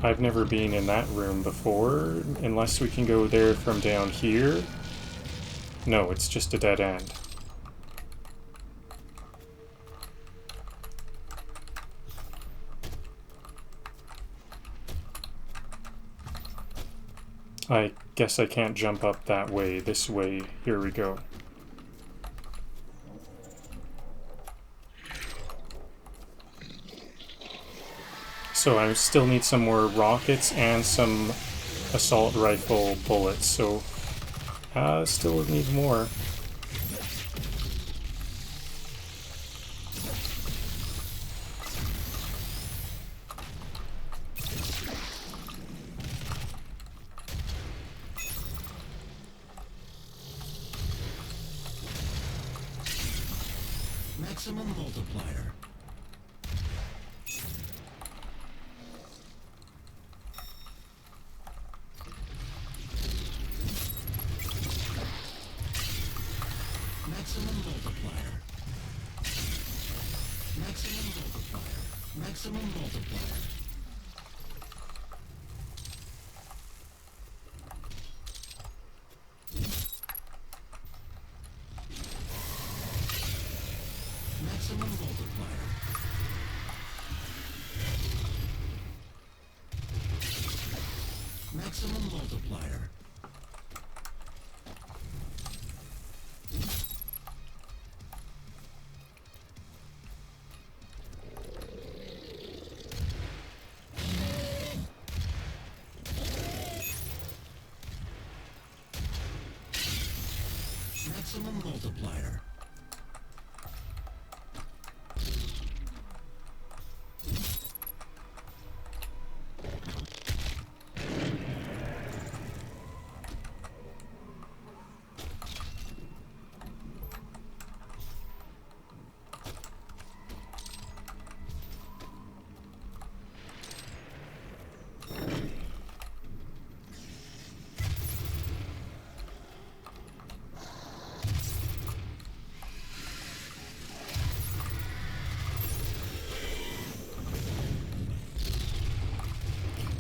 I've never been in that room before, unless we can go there from down here. No, it's just a dead end. I guess I can't jump up that way. This way. Here we go. So I still need some more rockets and some assault rifle bullets, so still need more. Maximum multiplier. Maximum multiplier. Maximum multiplier. Maximum multiplier. Maximum multiplier. Maximum multiplier. Maximum multiplier.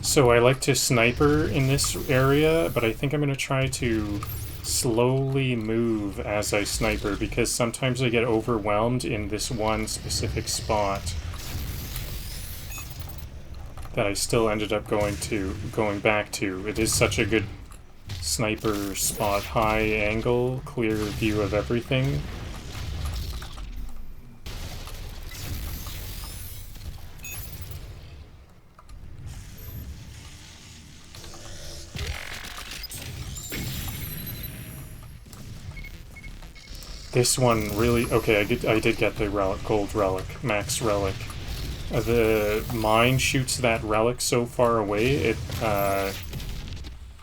So I like to sniper in this area, but I think I'm going to try to slowly move as I sniper, because sometimes I get overwhelmed in this one specific spot that I still ended up going back to. It is such a good sniper spot, high angle, clear view of everything. This one really... Okay, I did get the relic, gold relic, max relic. The mine shoots that relic so far away, the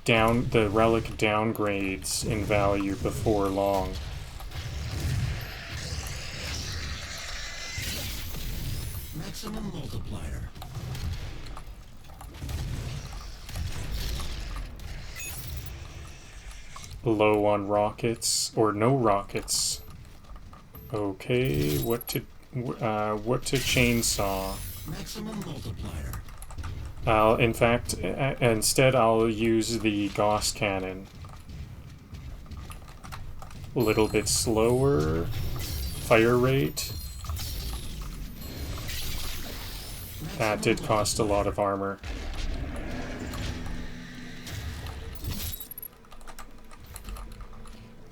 relic downgrades in value before long. Maximum multiplier. Low on rockets, or no rockets. Okay, what to chainsaw? Maximum multiplier. In fact, instead I'll use the Gauss cannon. A little bit slower fire rate. That did cost a lot of armor.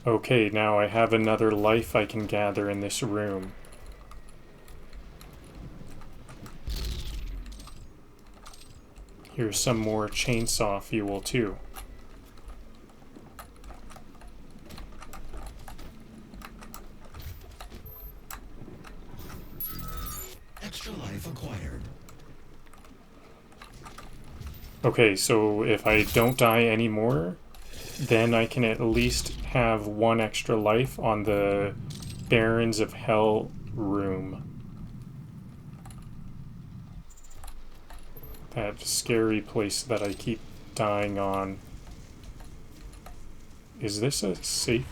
Okay, now I have another life I can gather in this room. Here's some more chainsaw fuel too. Extra life acquired. Okay, so if I don't die anymore, then I can at least have one extra life on the Barons of Hell room. That scary place that I keep dying on. Is this a safe?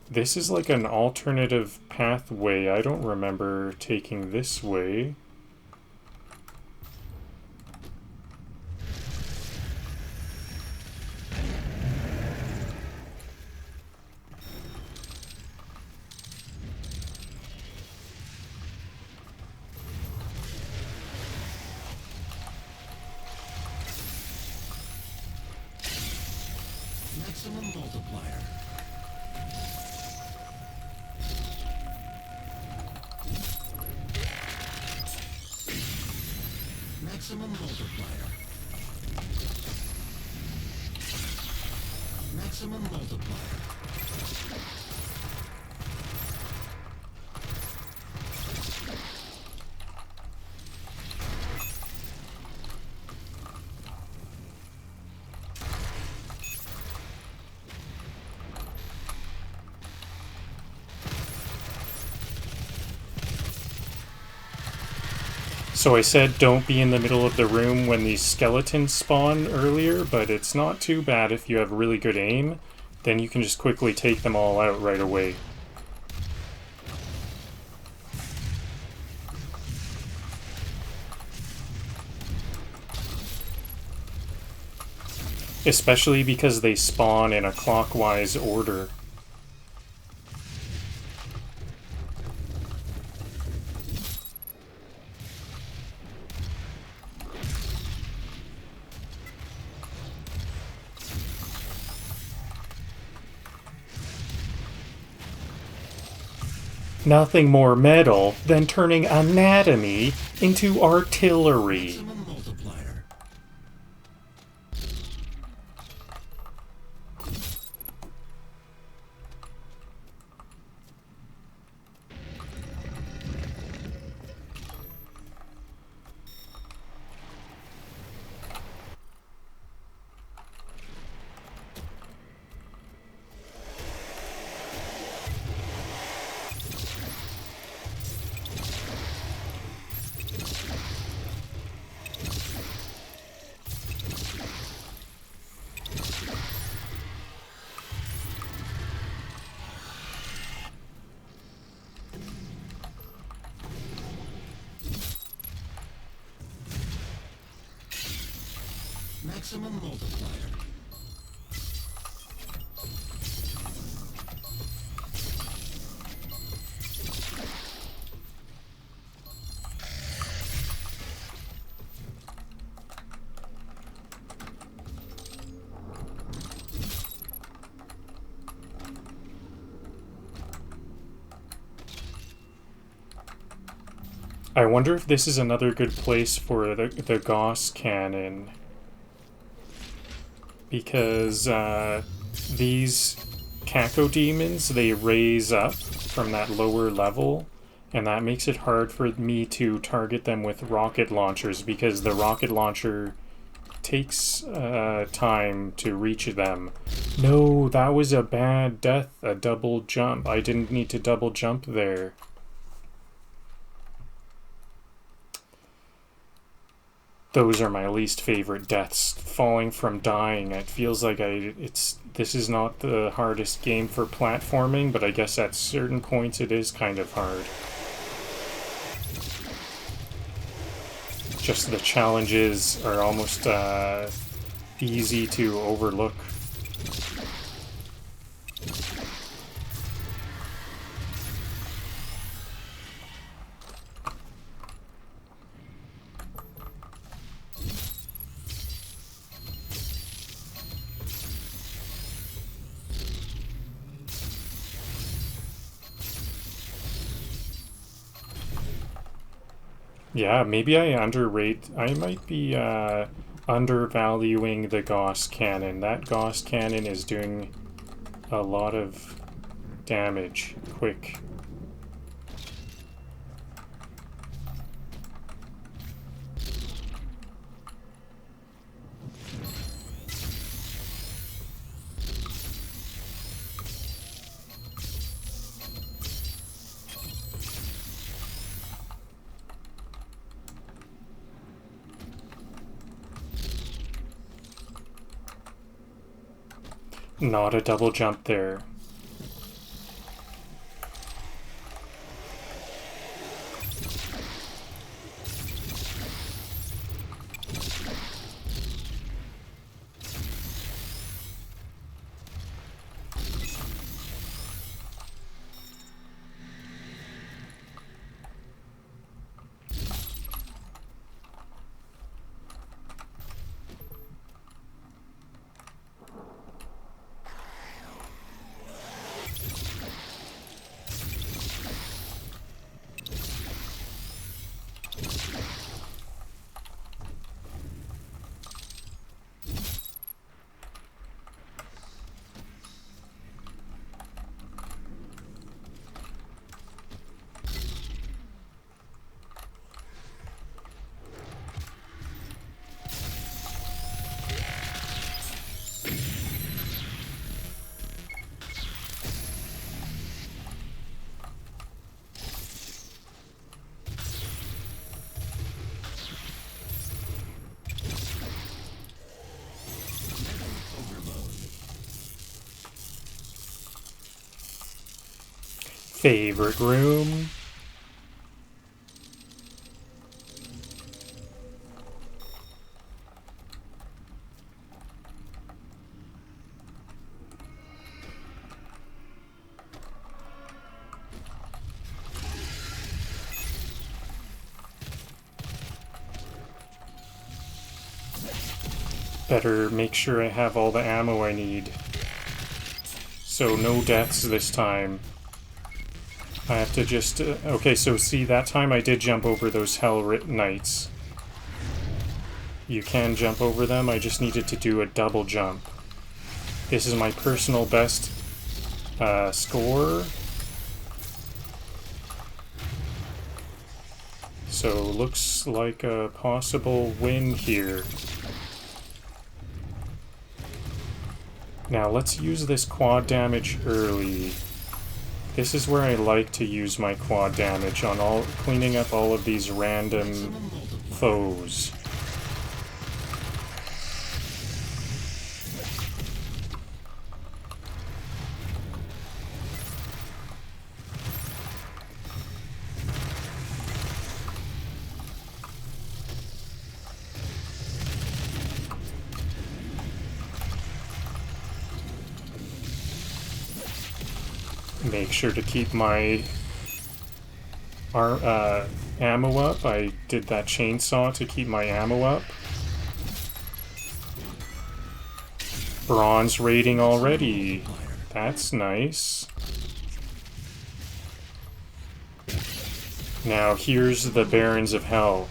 This is like an alternative pathway. I don't remember taking this way. Maximum multiplier. Maximum multiplier. Maximum multiplier. So I said don't be in the middle of the room when these skeletons spawn earlier, but it's not too bad if you have really good aim. Then you can just quickly take them all out right away. Especially because they spawn in a clockwise order. Nothing more metal than turning anatomy into artillery. Maximum multiplier. Maximum multiplier. I wonder if this is another good place for the Gauss cannon. Because these Cacodemons, they raise up from that lower level, and that makes it hard for me to target them with rocket launchers because the rocket launcher takes time to reach them. No, that was a bad death, a double jump. I didn't need to double jump there. Those are my least favorite deaths. Falling from dying. It feels like this is not the hardest game for platforming, but I guess at certain points it is kind of hard. Just the challenges are almost easy to overlook. Yeah, maybe I might be undervaluing the Gauss cannon. That Gauss cannon is doing a lot of damage quick. Not a double jump there. Favorite room? Better make sure I have all the ammo I need. So no deaths this time. I have to just... okay, so see, that time I did jump over those Hell Knights. You can jump over them, I just needed to do a double jump. This is my personal best score. So looks like a possible win here. Now let's use this quad damage early. This is where I like to use my quad damage, on cleaning up all of these random foes. Make sure to keep my ammo up. I did that chainsaw to keep my ammo up. Bronze rating already. That's nice. Now here's the Barons of Hell.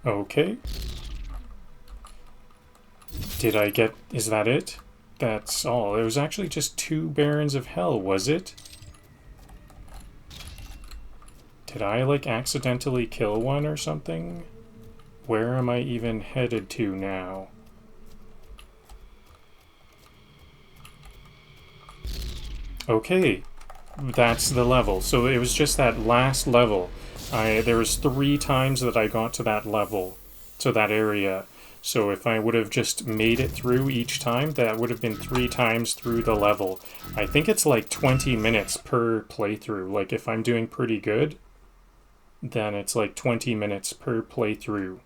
Okay. Did I get... is that it? That's all. It was actually just 2 Barons of Hell, was it? Did I, like, accidentally kill one or something? Where am I even headed to now? Okay. That's the level. So it was just that last level. There was 3 times that I got to that level, to that area. So if I would have just made it through each time, that would have been 3 times through the level. I think it's like 20 minutes per playthrough. Like if I'm doing pretty good, then it's like 20 minutes per playthrough.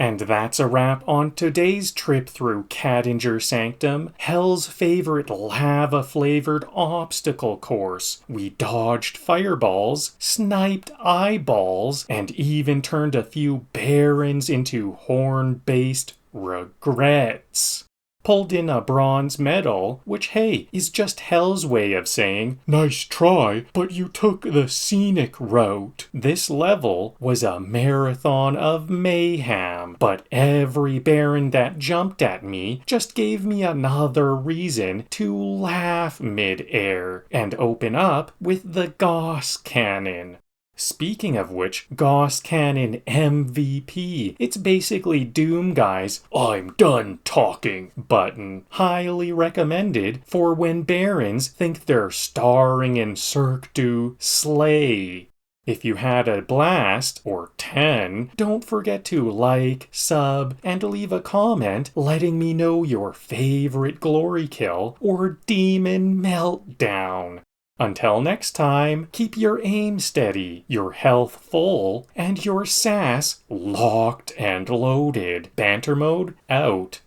And that's a wrap on today's trip through Kadingir Sanctum, Hell's favorite lava-flavored obstacle course. We dodged fireballs, sniped eyeballs, and even turned a few barons into horn-based regrets. Pulled in a bronze medal, which, hey, is just Hell's way of saying, nice try, but you took the scenic route. This level was a marathon of mayhem, but every baron that jumped at me just gave me another reason to laugh mid-air and open up with the Gauss cannon. Speaking of which, Gauss Cannon MVP. It's basically Doom Guy's "I'm done talking" button. Highly recommended for when barons think they're starring in Cirque du Slay. If you had a blast, or 10, don't forget to like, sub, and leave a comment letting me know your favorite glory kill or demon meltdown. Until next time, keep your aim steady, your health full, and your sass locked and loaded. Banter Mode out.